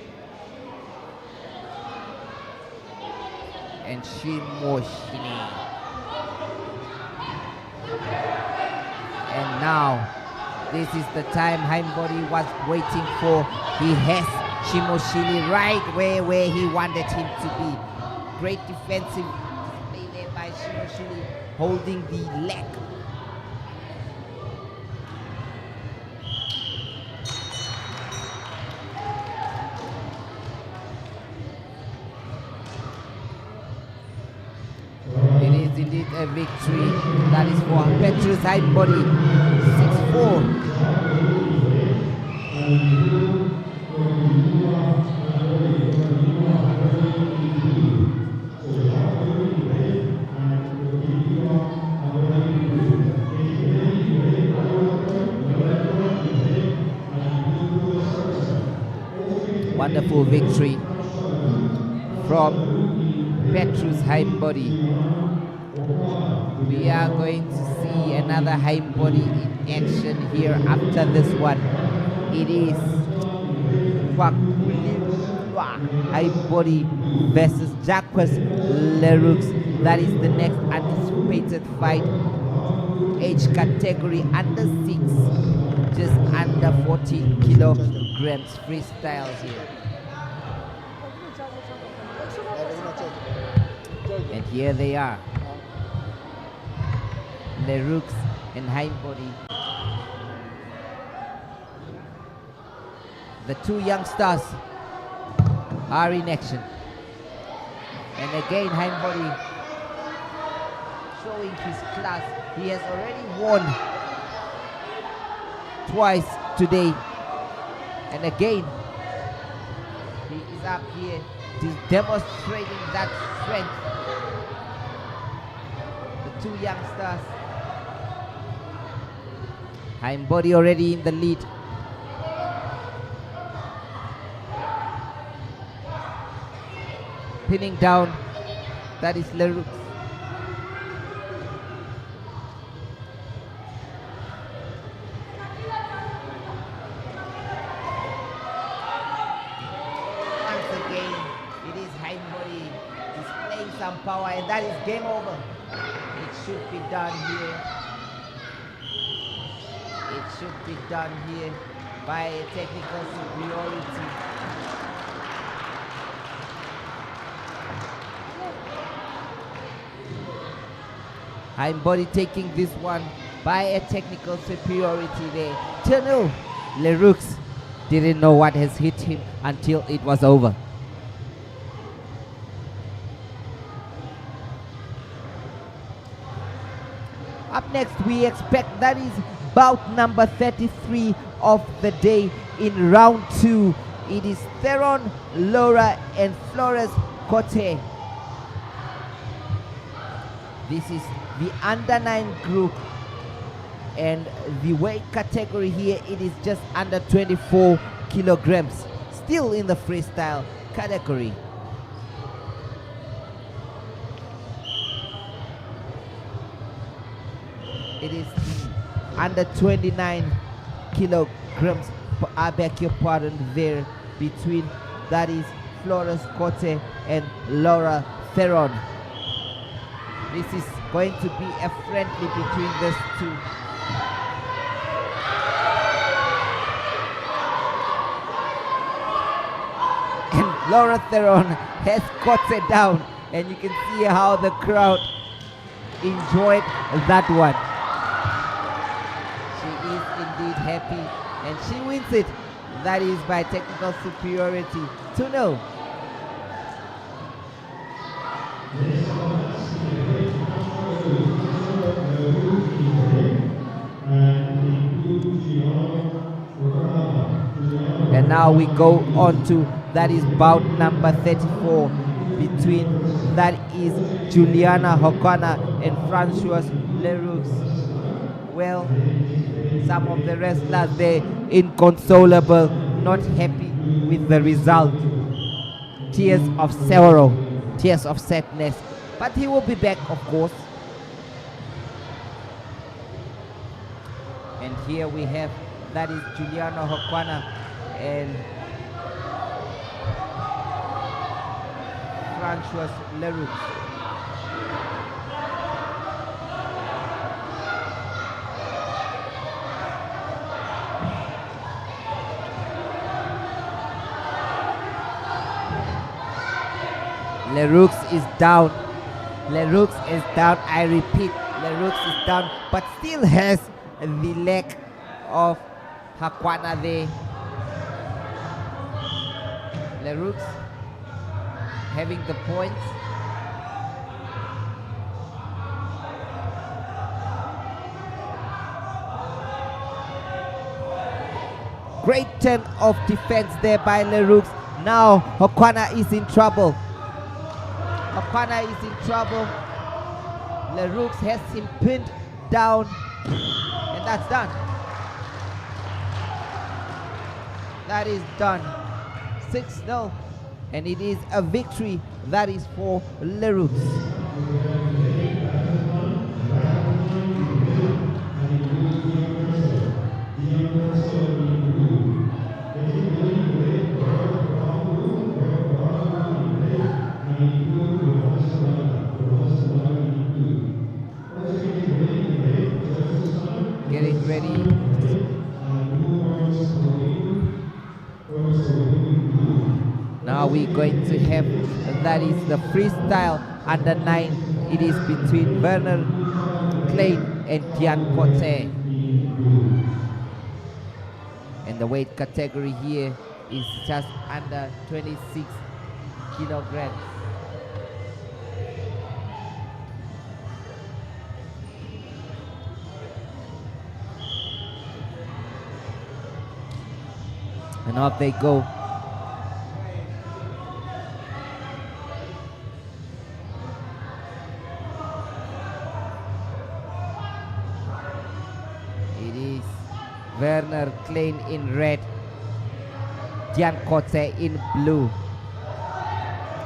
and Shimoshini. And now, this is the time Heimbody was waiting for. He has Shimoshini right where he wanted him to be. Great defensive display there by Shimoshini, holding the leg. It is indeed a victory. That is for Petrus Heimbody. 6-4. Wonderful victory from Petrus Heimbody. We are going to see another Heimbody in action here after this one. It is Heimbody versus Jacques Leroux. That is the next anticipated fight. Age category under 6, just under 14 kilograms freestyle here. And here they are, Leroux and Heimbody. The two youngsters are in action. And again, Heimbody showing his class. He has already won twice today. And again, he is up here demonstrating that strength. The two youngsters. Heimbody already in the lead. Pinning down, that is Leroux. Once again, it is Heimbody displaying some power, and that is game over. It should be done here. It should be done here by a technical superiority. Heimbody taking this one by a technical superiority there. 2-0. Leroux didn't know what has hit him until it was over. Up next, we expect that is bout number 33 of the day in round 2. It is Theron, Laura, and Flores Cote. This is the under 9 group, and the weight category here, it is just under 24 kilograms, still in the freestyle category. It is the under 29 kilograms, I beg your pardon, there between, that is Flores Cote and Laura Theron. This is going to be a friendly between these two. And Laura Theron has caught it down, and you can see how the crowd enjoyed that one. She is indeed happy, and she wins it. That is by technical superiority. 2-0. now we go on to that is bout number 34 between that is Juliana Hokwana and Francois Leroux. Well, some of the wrestlers there inconsolable, not happy with the result. Tears of sorrow, tears of sadness, but he will be back, of course. And here we have that is Juliana Hokwana and Francois Leroux. Leroux is down. Leroux is down. I repeat, Leroux is down, but still has the leg of Hokwana there. Leroux having the points. Great turn of defense there by Leroux. Now Hokwana is in trouble. Hokwana is in trouble. Leroux has him pinned down, and that's done. That is done. 6-0, and it is a victory that is for Leroux. Getting ready. Now we're going to have that is the freestyle under 9. It is between Werner Klein and Dian Cote. And the weight category here is just under 26 kilograms. And off they go. It is Werner Klein in red, Dian Cote in blue.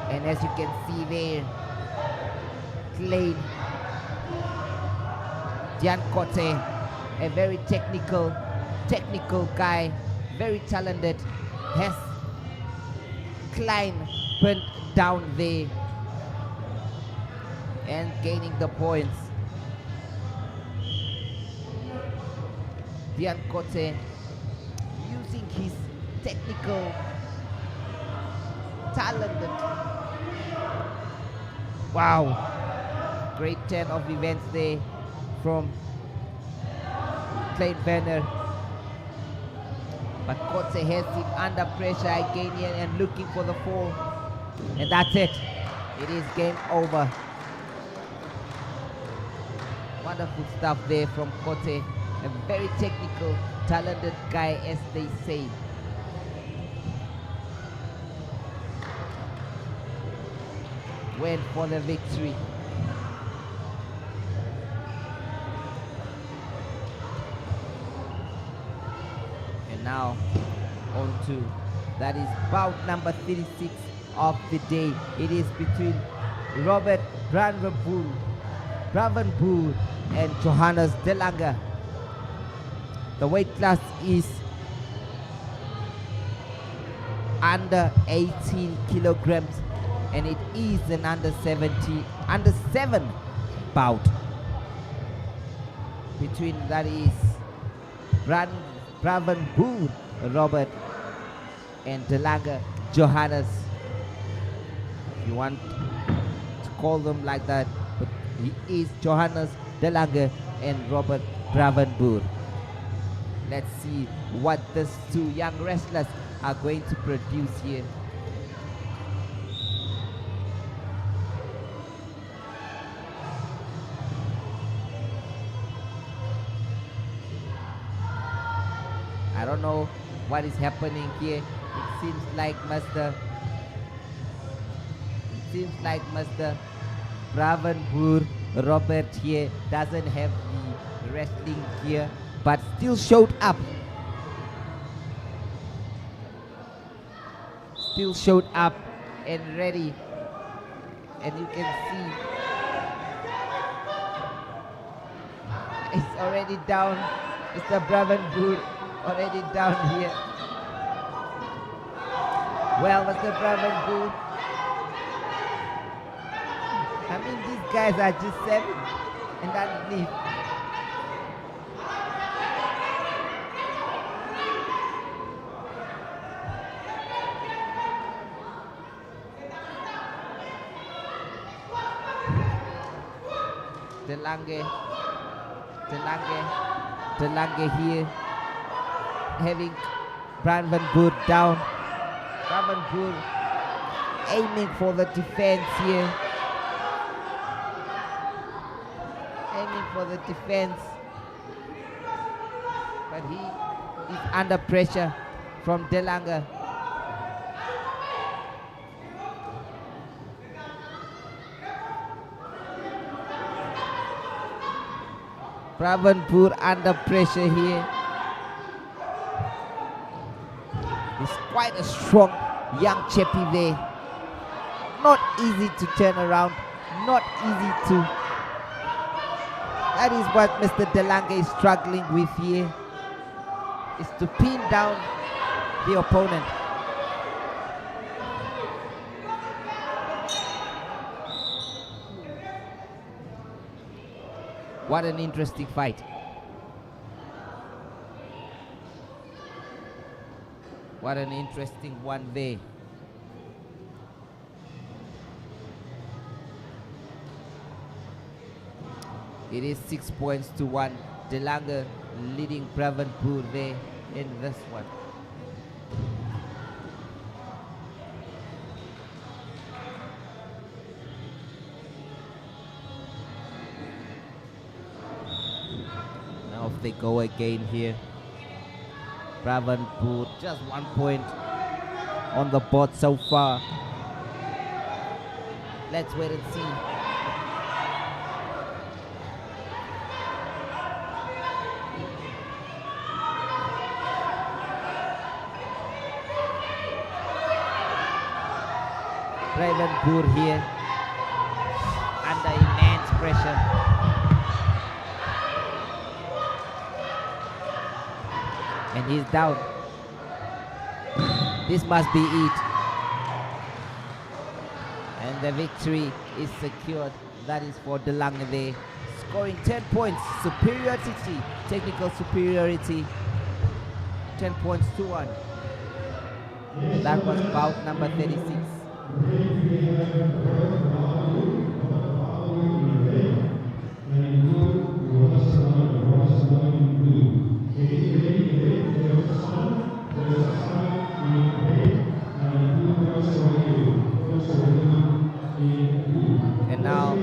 And as you can see there, Klein, Dian Cote, a very technical guy, very talented, has Klein pinned down there and gaining the points. Dian Cote using his technical talented. Wow, great turn of events there from Klein Werner. But Cote has him under pressure again here and looking for the fall. And that's it. It is game over. Wonderful stuff there from Cote. A very technical, talented guy, as they say. Went for the victory. Now on to that is bout number 36 of the day. It is between Robert Bravenboer and Johannes De Lange. The weight class is under 18 kilograms and it is an under 7 bout between that is Bravenboer Robert and De Lange Johannes, if you want to call them like that, but he is Johannes De Lange and Robert Bravenboer. Let's see what these two young wrestlers are going to produce here. I don't know what is happening here. It seems like Mr. Bravenboer Robert here doesn't have the wrestling gear, but still showed up. Still showed up and ready. And you can see it's already down. Mr. Bravenboer already down here. Well, Mr. Bravenboer, I mean, these guys are just 7 and underneath. Delange here, having Bravenboer down. Bravenboer aiming for the defense here. Aiming for the defense. But he is under pressure from Delange. Bravenboer under pressure here. He's quite a strong young chappy there. Not easy to turn around. Not easy to. That is what Mr. Delange is struggling with here. Is to pin down the opponent. What an interesting fight. What an interesting one there. It is 6 points to 1. Delange leading Bravenboer there in this one. Now if they go again here. Bravenboer just 1 point on the board so far. Let's wait and see. Bravenboer here under immense pressure. And he's down. This must be it. And the victory is secured. That is for Delange there. Scoring 10 points. Superiority. Technical superiority. 10 points to 1. That was bout number 36. And now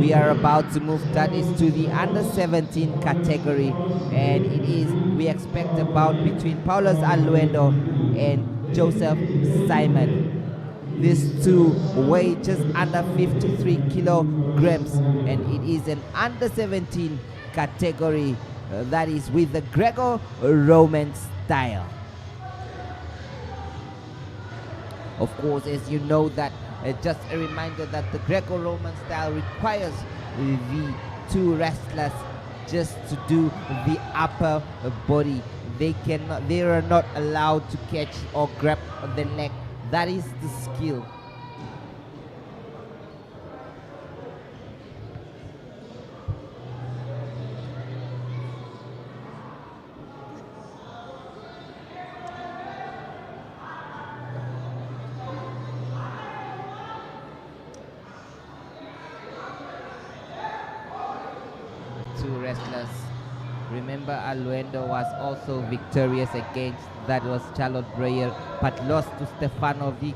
we are about to move, that is to the under 17 category, and it is, we expect a bout between Paulos Aluendo and Joseph Simon. These two weigh just under 53 kilograms, and it is an under 17 category, that is with the Greco-Roman style. Of course, as you know that, just a reminder that the Greco-Roman style requires the two wrestlers just to do the upper body. They are not allowed to catch or grab the neck. That is the skill. Two wrestlers. Remember, Aluendo was also victorious against, that was Charlotte Breyer, but lost to Stefanovic.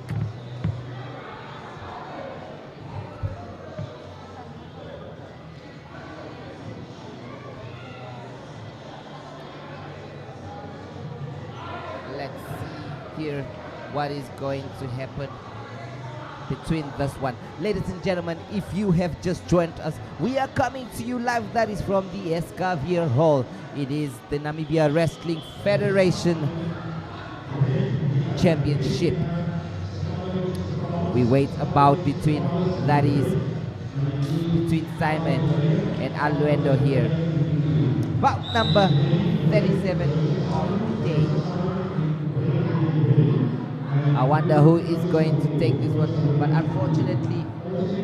let's see here what is going to happen between this one. Ladies and gentlemen, if you have just joined us, we are coming to you live, that is from the Escavir Hall. It is the Namibia Wrestling Federation Championship. We wait about between, that is between Simon and Alwendo here. Bout number 37 of the day. I wonder who is going to take this one, but unfortunately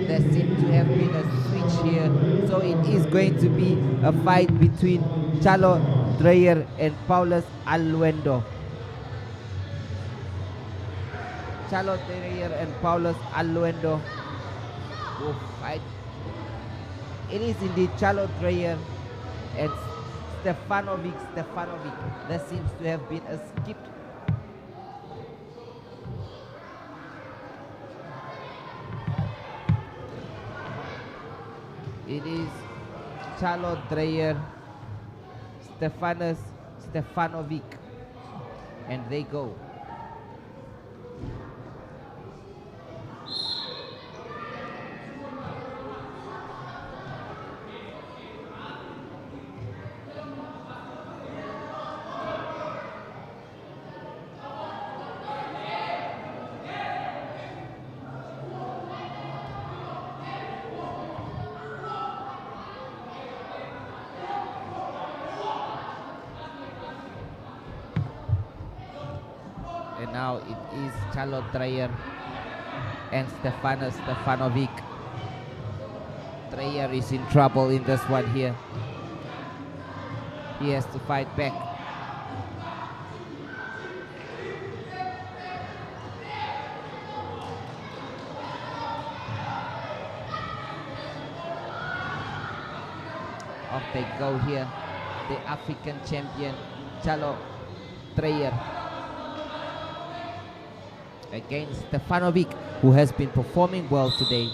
there seems to have been a switch here, so it is going to be a fight between Chalo Dreyer and Paulus Alwendo. Chalo Dreyer and Paulus Alwendo will fight. It is indeed Chalo Dreyer and Stefanovic. There seems to have been a skip. It is Chalo Dreyer, Stefanovic, and they go. And now it is Chalo Dreyer and Stefanovic. Dreyer is in trouble in this one here. He has to fight back. Off they go here. The African champion Chalo Dreyer against Stefanovic, who has been performing well today.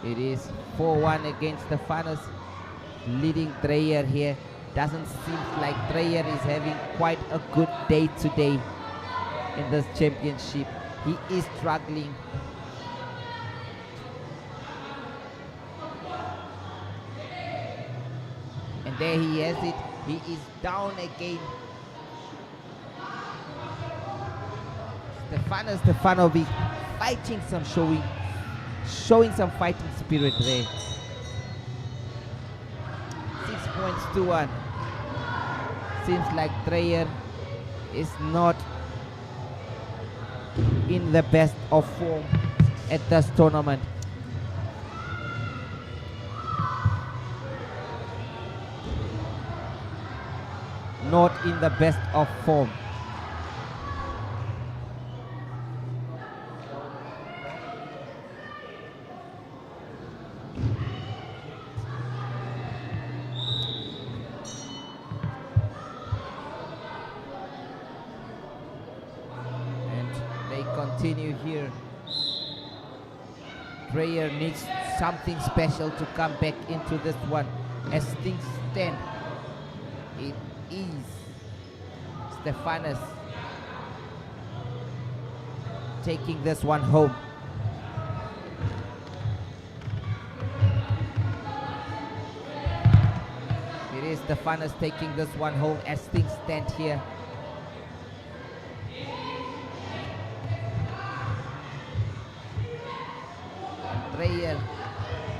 It is 4-1 against Stefanos, leading Dreyer here. Doesn't seem like Dreyer is having quite a good day today in this championship. He is struggling. And there he has it. He is down again. Stefanovic fighting some showing some fighting spirit there. 6 points to 1. Seems like Dreyer is not in the best of form at this tournament. Not in the best of form. And they continue here. Dreyer needs something special to come back into this one. As things stand, it is Stefanos taking this one home. It is Stefanos taking this one home as things stand here. And Dreyer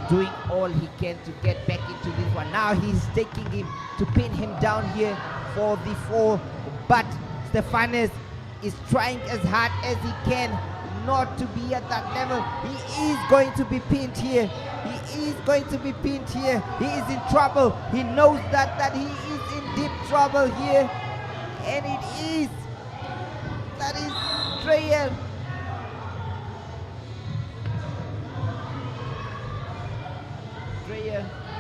doing all he can to get back into this one. Now he's taking him to pin him down here for the fall, but Stefanos is trying as hard as he can not to be at that level. He is going to be pinned here. He is going to be pinned here. He is in trouble. He knows that he is in deep trouble here, and that is Dreyer.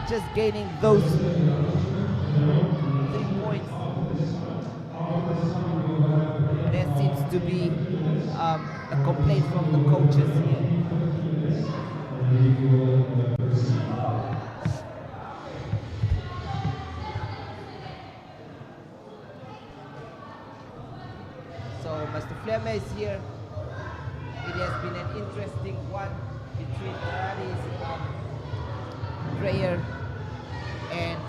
Just gaining those 3 points. There seems to be a complaint from the coaches here. So Mr. Flemmer is here. It has been an interesting one between Radi's Dreyer and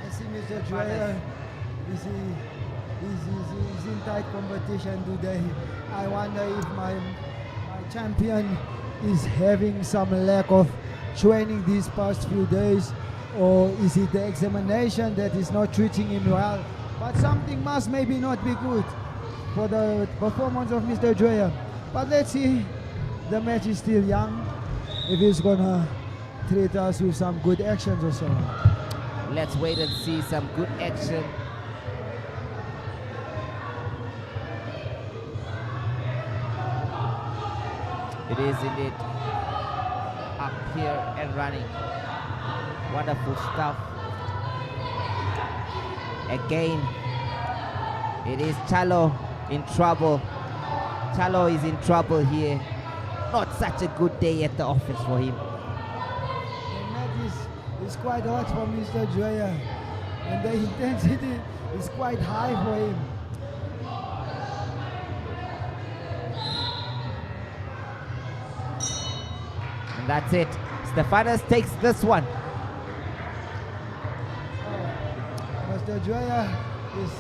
I see Mr. Dreyer is in tight competition today. I wonder if my champion is having some lack of training these past few days, or is it the examination that is not treating him well? But something must maybe not be good for the performance of Mr. Dreyer. But let's see, the match is still young, if he's gonna treat us with some good actions or so. let's wait and see some good action. It is indeed up here and running. Wonderful stuff. Again, it is Chalo in trouble. Chalo is in trouble here. Not such a good day at the office for him. The match is quite hot for Mr. Dreyer, and the intensity is quite high for him. And that's it. Stefanos takes this one. Mr. Dreyer is,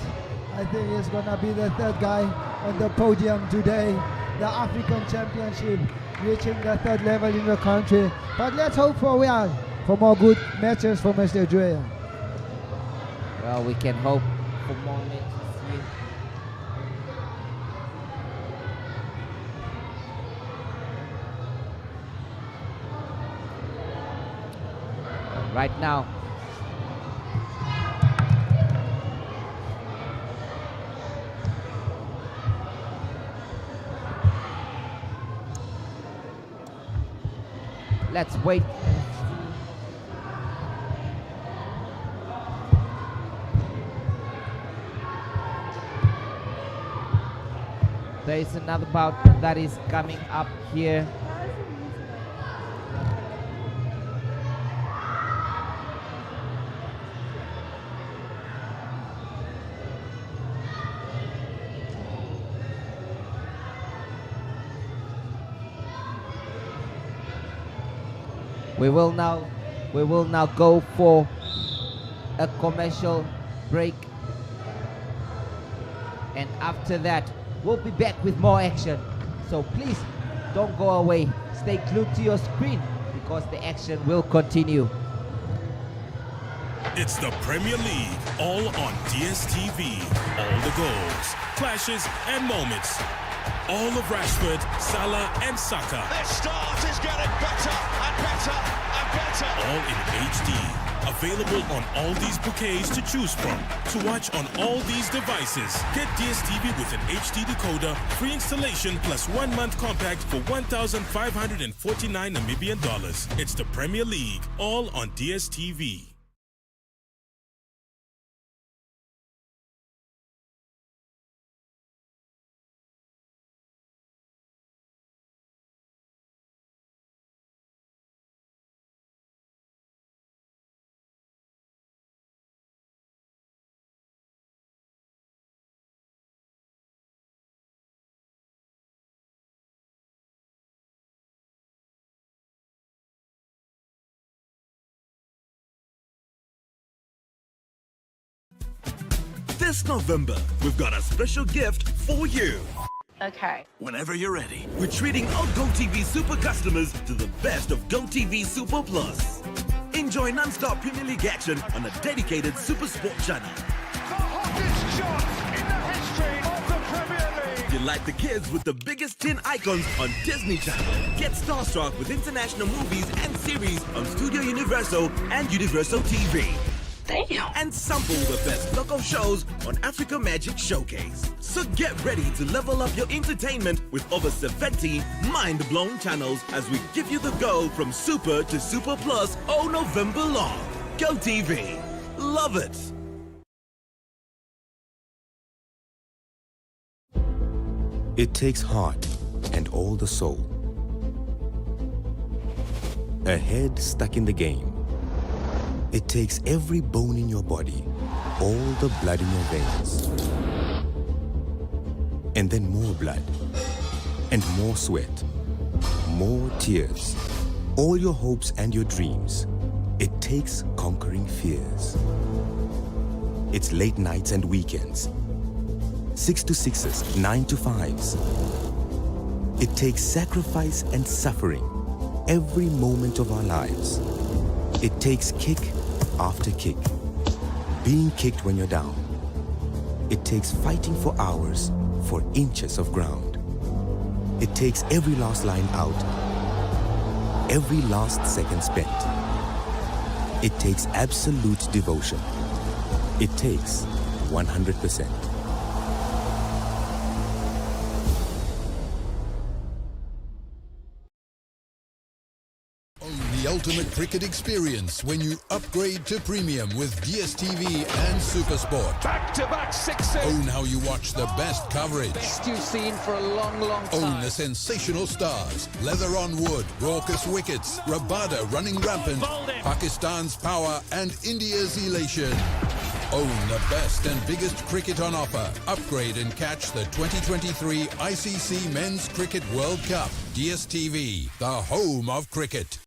I think, is gonna be the third guy on the podium today. The African Championship, reaching the third level in the country. But let's hope for more good matches for Mr. Dreyer. Well, we can hope for more matches here. Right now, let's wait. There is another bout that is coming up here. We will now go for a commercial break, and after that we'll be back with more action. So please don't go away. Stay glued to your screen because the action will continue. It's the Premier League, all on DSTV. All the goals, clashes, and moments. All of Rashford, Salah, and Saka. Their start is getting better and better and better. All in HD. Available on all these bouquets to choose from. To watch on all these devices. Get DSTV with an HD decoder, free installation, plus 1 month compact for 1,549 Namibian dollars. It's the Premier League, all on DSTV. This November, we've got a special gift for you. Okay. Whenever you're ready, we're treating all GoTV Super customers to the best of GoTV Super Plus. Enjoy non-stop Premier League action on a dedicated Super Sport channel. The hottest shot in the history of the Premier League. Delight the kids with the biggest teen icons on Disney Channel. Get starstruck with international movies and series on Studio Universal and Universal TV. Damn. And sample the best local shows on Africa Magic Showcase. So get ready to level up your entertainment with over 70 mind-blown channels as we give you the go from Super to Super Plus all November long. GoTV. Love it. It takes heart and all the soul. a head stuck in the game. It takes every bone in your body, all the blood in your veins. And then more blood, and more sweat, more tears, all your hopes and your dreams. It takes conquering fears. It's late nights and weekends, 6 to 6s, 9 to 5s. It takes sacrifice and suffering every moment of our lives. It takes kick after kick, being kicked when you're down. It takes fighting for hours for inches of ground. It takes every last line out, every last second spent. It takes absolute devotion. It takes 100%. Own the ultimate cricket experience when you upgrade to premium with DStv and Supersport. Back-to-back sixes. Own how you watch the best coverage. Best you've seen for a long, long time. Own the sensational stars, leather on wood, raucous wickets, Rabada running rampant, Pakistan's power and India's elation. Own the best and biggest cricket on offer. Upgrade and catch the 2023 ICC Men's Cricket World Cup. DStv, the home of cricket.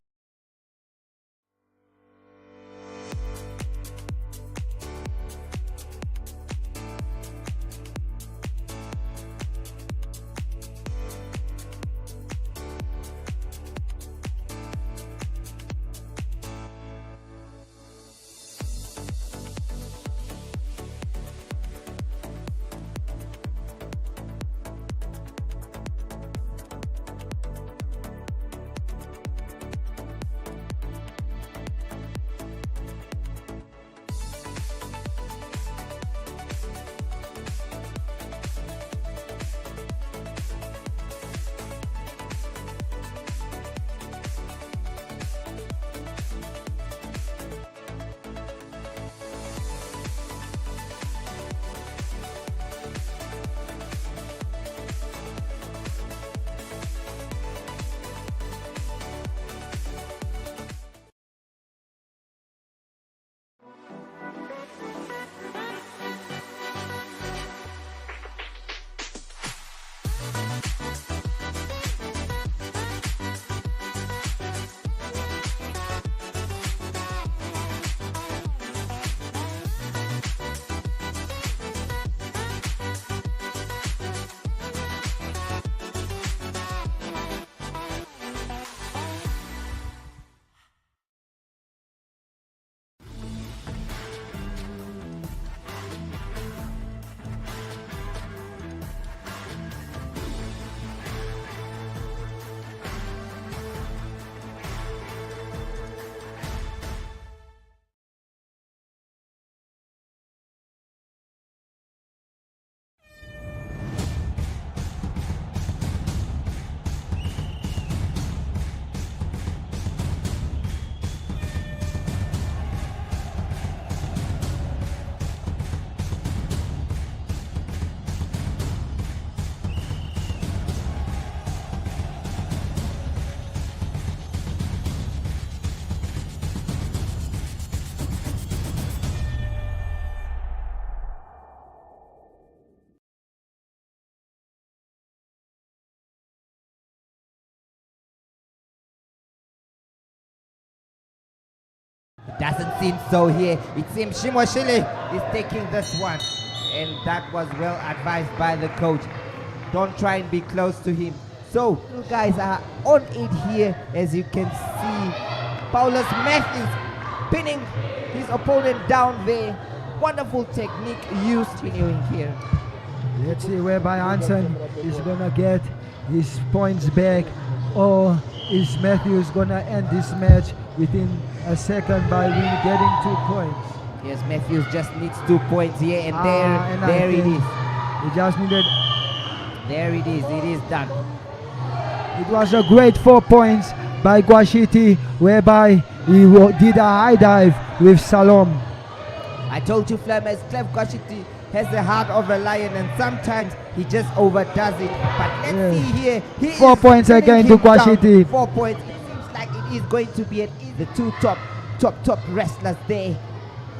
Doesn't seem so here. It seems Shimoshili is taking this one. And that was well advised by the coach. Don't try and be close to him. So, you guys are on it here, as you can see. Paulus Matthews pinning his opponent down there. Wonderful technique used continuing here. Let's see whereby Hansen is gonna get his points back, or is Matthews gonna end this match within a second by getting 2 points. Yes, Matthews just needs 2 points here, and and there it is. He just needed. There it is done. It was a great 4 points by Gwashiti, whereby he did a high dive with Salom. I told you, Flammers, Clef Gwashiti has the heart of a lion, and sometimes he just overdoes it. But let's see here. 4 points again to Gwashiti. 4 points. It seems like it is going to be the two top wrestlers there.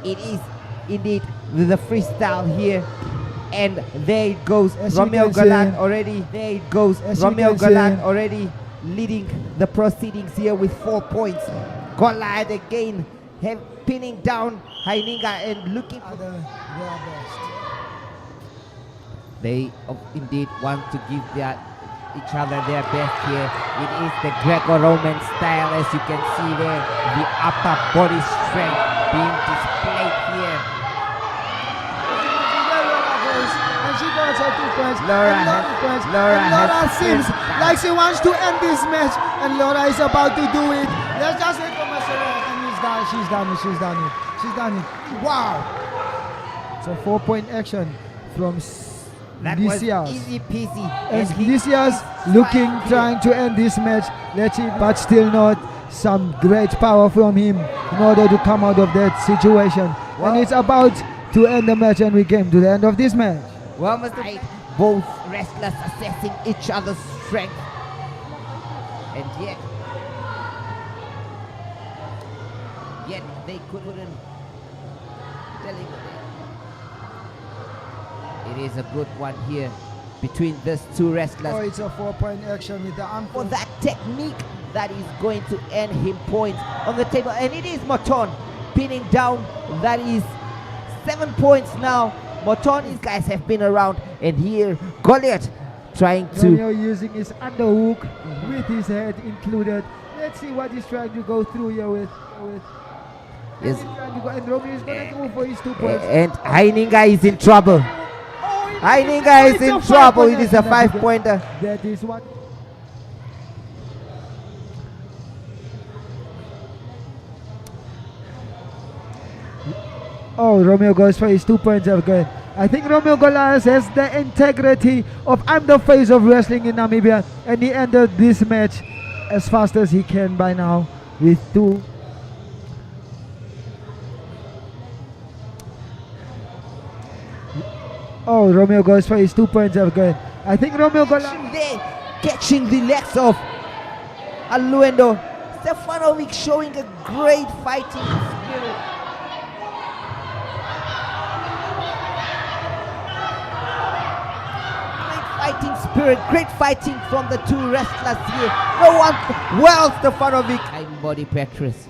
It is indeed the freestyle here. And there it goes, As Romeo you can Galan see- already. There it goes, As you Romeo can Galan see- already leading the proceedings here with 4 points. Goliath again pinning down Haininga and looking for Their best. They indeed want to give each other their best here. It is the Greco-Roman style, as you can see there. The upper body strength being displayed here. And she got her 2 points. Laura and has- points. Laura And Laura has seems spent like she wants to end this match, and Laura is about to do it. Let's just hit from and he's done. She's done it. She's done it. She's done it. Wow! So 4-point action from That was Lysias. easy peasy. As And he Lysias is looking, trying trying to end this match. Let's see, but still not. Some great power from him in order to come out of that situation. And it's about to end the match, and we came to the end of this match. Well, Mr. Right, both wrestlers assessing each other's strength. And yet they couldn't deliver. It is a good one here between these two wrestlers. Oh, it's a 4-point action with the arm. For that technique that is going to earn him points on the table. And it is Moton pinning down. That is 7 points now. Moton, these guys have been around. And here, Goliath trying to... Romeo using his underhook with his head included. Let's see what he's trying to go through here with. Yes. And Romeo is going to go for his 2 points. And Haininga is in trouble. Haininga is in trouble. It is a 5-pointer. That is what. Oh, Romeo goes for his 2 points again. I think Romeo Goliath has the integrity of I'm the face of wrestling in Namibia, and he ended this match as fast as he can by now with 2. Oh, Romeo goes for his 2 points again. I think Romeo Goliath. There, catching the legs of Aluendo. Stefanovic showing a great fighting spirit. Fighting spirit, great fighting from the two wrestlers here. No one, well, Stefanovic. I'm body Petrus.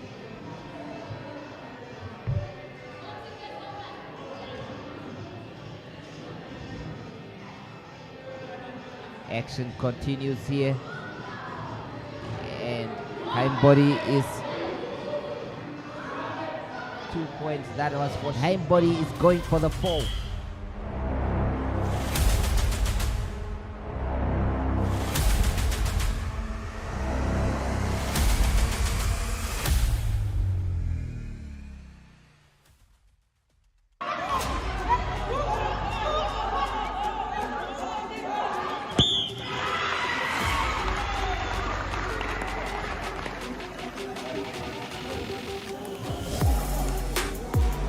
Action continues here, and Time Body is 2 points. That was for Time Body is going for the fall.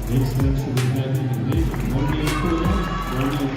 Next match will be held in the Namibia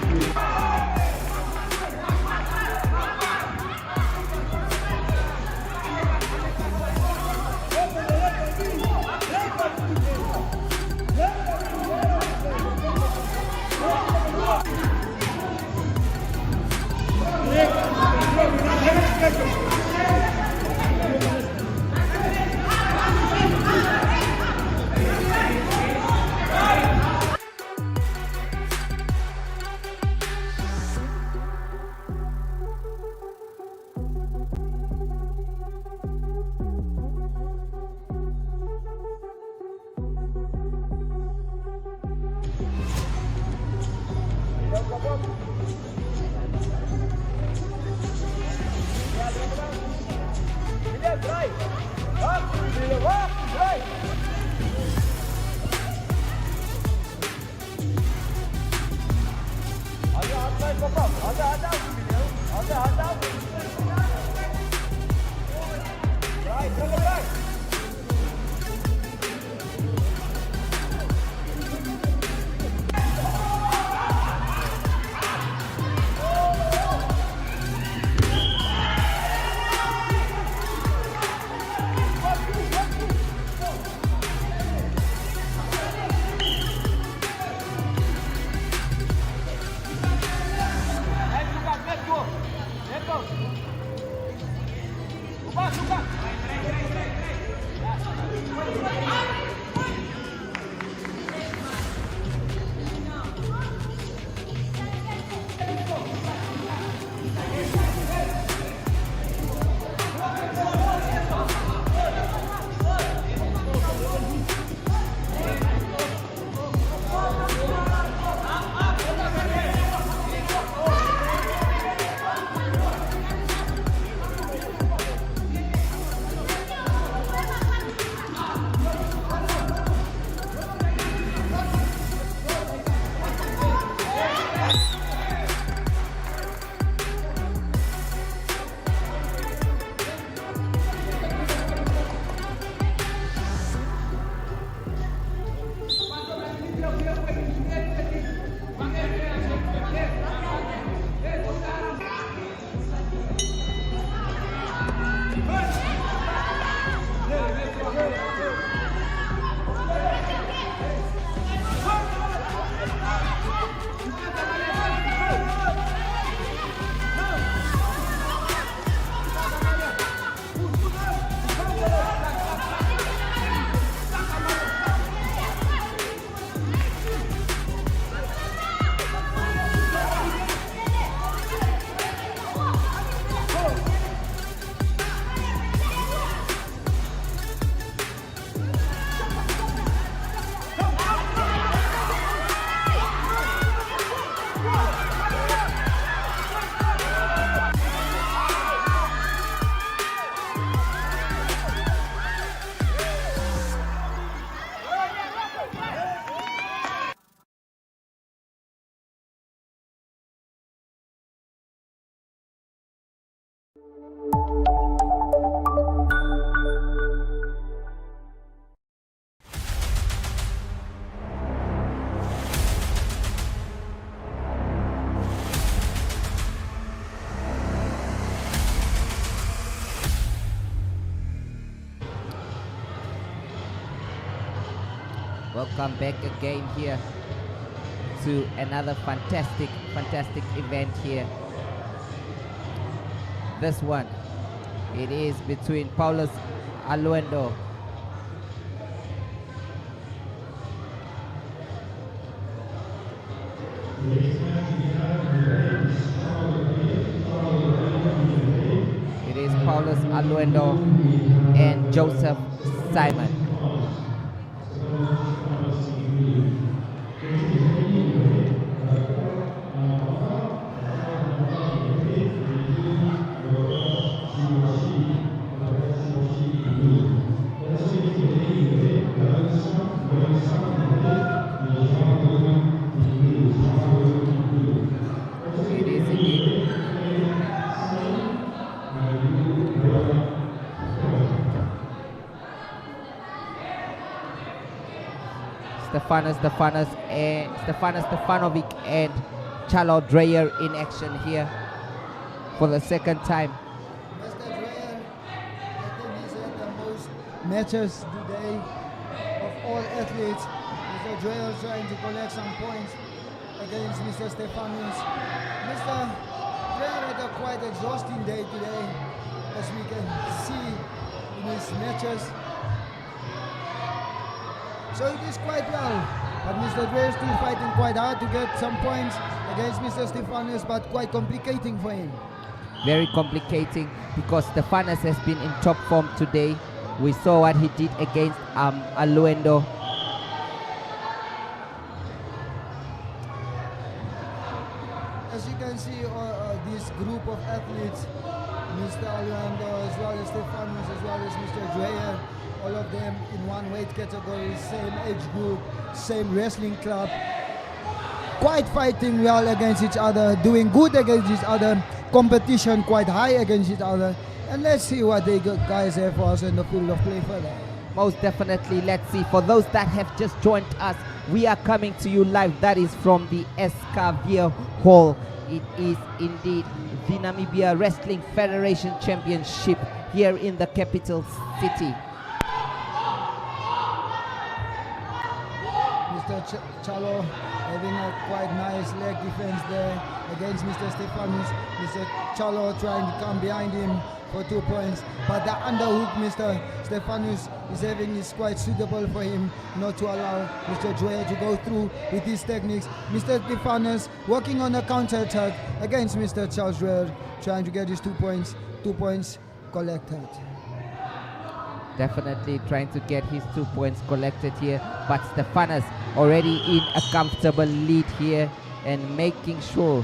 Welcome back again here to another fantastic event here. This one, it is between Paulus Aluendo and Joseph Simon. It is indeed. Stefanos Stefanovic and Chalo Dreyer in action here for the second time. Mr. Dreyer, I think he's had the most matches today of all athletes. Mr. Dreyer trying to collect some points against Mr. Stefanos. Mr. Dreyer had a quite exhausting day today, as we can see in his matches. So it is quite well, but Mr. Dreyer still fighting quite hard to get some points against Mr. Stefanos, but quite complicating for him. Very complicating because Stefanos has been in top form today. We saw what he did against Aluendo. As you can see, this group of athletes, Mr. Aluendo as well as Stefanos as well as Mr. Dreyer, all of them in one weight category, same age group, same wrestling club, quite fighting well against each other, doing good against each other, competition quite high against each other, and let's see what they guys have for us in the field of play further. Most definitely, let's see. For those that have just joined us, we are coming to you live. That is from the Escavia Hall. It is indeed the Namibia Wrestling Federation Championship here in the capital city. Mr. Chalo having a quite nice leg defense there against Mr. Stefanos. Mr. Chalo trying to come behind him for 2 points, but the underhook Mr. Stefanos is having is quite suitable for him not to allow Mr. Dreyer to go through with his techniques. Mr. Stefanos working on a counter attack against Mr. Charles Dreyer, trying to get his 2 points collected. Definitely trying to get his 2 points collected here, but Stefanos already in a comfortable lead here and making sure.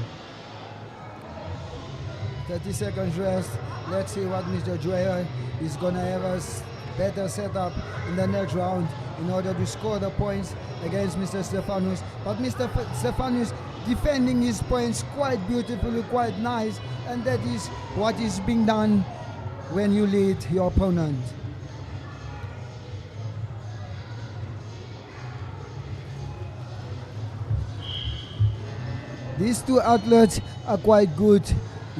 30 seconds rest. Let's see what Mr. Dreyer is gonna have us better set up in the next round in order to score the points against Mr. Stefanos. But Mr. Stefanos defending his points quite beautifully, quite nice, and that is what is being done when you lead your opponent. These two athletes are quite good.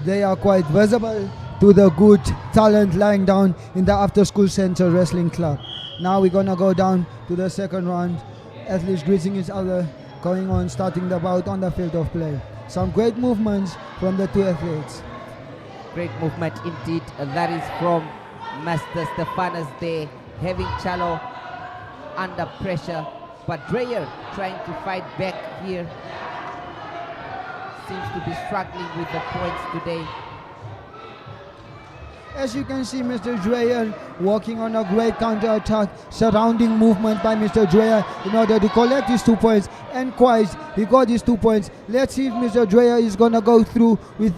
They are quite visible to the good talent lying down in the After School Center Wrestling Club. Now we're gonna go down to the second round. Athletes greeting each other, going on, starting the bout on the field of play. Some great movements from the two athletes. Great movement indeed. That is from Master Stefanos there, having Chalo under pressure, but Dreyer trying to fight back here. Seems to be struggling with the points today. As you can see, Mr. Dreyer working on a great counter-attack, surrounding movement by Mr. Dreyer in order to collect his 2 points, and quite, he got his 2 points. Let's see if Mr. Dreyer is gonna go through with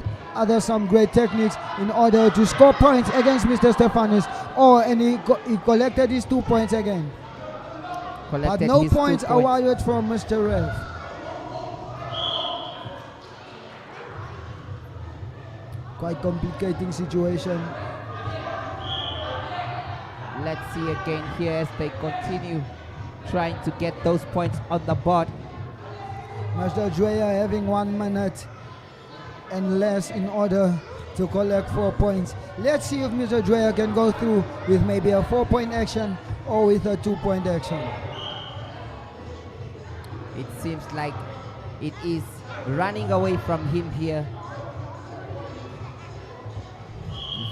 some great techniques in order to score points against Mr. Stefanos, and he collected his 2 points again. But no points awarded from Mr. Rev. Quite complicating situation. Let's see again here as they continue trying to get those points on the board. Mr. Dreyer having 1 minute and less in order to collect 4 points. Let's see if Mr. Dreyer can go through with maybe a 4-point action or with a 2-point action. It seems like it is running away from him here.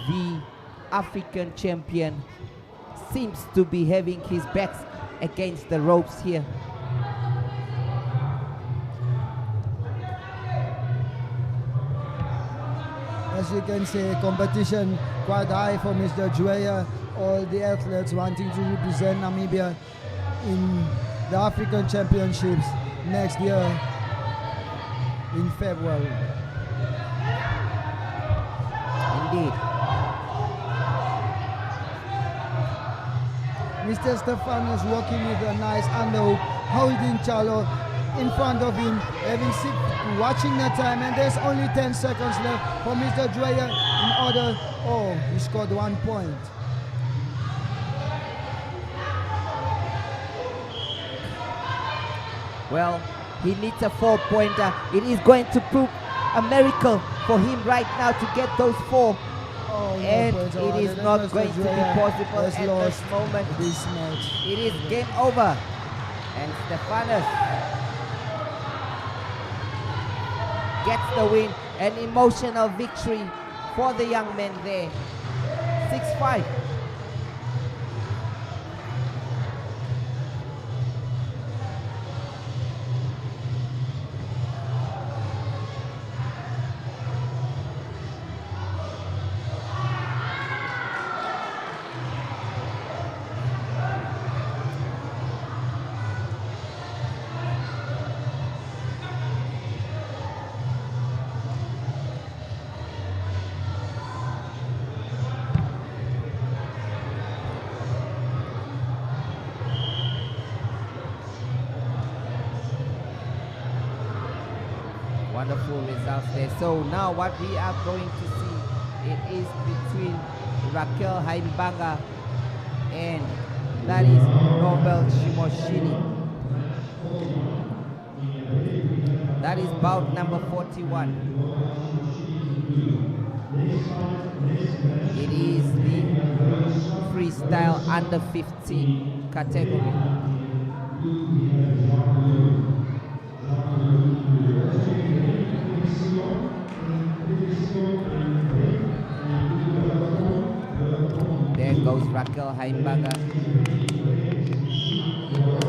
The African champion seems to be having his backs against the ropes here. As you can see, competition quite high for Mr. Dwyer. All the athletes wanting to represent Namibia in the African Championships next year in February. Indeed. Mr. Stefan is working with a nice underhook, holding Charlo in front of him, watching the time, and there's only 10 seconds left for Mr. Dwyer in order. Oh, he scored 1 point. Well, he needs a 4-pointer. It is going to prove a miracle for him right now to get those 4. Oh, no and points it awarded. is not going to be possible has at lost this moment. This match. It is game over. And Stefanus gets the win. An emotional victory for the young man there. 6-5. Wonderful results there. So now what we are going to see, it is between Raquel Haimbanga and that is Nobel Shimoshini. That is bout number 41. It is the freestyle under 15 category. There goes Raquel Haimbanga.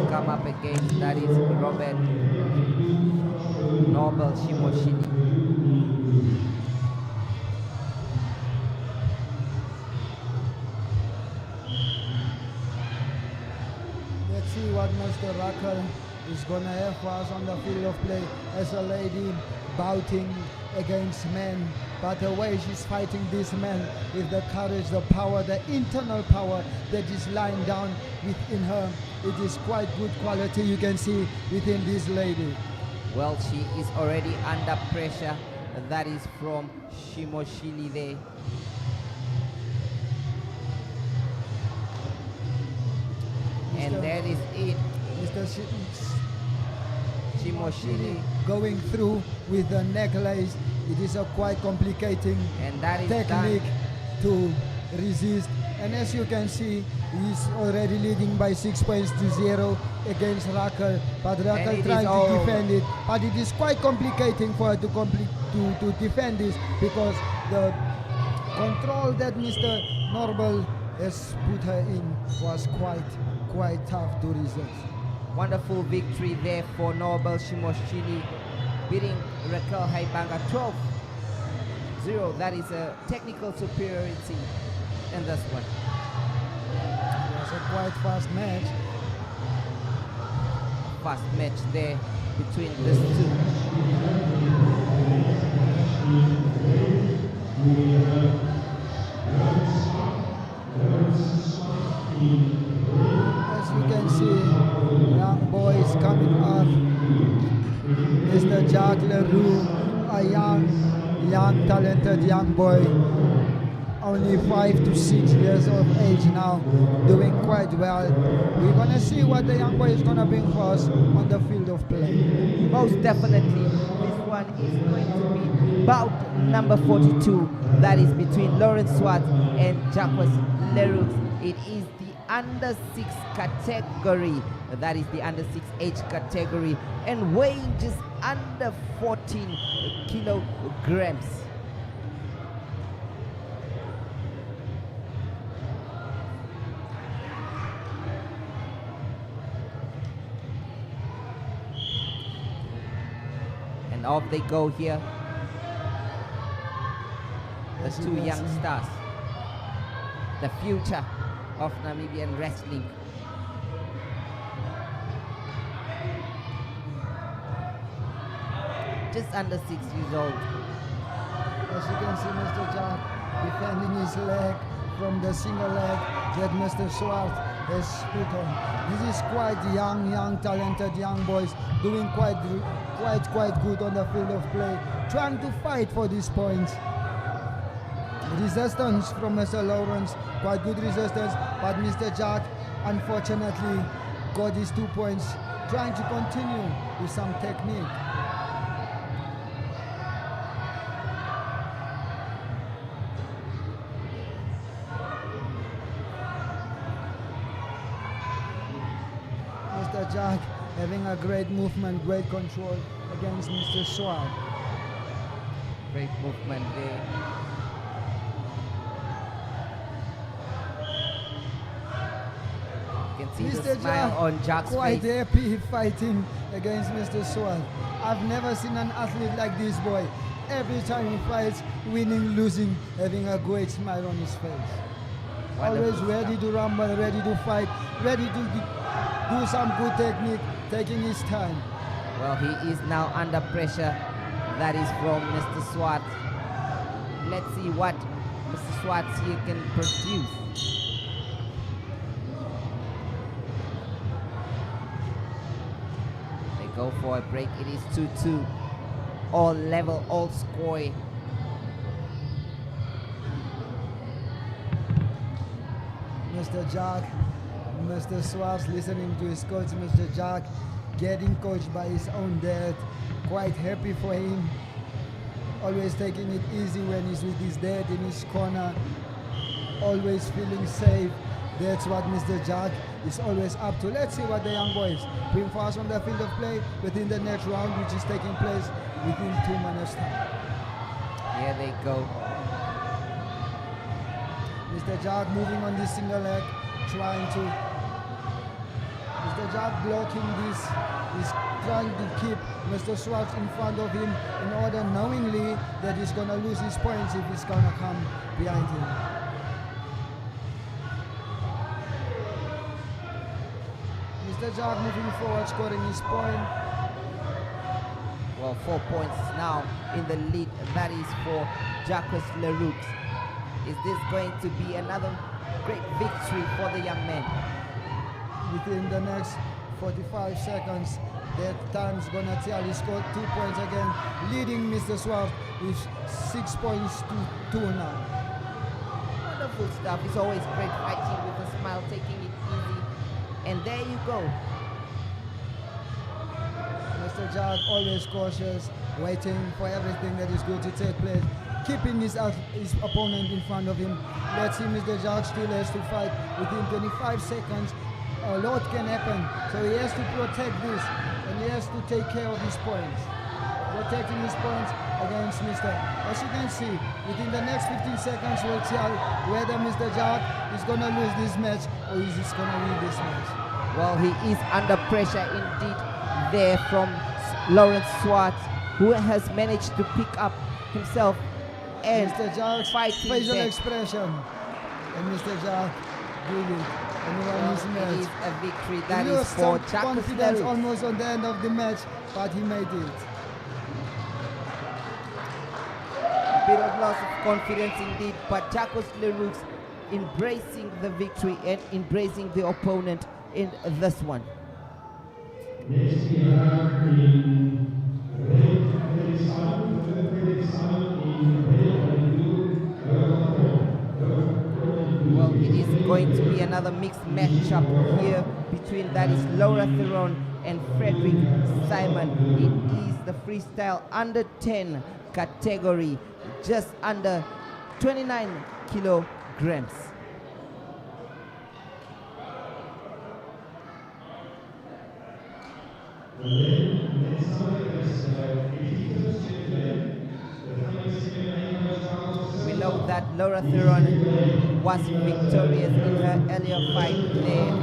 Come up against, that is Robert Nobel Shimoshini. Let's see what Mr. Raquel is going to have for us on the field of play as a lady bouting against men. But the way she's fighting this man with the courage, the power, the internal power that is lying down within her, it is quite good quality you can see within this lady. Well, she is already under pressure. That is from Shimoshini there. And that is it. Mr. Shimoshini going through with the necklace. It is a quite complicating and that is technique done. to resist. And as you can see, he's already leading by 6 points to 0 against Raquel. But Raquel trying to defend it. But it is quite complicating for her to defend this because the control that Mr. Norbel has put her in was quite tough to resist. Wonderful victory there for Nobel Shimoshini, beating Raquel Haibanga 12-0. That is a technical superiority in this one. It was a quite fast match. Fast match there between these two. As you can see, young boys coming up. Mr. Jacques Leroux, a young talented young boy, only 5 to 6 years of age now, doing quite well. We're gonna see what the young boy is gonna bring for us on the field of play. Most definitely, this one is going to be bout number 42. That is between Lawrence Swart and Jacques Leroux. It is the under 6 category. that is the under 6 age category, and weighing just under 14 kilograms. And off they go here, the two young stars, the future of Namibian wrestling. Just under 6 years old. As you can see, Mr. Jack defending his leg from the single leg that Mr. Swart has put on. This is quite young, talented young boys doing quite good on the field of play, trying to fight for these points. Resistance from Mr. Lawrence, quite good resistance, but Mr. Jack unfortunately got his 2 points, trying to continue with some technique. Mr. Jack having a great movement, great control against Mr. Swart. Great movement there. You can see Mr. the smile Jack on Jack's quite face. happy fighting against Mr. Swart. I've never seen an athlete like this boy. Every time he fights, winning, losing, having a great smile on his face. Wonderful Always ready stuff. to rumble, ready to fight, ready to do some good technique, taking his time. Well, he is now under pressure. That is from Mr. Swart. Let's see what Mr. Swart here can produce. They go for a break. It is 2-2. All level, all score. Mr. Jack, Mr. Swart listening to his coach, Mr. Jack, getting coached by his own dad. Quite happy for him. Always taking it easy when he's with his dad in his corner. Always feeling safe. That's what Mr. Jack is always up to. Let's see what the young boys bring for us on the field of play within the next round, which is taking place within 2 minutes time. Here they go. Mr. Jack moving on this single leg, trying to. Mr. Jack blocking this. He's trying to keep Mr. Swart in front of him in order knowingly that he's going to lose his points if he's going to come behind him. Mr. Jack moving forward, scoring his point. Well, 4 points now in the lead. That is for Jacques Leroux. Is this going to be another great victory for the young man? Within the next 45 seconds, that time's gonna tell. He scored 2 points again, leading Mr. Swart with 6 points to 2 now. Wonderful stuff. It's always great fighting with a smile, taking it easy. And there you go. Mr. Jack always cautious, waiting for everything that is going to take place, keeping his opponent in front of him. Let's see, Mr. Jack still has to fight within 25 seconds. A lot can happen, so he has to protect this, and he has to take care of his points. Protecting his points against Mr. As you can see, within the next 15 seconds we'll tell whether Mr. Jack is going to lose this match or is he going to win this match. Well, he is under pressure indeed there from Lawrence Swart, who has managed to pick up himself and Mr. Jack's fighting facial back. expression, and Mr. Jack did it. And he won his It match. is a victory. He That is lost for some Jacques confidence Leroux. almost on the end of the match, but he made it. Bit of loss of confidence indeed, but Jacques Leroux embracing the victory and embracing the opponent in this one. Next we have in red, red side in red and blue, Well, it is going to be another mixed matchup here between that is Laura Theron and Frederick Simon. It is the freestyle under 10 category, just under 29 kilograms. We know that Laura Theron was victorious in her earlier fight there,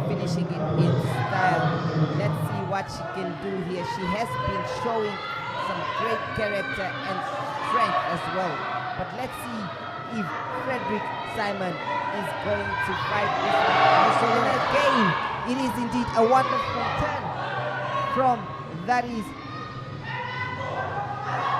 finishing it in style. Let's see what she can do here. She has been showing some great character and strength as well. But let's see if Frederick Simon is going to fight this one. So again, it is indeed a wonderful turn from that is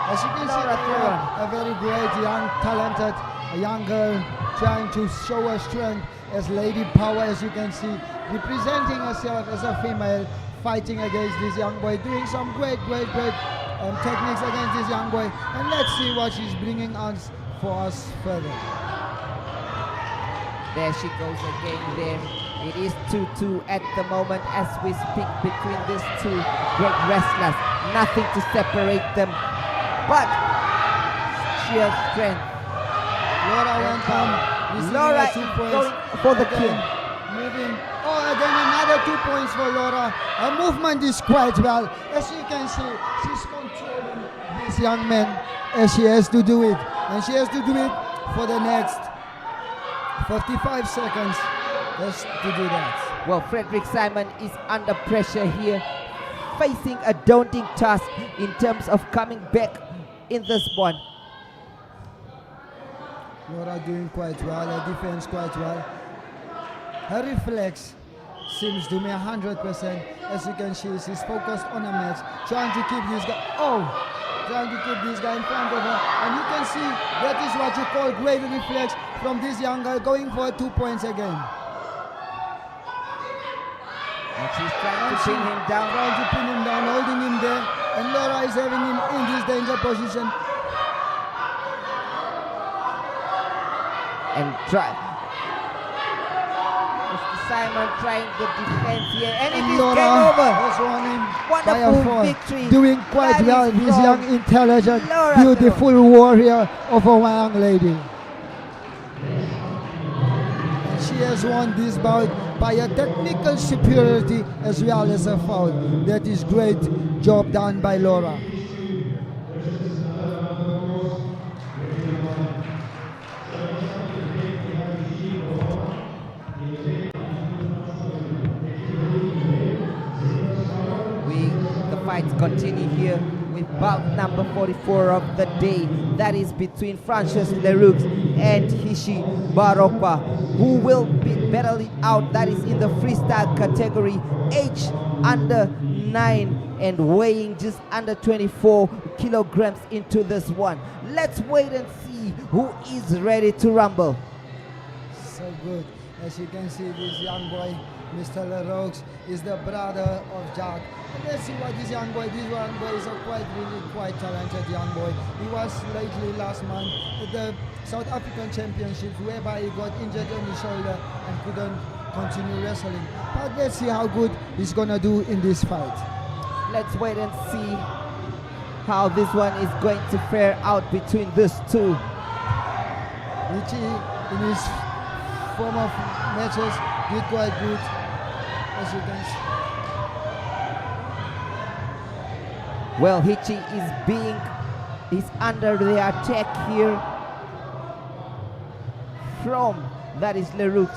As you can see, Laura Theron. a very great, young, talented, a young girl trying to show her strength as Lady Power, as you can see, representing herself as a female, fighting against this young boy, doing some great techniques against this young boy. And let's see what she's bringing on for us further. There she goes again there. It is 2-2 at the moment as we speak between these two great wrestlers. Nothing to separate them but sheer strength. Laura went on. Laura is 2 points. going for the Again, kill. Moving. Oh, again another 2 points for Laura. Her movement is quite well. As you can see, she's controlling this young man as she has to do it. And she has to do it for the next 45 seconds just to do that. Well, Frederick Simon is under pressure here, facing a daunting task in terms of coming back in this one. Laura doing quite well, her defense quite well. Her reflex seems to me 100%. As you can see, she's focused on a match, trying to keep this guy, trying to keep this guy in front of her. And you can see that is what you call great reflex from this young girl, going for 2 points again. And she's trying to pin him down. Trying to pin him down, holding him there. And Laura is having him in this danger position. And Mr. Simon trying the defense here, and it is Laura game over. has won him by a Wonderful fall. victory. Doing quite That well, is this from young, intelligent, Laura beautiful warrior of a young lady. And she has won this bout by a technical superiority as well as a foul. That is great job done by Laura. The fights continue here with bout number 44 of the day. That is between Francis Leroux and Hishi Barokwa, who will be battling out. That is in the freestyle category, age under 9 and weighing just under 24 kilograms into this one. Let's wait and see who is ready to rumble. So good. As you can see, this young boy, Mr. Leroux, is the brother of Jack. And let's see what this young boy is a quite talented young boy. He was lately last month at the South African Championships, whereby he got injured on his shoulder and couldn't continue wrestling. But let's see how good he's gonna do in this fight. Let's wait and see how this one is going to fare out between these two. Richie, in his former matches, did quite good, as you can see. Well, Hichi is under the attack here from, that is Leroux.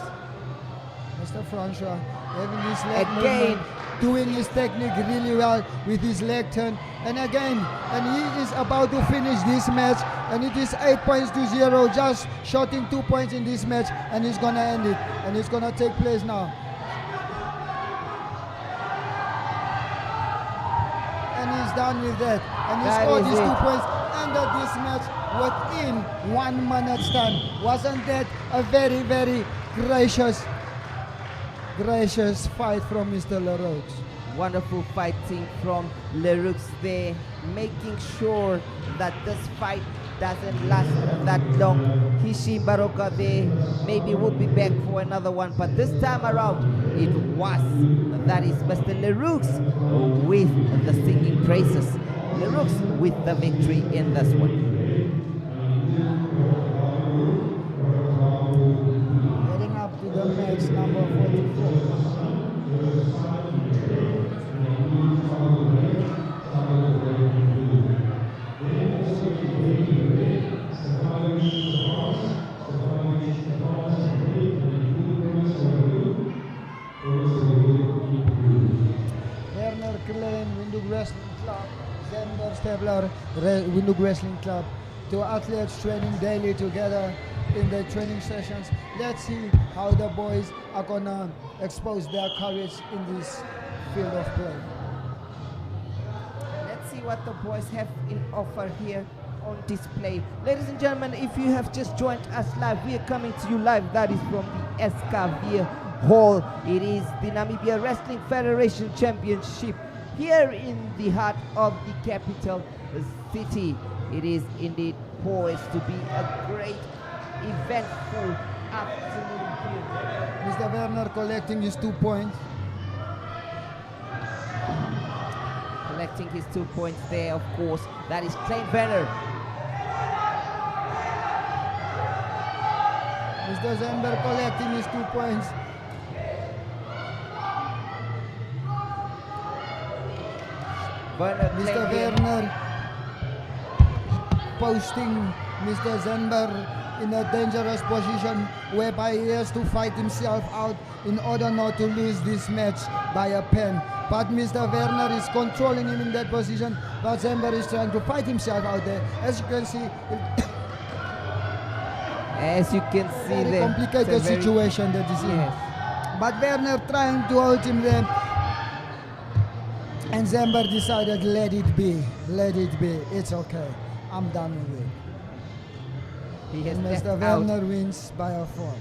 Mr. Francois having his leg Again. movement, doing his technique really well with his leg turn. And again, and he is about to finish this match, and it is 8 points to 0, just shorting 2 points in this match, and he's gonna end it, and it's gonna take place now. And he's done with that, and he That scored is his 2 it. points under this match within 1 minute's time. Wasn't that a very, very gracious fight from Mr. Leroux? Wonderful fighting from Leroux there, making sure that this fight doesn't last that long. Hishi Baroka there maybe would be back for another one, but this time around it was, that is Mr. Leroux with the singing praises. Leroux with the victory in this one. Heading up to the match number 44. Werner Klein, Windhoek Wrestling Club, Zender Stebler, Windhoek Wrestling Club. Two athletes training daily together in the training sessions. Let's see how the boys are gonna expose their courage in this field of play. Let's see what the boys have in offer here on display. Ladies and gentlemen, if you have just joined us live, we are coming to you live. That is from the Escavia Hall. It is the Namibia Wrestling Federation Championship here in the heart of the capital city. It is indeed poised to be a great, eventful afternoon here. Mr. Werner collecting his 2 points. Collecting his 2 points there, of course. That is Klein Werner. Mr. Zender collecting his 2 points. Werner Mr. Klein here. Werner posting Mr. Zender in a dangerous position whereby he has to fight himself out in order not to lose this match by a pen. But Mr. Werner is controlling him in that position, but Zender is trying to fight himself out there. As you can see, Very the complicated situation that is in. Yes. But Werner trying to hold him there. And Zender decided, let it be, it's okay. I'm done with it. He has And left Mr. out. Werner wins by a fall.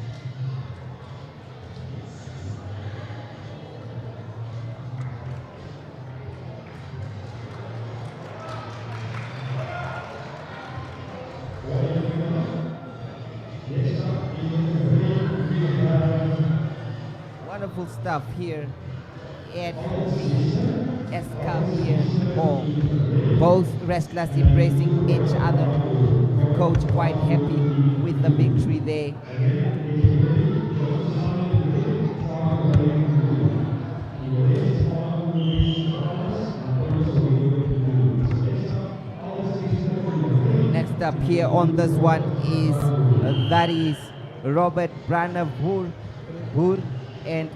Wonderful stuff here at the Escavia Hall. Both wrestlers embracing each other. Coach quite happy with the victory there. Next up here on this one is that is Robert Brandenburg and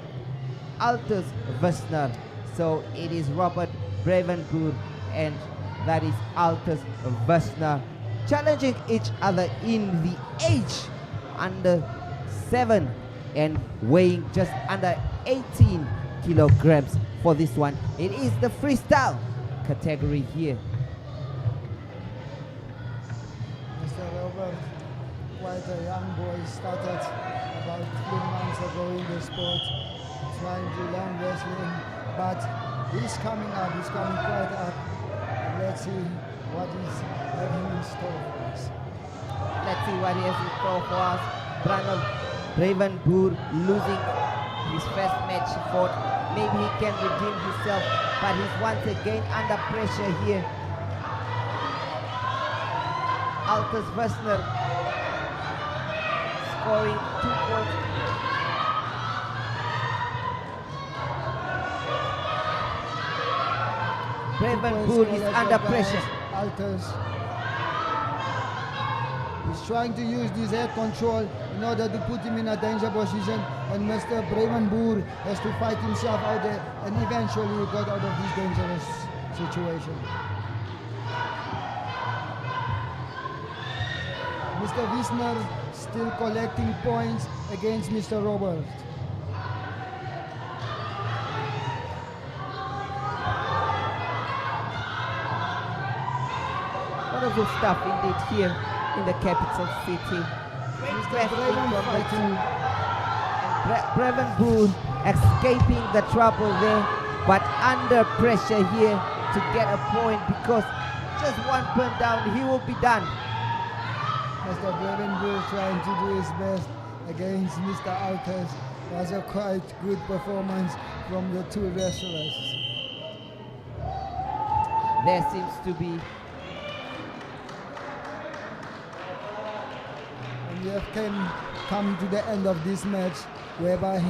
Altus Wissner. So it is Robert Bravenburg and that is Altus Wissner challenging each other in the age under 7 and weighing just under 18 kilograms for this one. It is the freestyle category here. Mr. Robert, quite a young boy, started about 3 months ago in the sport, trying to learn wrestling, but he's coming up, he's coming quite up. And let's see what he's having in store for us. Let's see what he has in store for us. Brandon Bravenburg losing his first match he fought. Maybe he can redeem himself, but he's once again under pressure here. Altus Wissner scoring 2 points. Bravenburg is under pressure. Altus is trying to use this head control in order to put him in a danger position, and Mr. Bravenburg has to fight himself out there, and eventually he got out of this dangerous situation. Mr. Wissner still collecting points against Mr. Robert. Wonderful stuff indeed here in the capital city. Great wrestling from the two. Bravenburg escaping the trouble there, but under pressure here to get a point because just one point down, he will be done. Mr. Bravenburg trying to do his best against Mr. Altus. Was a quite good performance from the two wrestlers. There seems to be We have come to the end of this match, whereby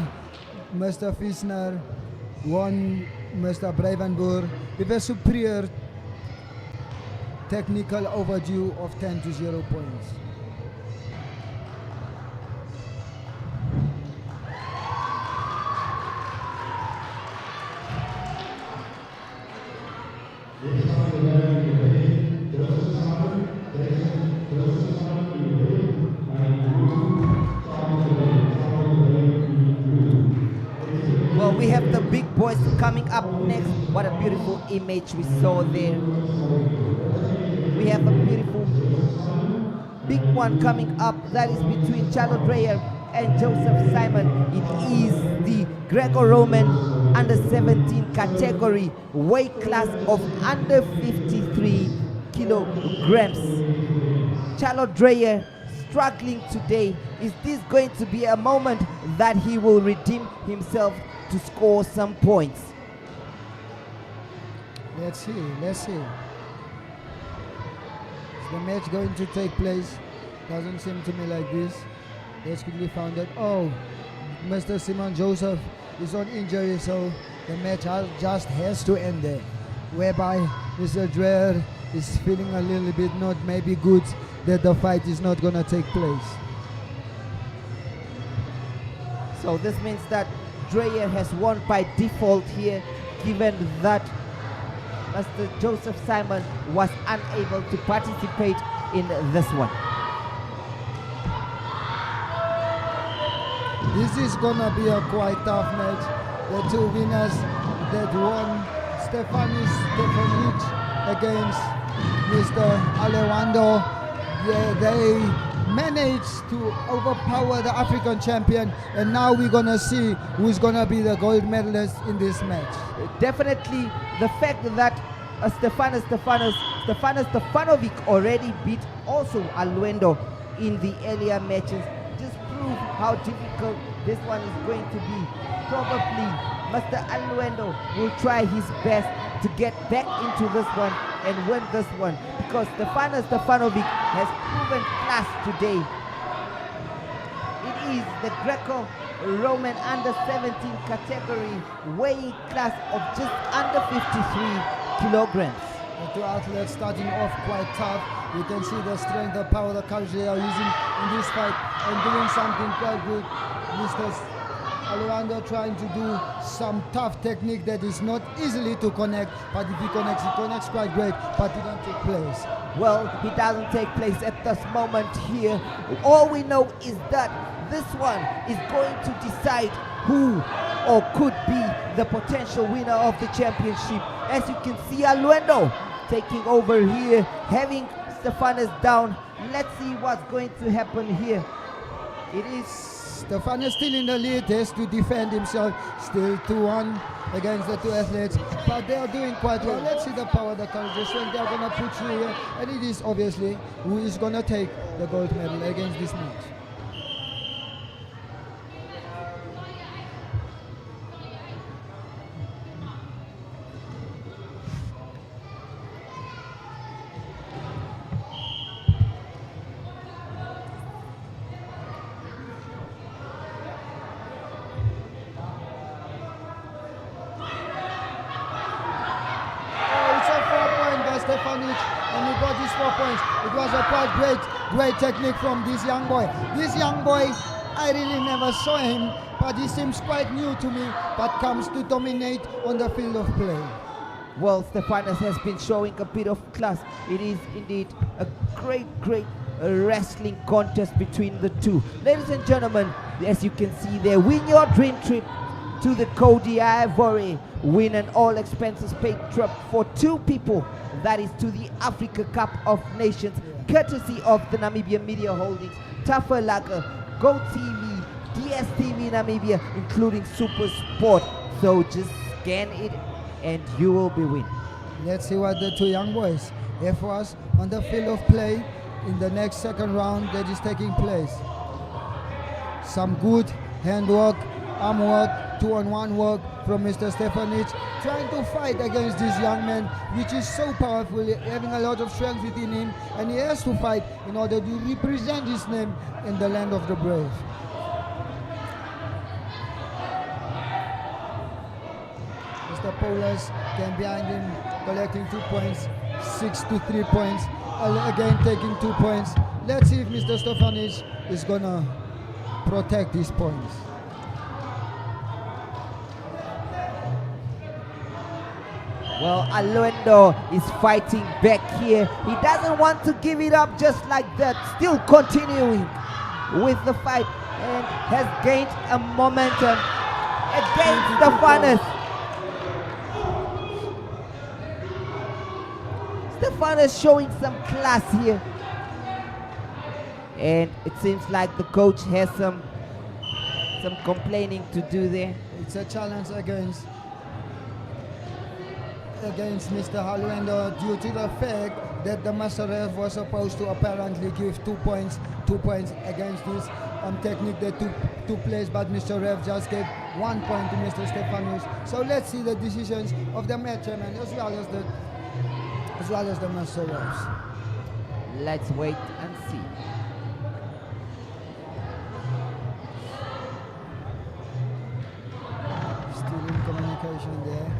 Mr. Wissner won Mr. Bravenburg with a superior technical overdue of 10-0 points. Well, we have the big boys coming up next. What a beautiful image we saw there. We have a beautiful big one coming up. That is between Charlotte Dreyer and Joseph Simon. It is the Greco-Roman under 17 category, weight class of under 53 kilograms. Charlotte Dreyer struggling today. Is this going to be a moment that he will redeem himself to score some points? Let's see. Is the match going to take place? Doesn't seem to me like this. Let's quickly find out. Oh, Mr. Simon Joseph is on injury, so the match just has to end there. Whereby Mr. Dreyer is feeling a little bit not maybe good that the fight is not going to take place. So this means that Dreyer has won by default here, given that Mr. Joseph Simon was unable to participate in this one. This is gonna be a quite tough match. The two winners that won, Stefanic against Mr. Alewando. Yeah, they managed to overpower the African champion, and now we're gonna see who's gonna be the gold medalist in this match. Definitely the fact that Stefanovic already beat also Alwendo in the earlier matches just prove how difficult this one is going to be. Probably Mr. Alwendo will try his best to get back into this one and win this one, because Stefanovic has proven class today. It is the Greco-Roman under 17 category, weighing class of just under 53 kilograms. The two athletes starting off quite tough. You can see the strength, the power, the courage they are using in this fight and doing something quite good. Mr. Alejandro trying to do some tough technique that is not easily to connect, but if he connects quite great, but it don't take place. Well, he doesn't take place at this moment here. All we know is that this one is going to decide who or could be the potential winner of the championship. As you can see, Alwendo taking over here, having Stefanos down. Let's see what's going to happen here. It is Stefan is still in the lead, has to defend himself, still 2-1 against the two athletes, but they are doing quite well. Let's see the power, the courage, the strength they are going to put through here, and it is obviously who is going to take the gold medal against this match. And he got his 4 points. It was a quite great technique from this young boy. This young boy, I really never saw him, but he seems quite new to me, but comes to dominate on the field of play. Well, Stefanos has been showing a bit of class. It is indeed a great wrestling contest between the two. Ladies and gentlemen, as you can see there, win your dream trip to the Côte d'Ivoire. Win an all expenses paid trip for 2 people. That is to the Africa Cup of Nations, courtesy of the Namibia Media Holdings, Tafelaka, GoTV, DSTV Namibia, including Super Sport. So just scan it and you will be winning. Let's see what the two young boys have for us on the field of play in the next second round that is taking place. Some good handwork, arm work, 2-on-1 work from Mr. Stefanic, trying to fight against this young man, which is so powerful, having a lot of strength within him, and he has to fight in order to represent his name in the land of the brave. Mr. Paulus came behind him, collecting 2 points, 6 to 3 points, again taking 2 points. Let's see if Mr. Stefanic is gonna protect these points. Well, Alwendo is fighting back here. He doesn't want to give it up just like that. Still continuing with the fight and has gained a momentum. against Stefanos. Stefanos showing some class here. And it seems like the coach has some complaining to do there. It's a challenge against Mr. Haluendo due to the fact that the master ref was supposed to apparently give 2 points against this technique that took place, but Mr. Ref just gave 1 point to Mr. Stefanos. So let's see the decisions of the match chairman as well as the master refs. Let's wait and see. Still in communication there.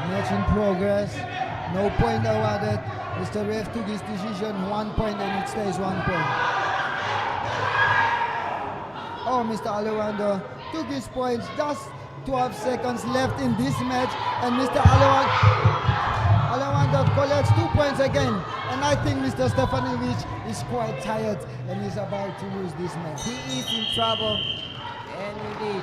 Match in progress. No point awarded. Mr. Ref took his decision, 1 point, and it stays 1 point. Oh, Mr. Alewando took his points. Just 12 seconds left in this match, and Mr. Alewando collects 2 points again. And I think Mr. Stefanovic is quite tired and he's about to lose this match. He is in trouble, and indeed,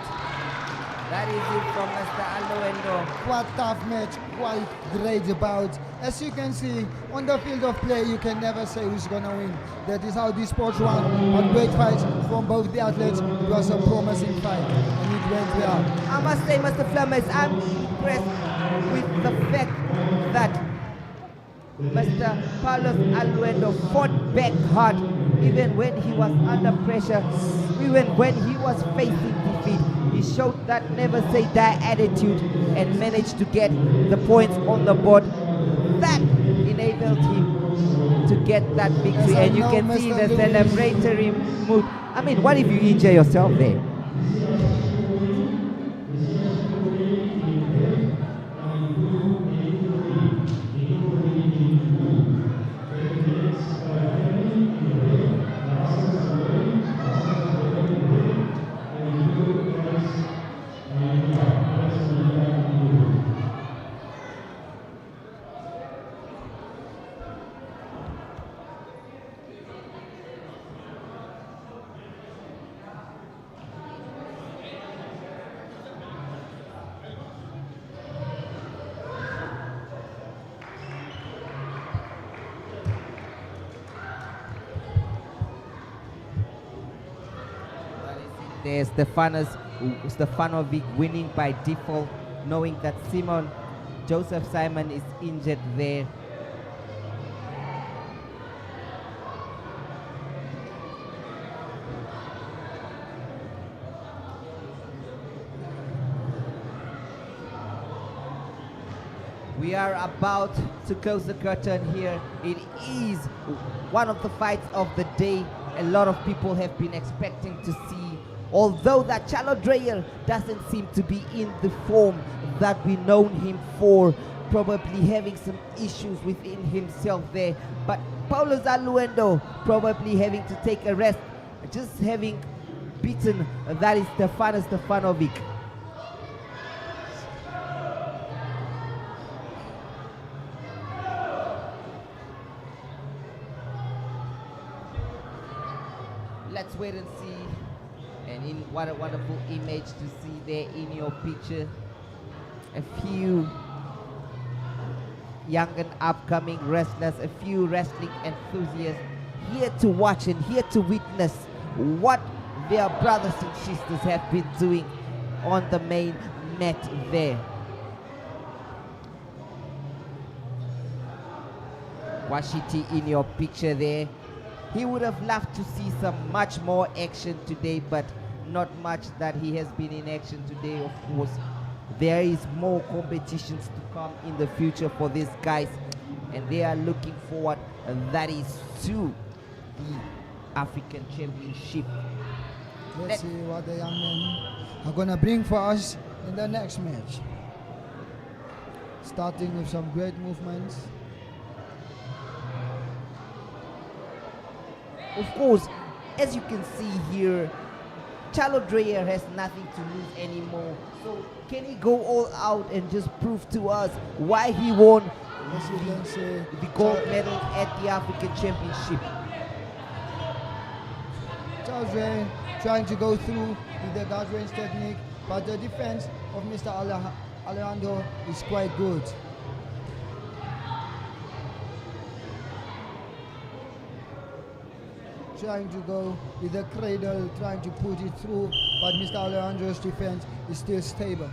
that is it from Mr. Alewando. Quite tough match, quite great bout. As you can see, on the field of play, you can never say who's gonna win. That is how these sports run. But great fights from both the athletes. It was a promising fight, and it went well. I must say, Mr. Flemmes, I'm impressed with the fact that Mr. Carlos Alewando fought back hard, even when he was under pressure, even when he was facing defeat. He showed that never say die attitude and managed to get the points on the board. That enabled him to get that victory, and you can see the celebratory mood. I mean, what if you injure yourself there? There's Stefanovic winning by default, knowing that Joseph Simon is injured there. We are about to close the curtain here. It is one of the fights of the day. A lot of people have been expecting to see. Although that Charlo Dreyer doesn't seem to be in the form that we known him for, probably having some issues within himself there. But Paulo Alewando probably having to take a rest, just having beaten that is Stefanos Stefanovic. Let's wait and see. And in what a wonderful image to see there in your picture. A few young and upcoming wrestlers, a few wrestling enthusiasts here to watch and here to witness what their brothers and sisters have been doing on the main mat there. Washiti in your picture there. He would have loved to see some much more action today, but not much that he has been in action today. Of course, there is more competitions to come in the future for these guys, and they are looking forward, that is to the African Championship. Let's see what the young men are gonna bring for us in the next match. starting with some great movements. Of course, as you can see here, Chalo Dreyer has nothing to lose anymore. So can he go all out and just prove to us why he won As you can see, the gold medal at the African Championship? Charles Dreyer trying to go through with the guard range technique, but the defense of Mr. Alejandro is quite good. Trying to go with the cradle, trying to put it through, but Mr. Alejandro's defense is still stable.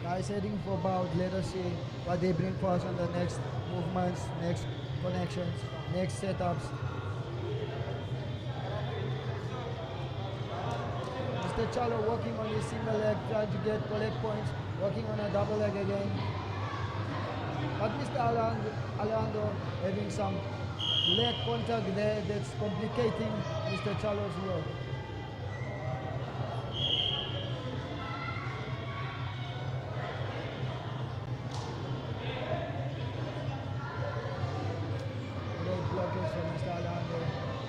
Guys heading for bout, let us see what they bring for us on the next movements, next connections, next setups. Mr. Chalo working on his single leg, trying to get collect points, working on a double leg again. But Mr. Alejandro having some leg contact there that's complicating Mr. Chalo's work. Great blockage from Mr. Alejandro.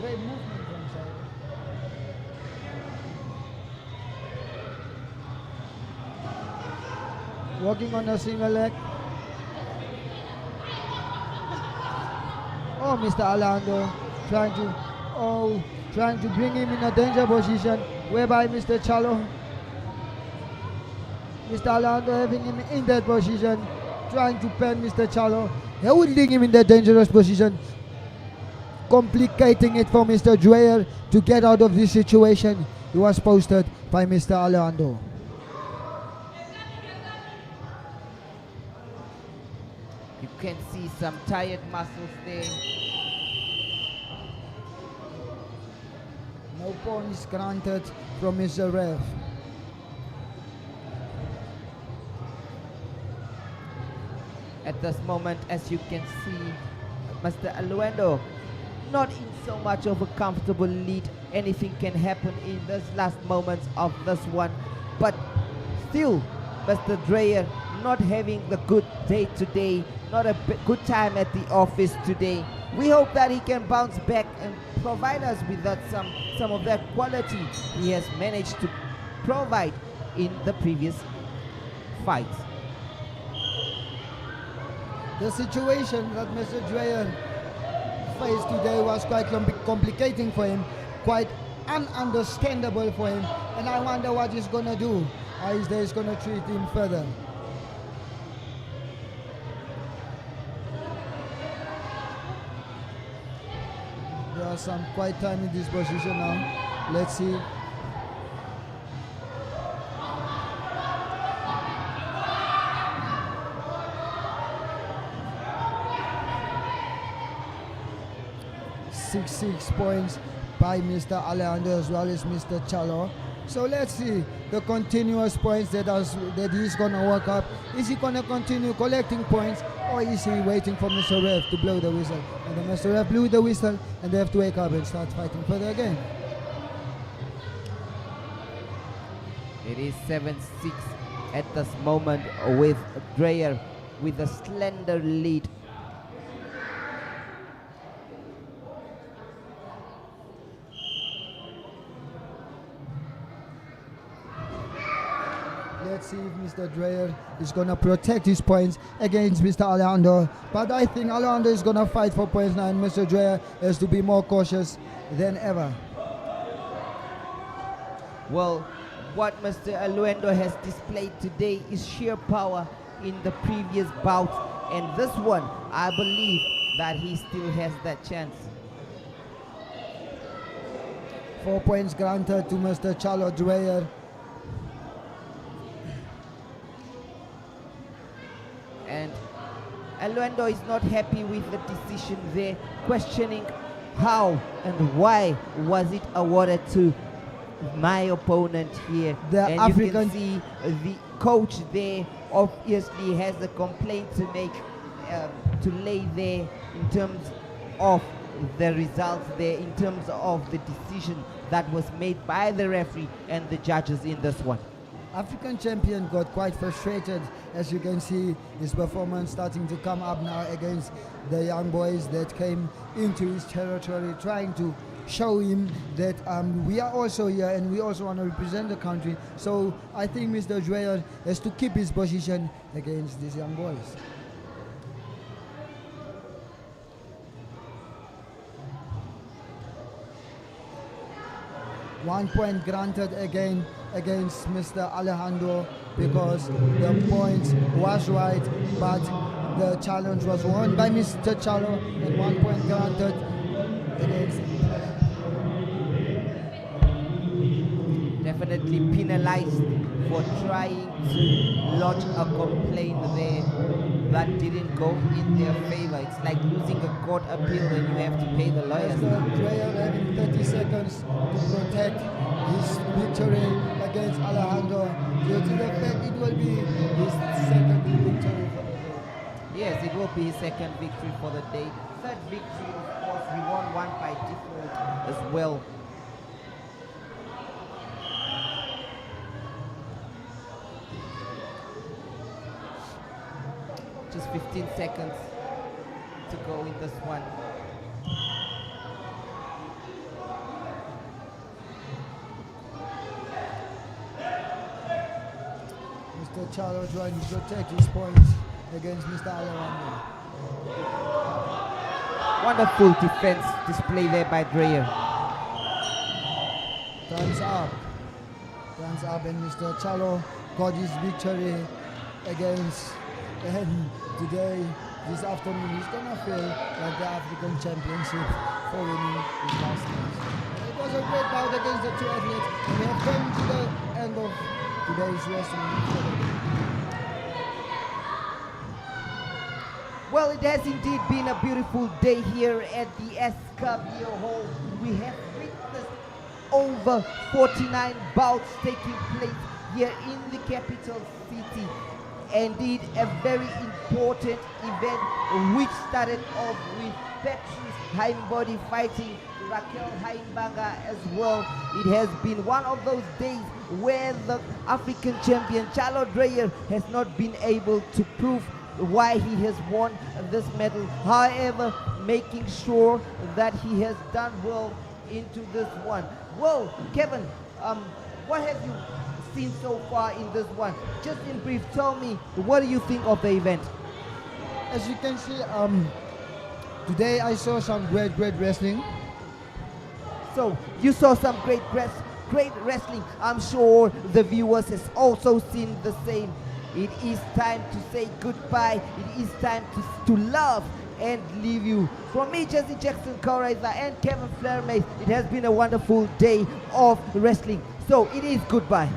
Great movement from Chalo. Working on a single leg. Oh, Mr. Alejandro trying to bring him in a danger position, whereby Mr. Alejandro having him in that position, trying to pen Mr. Chalo, holding him in that dangerous position, complicating it for Mr. Dreyer to get out of this situation. He was posted by Mr. Alejandro. You can see some tired muscles there. No points granted from Mr. Ref. At this moment, as you can see, Mr. Aluendo not in so much of a comfortable lead. Anything can happen in this last moments of this one, but still Mr. Dreyer not having the good day today, not a good time at the office today. We hope that he can bounce back and provide us with that some of that quality he has managed to provide in the previous fights. The situation that Mr. Dreyer faced today was quite complicating for him, quite ununderstandable for him, and I wonder what he's going to do, how he's going to treat him further. There are some quite time in this position now. Let's see. Six points by Mr. Alejandro as well as Mr. Chalo. So let's see the continuous points that he's going to work up. Is he going to continue collecting points, or is he waiting for Mr. Ref to blow the whistle? And then Mr. Ref blew the whistle and they have to wake up and start fighting further again. It is 7-6 at this moment with Dreyer with a slender lead. Let's see if Mr. Dreyer is going to protect his points against Mr. Alejandro. But I think Alejandro is going to fight for points now, and Mr. Dreyer has to be more cautious than ever. Well, what Mr. Aluendo has displayed today is sheer power in the previous bout, and this one, I believe that he still has that chance. 4 points granted to Mr. Chalo Dreyer. And Aluendo is not happy with the decision there, questioning how and why was it awarded to my opponent here. The and African, you can see the coach there obviously has a complaint to make, to lay there in terms of the results there, in terms of the decision that was made by the referee and the judges in this one. African champion got quite frustrated, as you can see his performance starting to come up now against the young boys that came into his territory, trying to show him that we are also here and we also want to represent the country. So I think Mr. Dreyer has to keep his position against these young boys. One point granted again against Mr. Alejandro because the points was right, but the challenge was won by Mr. Chalo, and 1 point granted against. Definitely penalized for trying to lodge a complaint there that didn't go in their favor. It's like losing a court appeal when you have to pay the lawyers. Mr. Dreyer having 30 seconds to protect his victory against Alejandro due to the fact it will be his second victory for the day. Yes, it will be his second victory for the day. Third victory, of course, he won one by default as well. Just 15 seconds to go in this one. Mr. Chalo trying to protect his points against Mr. Alejandro. Wonderful defense display there by Dreyer. Time's up. Time's up, and Mr. Chalo got his victory against. And today, this afternoon, he's gonna feel like the African Championship for winning his last match. It was a great bout against the two athletes, and we have come to the end of today's wrestling. Well, it has indeed been a beautiful day here at the Escavio Hall. We have witnessed over 49 bouts taking place here in the capital city. Indeed, a very important event which started off with Patrice Heimbody fighting Raquel Heimbanga as well. It has been one of those days where the African champion Chalo Dreyer has not been able to prove why he has won this medal. However, making sure that he has done well into this one. Well, Kevin, what have you seen so far in this one? Just in brief, tell me, what do you think of the event? As you can see, today I saw some great wrestling. So you saw some great wrestling. I'm sure the viewers has also seen the same. It is time to say goodbye. It is time to love and leave you. From me, Jesse Jackson Koraiza and Kevin Flairmace, it has been a wonderful day of wrestling. So it is goodbye.